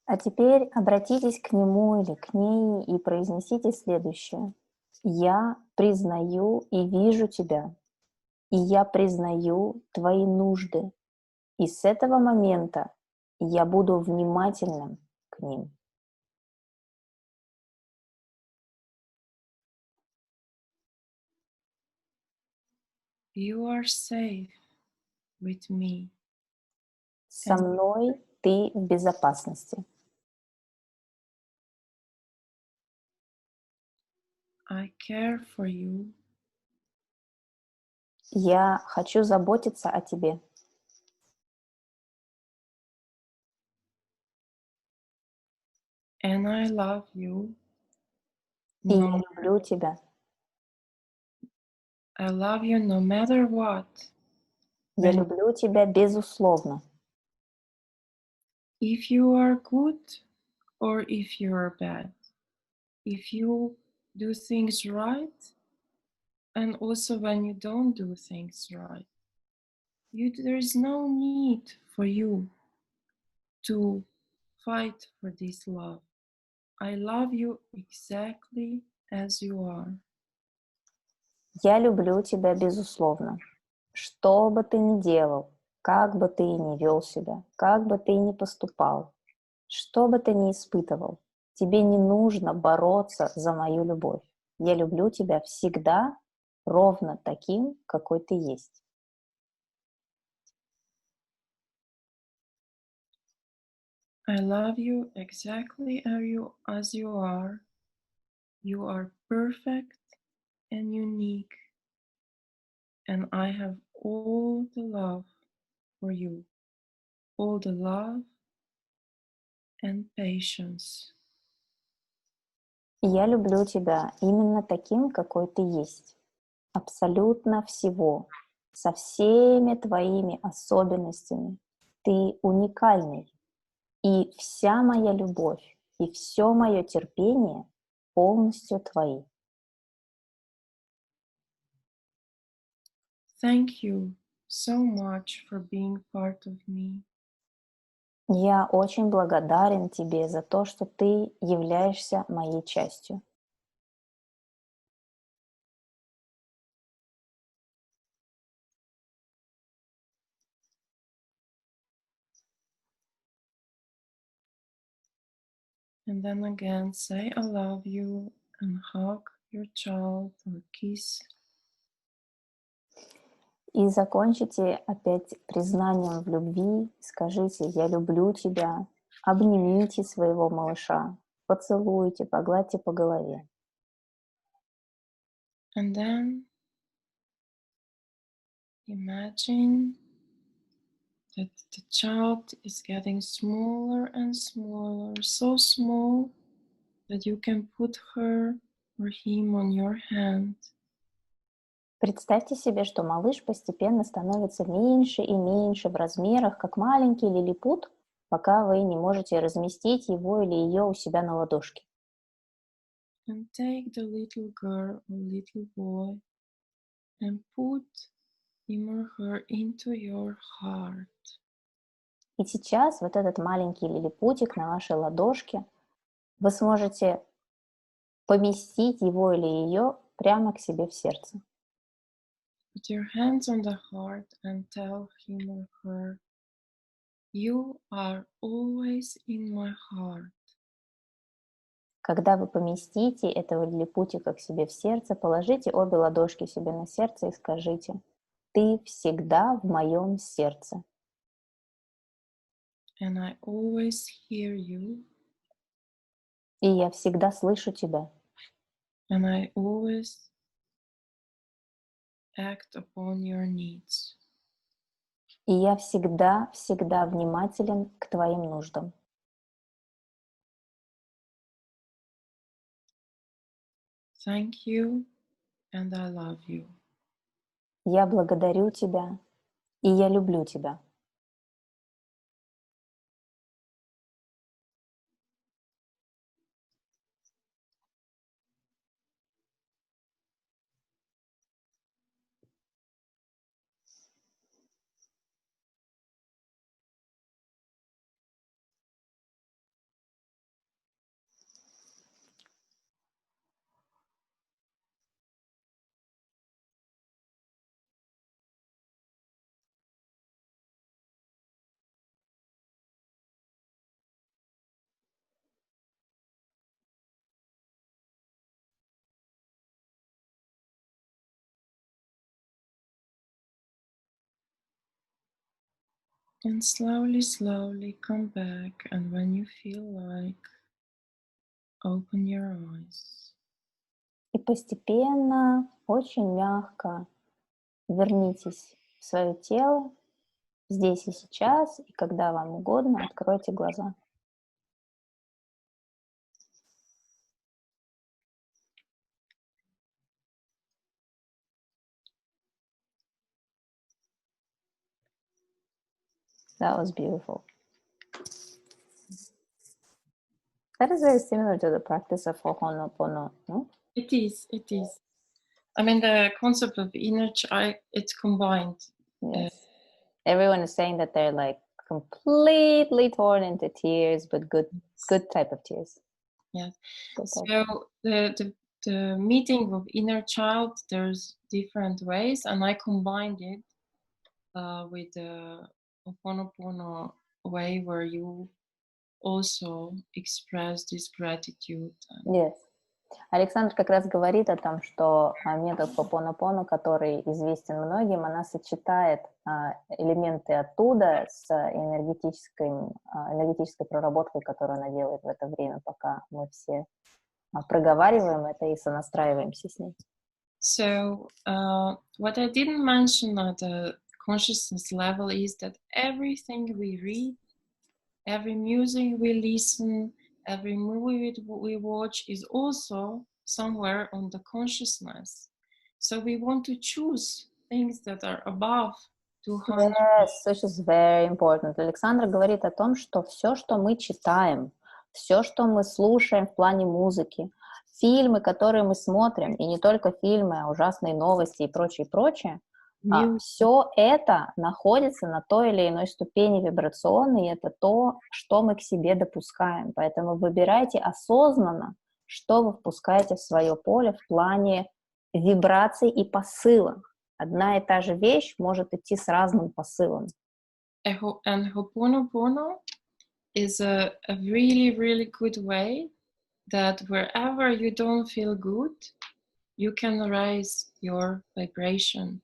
А теперь обратитесь к нему или к ней и произнесите следующее. Я признаю и вижу тебя, и я признаю твои нужды, и с этого момента я буду внимательным к ним. You are safe with me. Со мной ты в безопасности. I care for you. Я хочу заботиться о тебе. And I love you. И я No, люблю тебя. I love you no matter what. Я When люблю тебя безусловно. if you are good or if you are bad. If you do things right and also when you don't do things right. There is no need for you to fight for this love. I love you exactly as you are. Я люблю тебя безусловно. Что бы ты ни делал, как бы ты ни вел себя, как бы ты ни поступал, что бы ты ни испытывал, тебе не нужно бороться за мою любовь. Я люблю тебя всегда ровно таким, какой ты есть. I love you exactly as you are. You are perfect and unique, and I have all the love for you, all the love and patience. И я люблю тебя именно таким, какой ты есть. Абсолютно всего, со всеми твоими особенностями. Ты уникальный. И вся моя любовь, и все мое терпение полностью твои. Thank you so much for being part of me. Я очень благодарен тебе за то, что ты являешься моей частью. And then again, say I love you and hug your child or kiss. И закончите опять признанием в любви. Скажите: «Я люблю тебя». Обнимите своего малыша, поцелуйте, погладьте по голове. And then imagine that the child is getting smaller and smaller, so small that you can put her or him on your hand. Представьте себе, что малыш постепенно становится меньше и меньше в размерах, как маленький лилипут, пока вы не можете разместить его или ее у себя на ладошке. And take the little girl or little boy and put him or her into your heart. И сейчас вот этот маленький лилипутик на вашей ладошке, вы сможете поместить его или ее прямо к себе в сердце. Put your hands on the heart and tell him or her, you are always in my heart. Когда вы поместите этого лилипутика к себе в сердце, положите обе ладошки себе на сердце и скажите: «Ты всегда в моем сердце». And I always hear you. И я всегда слышу тебя. And I always act upon your needs. И я всегда, всегда внимателен к твоим нуждам. Thank you, and I love you. Я благодарю тебя, и я люблю тебя. And slowly, slowly come back. And when you feel like, open your eyes. И постепенно, очень мягко вернитесь в свое тело, здесь и сейчас, и когда вам угодно, откройте глаза. That was beautiful. That is very similar to the practice of Ho'oponopono, no? It is, it is. I mean, the concept of inner child, it's combined. Yes. Everyone is saying that they're like completely torn into tears, but good type of tears. Yes. Good type. So the meeting of inner child, there's different ways, and I combined it with the Ho'oponopono way where you also express this gratitude. Yes. Александр как раз говорит о том, что метод Ho'oponopono, который известен многим, она сочетает элементы оттуда с энергетической проработкой, которую она делает в это время, пока мы все проговариваем это и сонастраиваемся с ней. So what I didn't mention at the consciousness level is that everything we read, every music we listen, every movie we watch is also somewhere on the consciousness. So we want to choose things that are above 200. Yes, which is very important. Александр говорит о том, что все, что мы читаем, все, что мы слушаем в плане музыки, фильмы, которые мы смотрим, и не только фильмы, а ужасные новости и прочее, все это находится на той или иной ступени вибрационной, и это то, что мы к себе допускаем. Поэтому выбирайте осознанно, что вы впускаете в свое поле в плане вибраций и посыла. Одна и та же вещь может идти с разным посылом. And Ho'oponopono is a really, really good way that wherever you don't feel good, you can raise your vibration.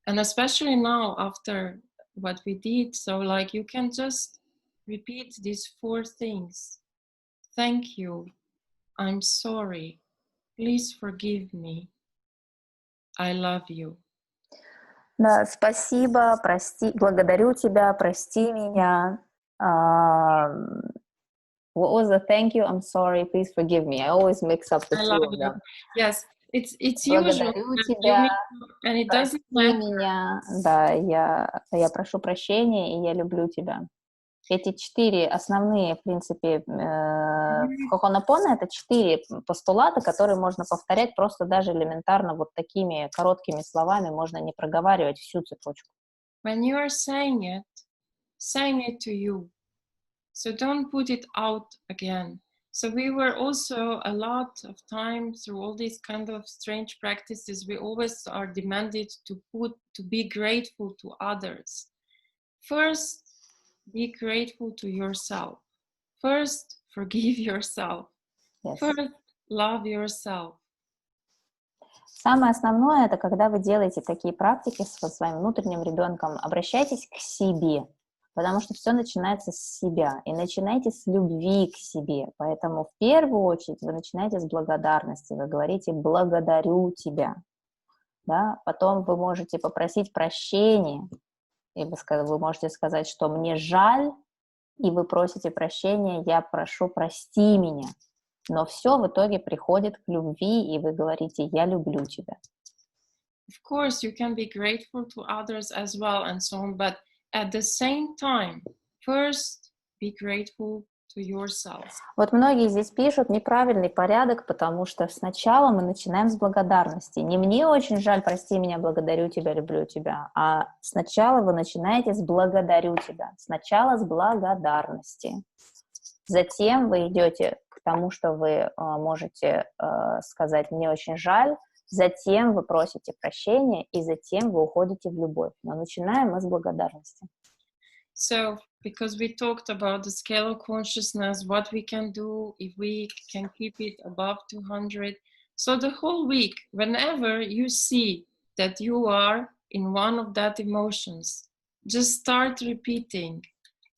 And especially now after what we did, so like you can just repeat these 4 things. Thank you. I'm sorry. Please forgive me. I love you. Да, спасибо, прости, благодарю тебя, прости меня. What was the thank you? I'm sorry, please forgive me. I always mix up the I two love of you. them. Yes, it's usual Благодарю that you тебя, meet, and it doesn't прости matter. меня. Да, я прошу прощения, и я люблю тебя. Эти 4 основные, в принципе, в Хохонопоно это 4 постулата, которые можно повторять просто даже элементарно вот такими короткими словами, можно не проговаривать всю цепочку. When you are saying it to you. So don't put it out again. So we were also a lot of time through all these kind of strange practices, we always are demanded to be grateful to others. First, be grateful to yourself. First, forgive yourself. Yes. First, love yourself. Самое основное, это когда вы делаете такие практики со своим внутренним ребенком, обращайтесь к себе, потому что все начинается с себя, и начинайте с любви к себе. Поэтому в первую очередь вы начинаете с благодарности, вы говорите «благодарю тебя». Да? Потом вы можете попросить прощения, и вы можете сказать, что «мне жаль», и вы просите прощения «я прошу, прости меня». Но все в итоге приходит к любви, и вы говорите «я люблю тебя». Of course, you can be grateful to others as well and so on, but at the same time, first be grateful to yourself. Вот многие здесь пишут неправильный порядок, потому что сначала мы начинаем с благодарности. Не «мне очень жаль, прости меня, благодарю тебя, люблю тебя», а сначала вы начинаете с «благодарю тебя», сначала с благодарности. Затем вы идете к тому, что вы можете сказать «мне очень жаль», затем вы просите прощения, и затем вы уходите в любовь. Но начинаем мы с благодарности. So, because we talked about the scale of consciousness, what we can do if we can keep it above 200. So the whole week, whenever you see that you are in one of that emotions, just start repeating,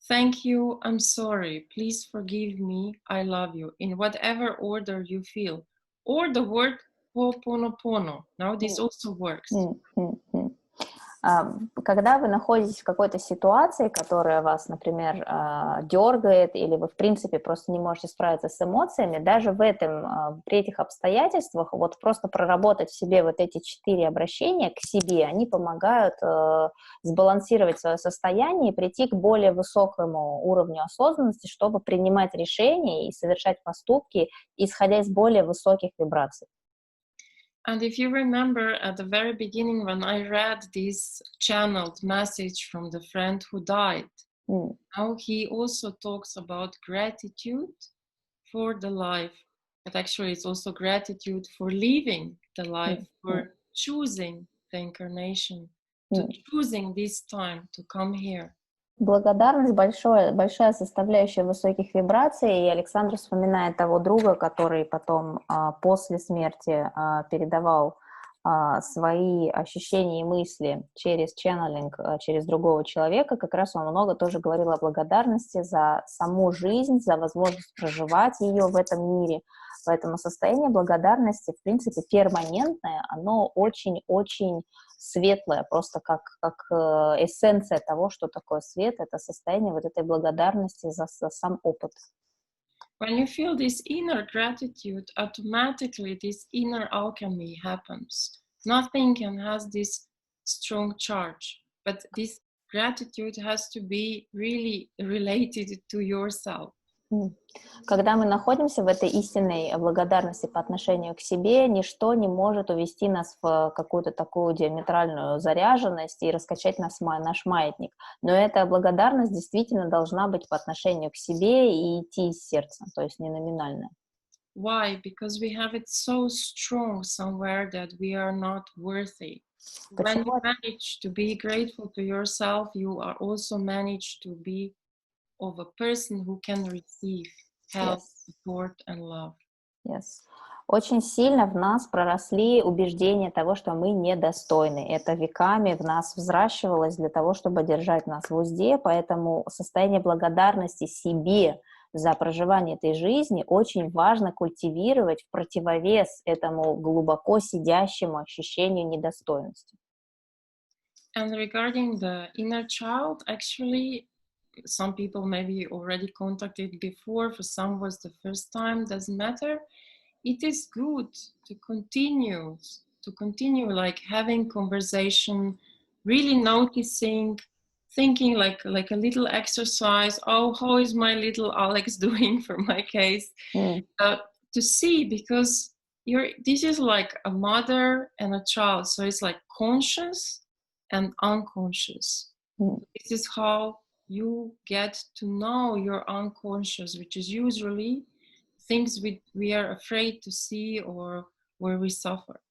thank you, I'm sorry, please forgive me, I love you, in whatever order you feel. Or the word Ho'oponopono. Now this also works. Когда вы находитесь в какой-то ситуации, которая вас, например, дергает, или вы, в принципе, просто не можете справиться с эмоциями, даже при этих обстоятельствах, вот просто проработать в себе вот эти 4 обращения к себе, они помогают сбалансировать свое состояние и прийти к более высокому уровню осознанности, чтобы принимать решения и совершать поступки, исходя из более высоких вибраций. And if you remember at the very beginning when I read this channeled message from the friend who died, now he also talks about gratitude for the life, but actually it's also gratitude for living the life, for choosing the incarnation, to choosing this time to come here. Благодарность большая составляющая высоких вибраций, и Александр вспоминает того друга, который потом после смерти передавал свои ощущения и мысли через ченнелинг, через другого человека. Как раз он много тоже говорил о благодарности за саму жизнь, за возможность проживать ее в этом мире. Поэтому состояние благодарности, в принципе, перманентное, оно очень-очень светлое, просто как эссенция того, что такое свет, это состояние вот этой благодарности за сам опыт. When you feel this inner gratitude, automatically this inner alchemy happens. Nothing can have this strong charge, but this gratitude has to be really related to yourself. Когда мы находимся в этой истинной благодарности по отношению к себе, ничто не может увести нас в какую-то такую диаметральную заряженность и раскачать наш маятник. Но эта благодарность действительно должна быть по отношению к себе и идти из сердца, то есть не номинальная. Why? Because we have it so strong somewhere that we are not worthy. When you manage to be grateful to yourself, you are also managed to be of a person who can receive help, support and love. Yes. Очень сильно в нас проросли убеждения того, что мы недостойны. Это веками в нас взращивалось для того, чтобы держать нас в узде, поэтому состояние благодарности себе за проживание этой жизни очень важно культивировать в противовес этому глубоко сидящему ощущению недостойности. And regarding the inner child, actually, some people maybe already contacted before, for some was the first time, doesn't matter. It is good to continue like having conversation, really noticing, thinking like a little exercise. Oh, how is my little Alex doing for my case? Mm. To see, because this is like a mother and a child, so it's like conscious and unconscious. Mm. This is how you get to know your unconscious, which is usually things we are afraid to see or where we suffer.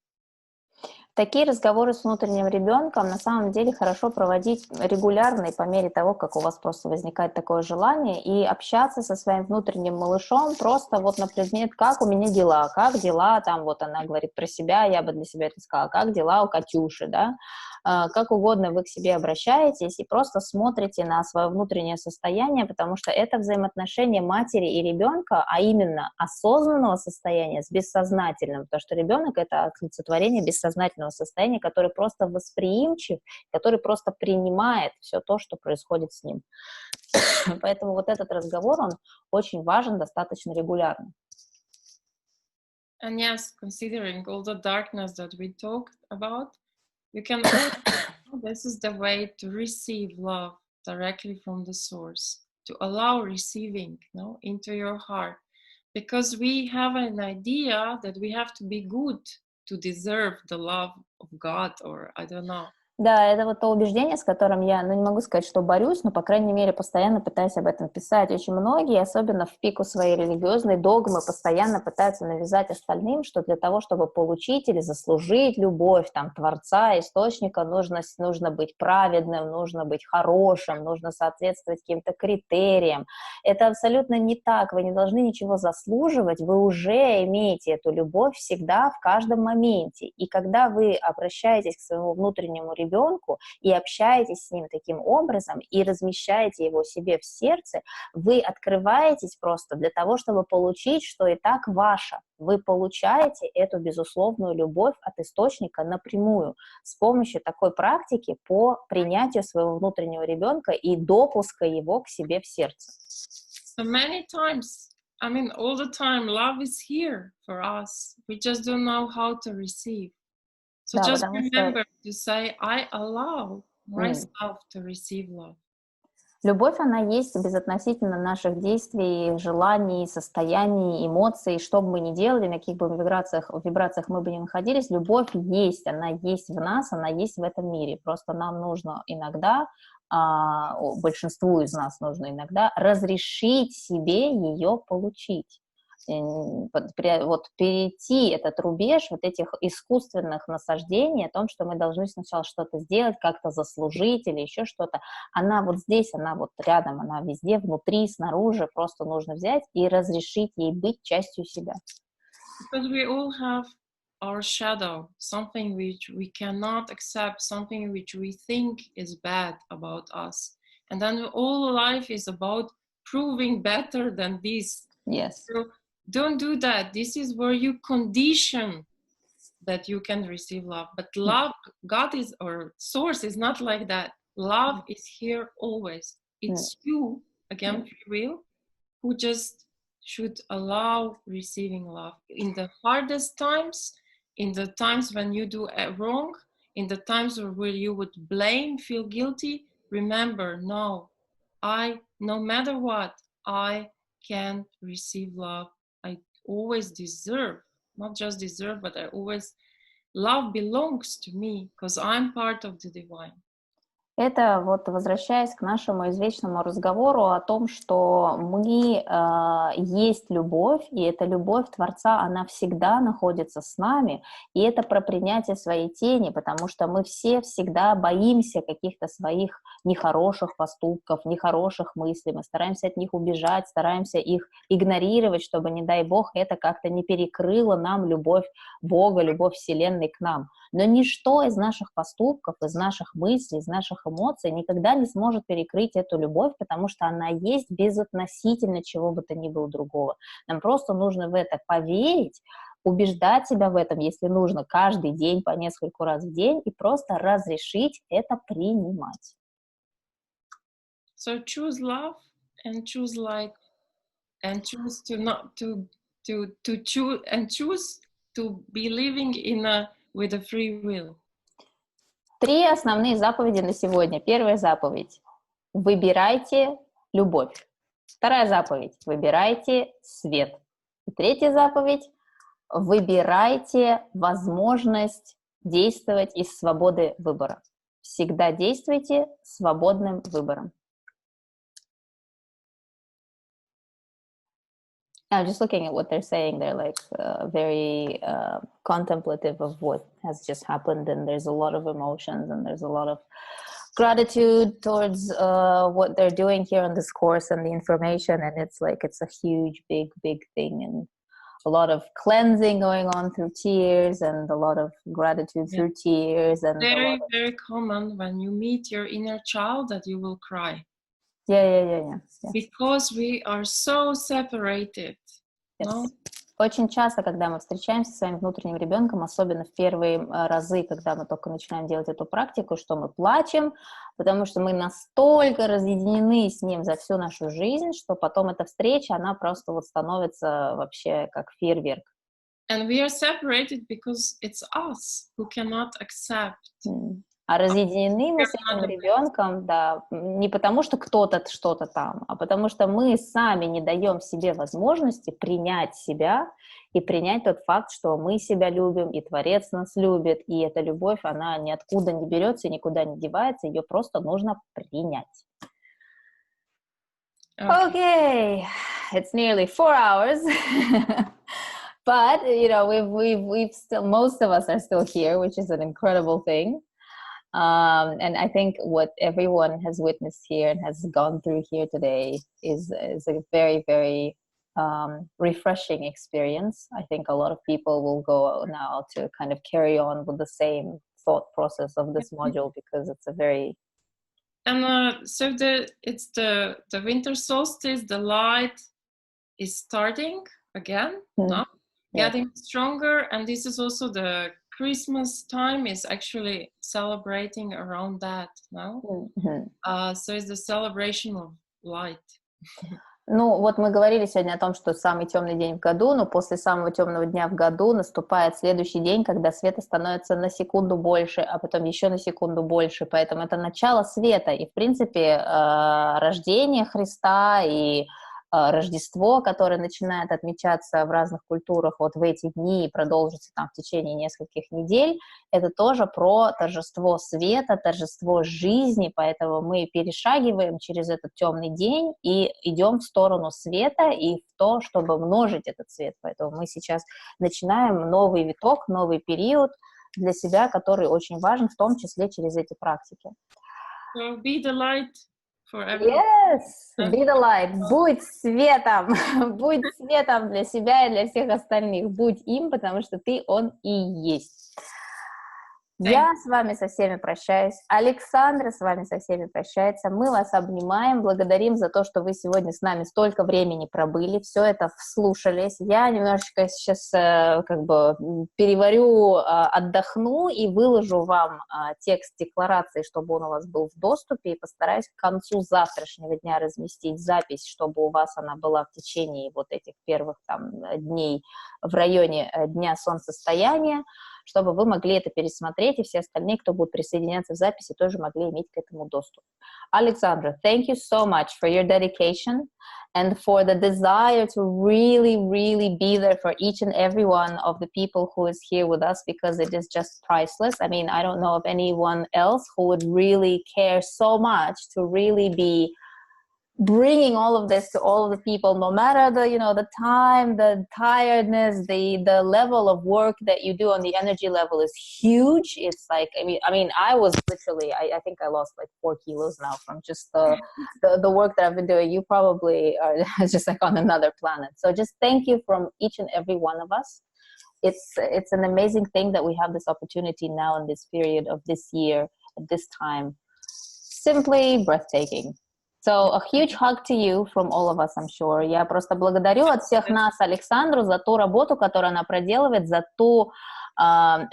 Такие разговоры с внутренним ребенком на самом деле хорошо проводить регулярно и по мере того, как у вас просто возникает такое желание, и общаться со своим внутренним малышом просто вот на предмет, как у меня дела, как дела, там вот она говорит про себя, я бы для себя это сказала, как дела у Катюши, да, как угодно вы к себе обращаетесь и просто смотрите на свое внутреннее состояние, потому что это взаимоотношение матери и ребенка, а именно осознанного состояния с бессознательным, потому что ребенок — это олицетворение бессознательного состояния, который просто восприимчив, который просто принимает все то, что происходит с ним. Поэтому вот этот разговор, он очень важен достаточно регулярно. And yes, considering all the darkness that we talked about, you can also, this is the way to receive love directly from the source, to allow receiving, no, into your heart. Because we have an idea that we have to be good to deserve the love of God, or I don't know. Да, это вот то убеждение, с которым я, ну, не могу сказать, что борюсь, но, по крайней мере, постоянно пытаюсь об этом писать. Очень многие, особенно в пику своей религиозной догмы, постоянно пытаются навязать остальным, что для того, чтобы получить или заслужить любовь там Творца, Источника, нужно быть праведным, нужно быть хорошим, нужно соответствовать каким-то критериям. Это абсолютно не так, вы не должны ничего заслуживать, вы уже имеете эту любовь всегда, в каждом моменте. И когда вы обращаетесь к своему внутреннему ребенку и общаетесь с ним таким образом и размещаете его себе в сердце, вы открываетесь просто для того, чтобы получить, что и так ваше. Вы получаете эту безусловную любовь от Источника напрямую с помощью такой практики по принятию своего внутреннего ребенка и допуска его к себе в сердце. So many times, I mean, all the time, love is here for us. We just don't know how to receive. So Да, just потому что remember to say, I allow myself to receive love. любовь, она есть безотносительно наших действий, желаний, состояний, эмоций, что бы мы ни делали, на каких бы вибрациях мы бы ни находились, любовь есть, она есть в нас, она есть в этом мире. Просто нам нужно иногда, большинству из нас нужно иногда разрешить себе ее получить. Вот перейти этот рубеж вот этих искусственных насаждений о том, что мы должны сначала что-то сделать, как-то заслужить или еще что-то, она вот здесь, она вот рядом, она везде, внутри, снаружи, просто нужно взять и разрешить ей быть частью себя. Because we all have our shadow, something which we cannot accept, something which we think is bad about us. And then all life is about proving better than this. Yes. So don't do that. This is where you condition that you can receive love. But love, God is, or source is not like that. Love is here always. It's you, again, free will, who just should allow receiving love. In the hardest times, in the times when you do wrong, in the times where you would blame, feel guilty, remember, no, no matter what, I can receive love. I always deserve, not just deserve, but I always, love belongs to me because I'm part of the divine. Это вот возвращаясь к нашему извечному разговору о том, что мы есть любовь, и эта любовь Творца, она всегда находится с нами, и это про принятие своей тени, потому что мы все всегда боимся каких-то своих нехороших поступков, нехороших мыслей, мы стараемся от них убежать, стараемся их игнорировать, чтобы, не дай Бог, это как-то не перекрыло нам любовь Бога, любовь Вселенной к нам. Но ничто из наших поступков, из наших мыслей, из наших эмоций никогда не сможет перекрыть эту любовь, потому что она есть безотносительно чего бы то ни было другого. Нам просто нужно в это поверить, убеждать себя в этом, если нужно, каждый день, по нескольку раз в день, и просто разрешить это принимать. So choose love and choose light and choose to not to choose and choose to be living with a free will. 3 основные заповеди на сегодня. Первая заповедь: выбирайте любовь. Вторая заповедь: выбирайте свет. И третья заповедь: выбирайте возможность действовать из свободы выбора. Всегда действуйте свободным выбором. I'm just looking at what they're saying. They're like very contemplative of what has just happened, and there's a lot of emotions, and there's a lot of gratitude towards what they're doing here on this course and the information, and it's like it's a huge, big thing, and a lot of cleansing going on through tears, and a lot of gratitude through tears, and very common when you meet your inner child that you will cry. Yeah. Because we are so separated. Yes. No? Очень часто, когда мы встречаемся с своим внутренним ребенком, особенно в первые разы, когда мы только начинаем делать эту практику, что мы плачем, потому что мы настолько разъединены с ним за всю нашу жизнь, что потом эта встреча, она просто вот становится вообще как фейерверк. And we are separated because it's us who cannot accept. А разъединены мы с этим ребенком, да, не потому что кто-то что-то там, а потому что мы сами не даем себе возможности принять себя и принять тот факт, что мы себя любим, и Творец нас любит, и эта любовь, она ниоткуда не берется, никуда не девается, ее просто нужно принять. Okay, it's nearly 4 hours. But, you know, we've still, most of us are still here, which is an incredible thing. And I think what everyone has witnessed here and has gone through here today is a very, very refreshing experience. I think a lot of people will go now to kind of carry on with the same thought process of this module, because it's a very... And so it's the winter solstice, the light is starting again, no? Getting stronger, and this is also the Christmas time is actually celebrating around that, no? So it's the celebration of light. Ну, вот мы говорили сегодня о том, что самый темный день в году, но после самого темного дня в году наступает следующий день, когда света становится на секунду больше, а потом еще на секунду больше, поэтому это начало света, и, в принципе, рождение Христа и Рождество, которое начинает отмечаться в разных культурах вот в эти дни и продолжится там в течение нескольких недель, это тоже про торжество света, торжество жизни, поэтому мы перешагиваем через этот темный день и идем в сторону света и в то, чтобы множить этот свет, поэтому мы сейчас начинаем новый виток, новый период для себя, который очень важен, в том числе через эти практики. So be the light. Yes, be the light. Будь светом, будь светом для себя и для всех остальных. Будь им, потому что ты, он и есть. Я с вами со всеми прощаюсь. Александра с вами со всеми прощается. Мы вас обнимаем, благодарим за то, что вы сегодня с нами столько времени пробыли, все это вслушались. Я немножечко сейчас как бы переварю, отдохну и выложу вам текст декларации, чтобы он у вас был в доступе, и постараюсь к концу завтрашнего дня разместить запись, чтобы у вас она была в течение вот этих первых там дней в районе дня солнцестояния, чтобы вы могли это пересмотреть, и все остальные, кто будет присоединяться в записи, тоже могли иметь к этому доступ. Alexandra, thank you so much for your dedication and for the desire to really, really be there for each and every one of the people who is here with us, because it is just priceless. I mean, I don't know of anyone else who would really care so much to really be bringing all of this to all of the people, no matter the, you know, the time, the tiredness, the level of work that you do on the energy level is huge. It's like, I mean, I was literally, I think I lost like 4 kilos now from just the work that I've been doing. You probably are just like on another planet. So just thank you from each and every one of us. It's an amazing thing that we have this opportunity now in this period of this year, at this time. Simply breathtaking. So a huge hug to you from all of us, I'm sure. Я просто благодарю от всех нас Александру за ту работу, которую она проделывает, за то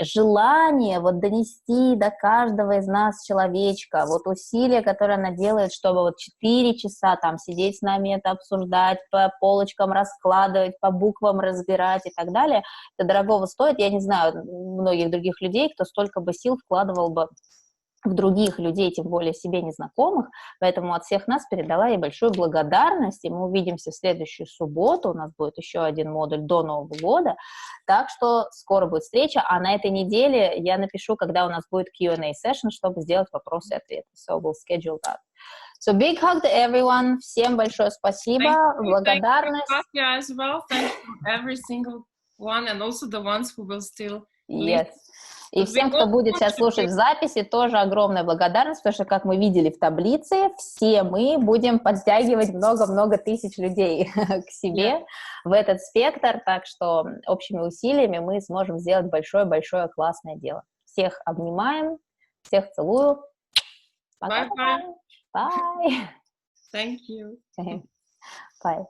желание вот донести до каждого из нас человечка, вот усилия, которые она делает, чтобы вот 4 часа там сидеть с нами, это обсуждать, по полочкам раскладывать, по буквам разбирать и так далее. Это дорогого стоит. Я не знаю многих других людей, кто столько бы сил вкладывал бы в других людей, тем более себе незнакомых, поэтому от всех нас передала ей большую благодарность, и мы увидимся в следующую субботу, у нас будет еще один модуль до Нового года, так что скоро будет встреча, а на этой неделе я напишу, когда у нас будет Q&A session, чтобы сделать вопросы и ответы, so we'll schedule that. So big hug to everyone, всем большое спасибо, благодарность. Thank you, Katya, as well. Thank you every single one, and also the ones who will still listen. И всем, кто будет сейчас слушать в записи, тоже огромная благодарность, потому что, как мы видели в таблице, все мы будем подтягивать много-много тысяч людей к себе в этот спектр, так что общими усилиями мы сможем сделать большое-большое классное дело. Всех обнимаем, всех целую. Пока-пока. Bye-bye. Bye. Thank you. Bye.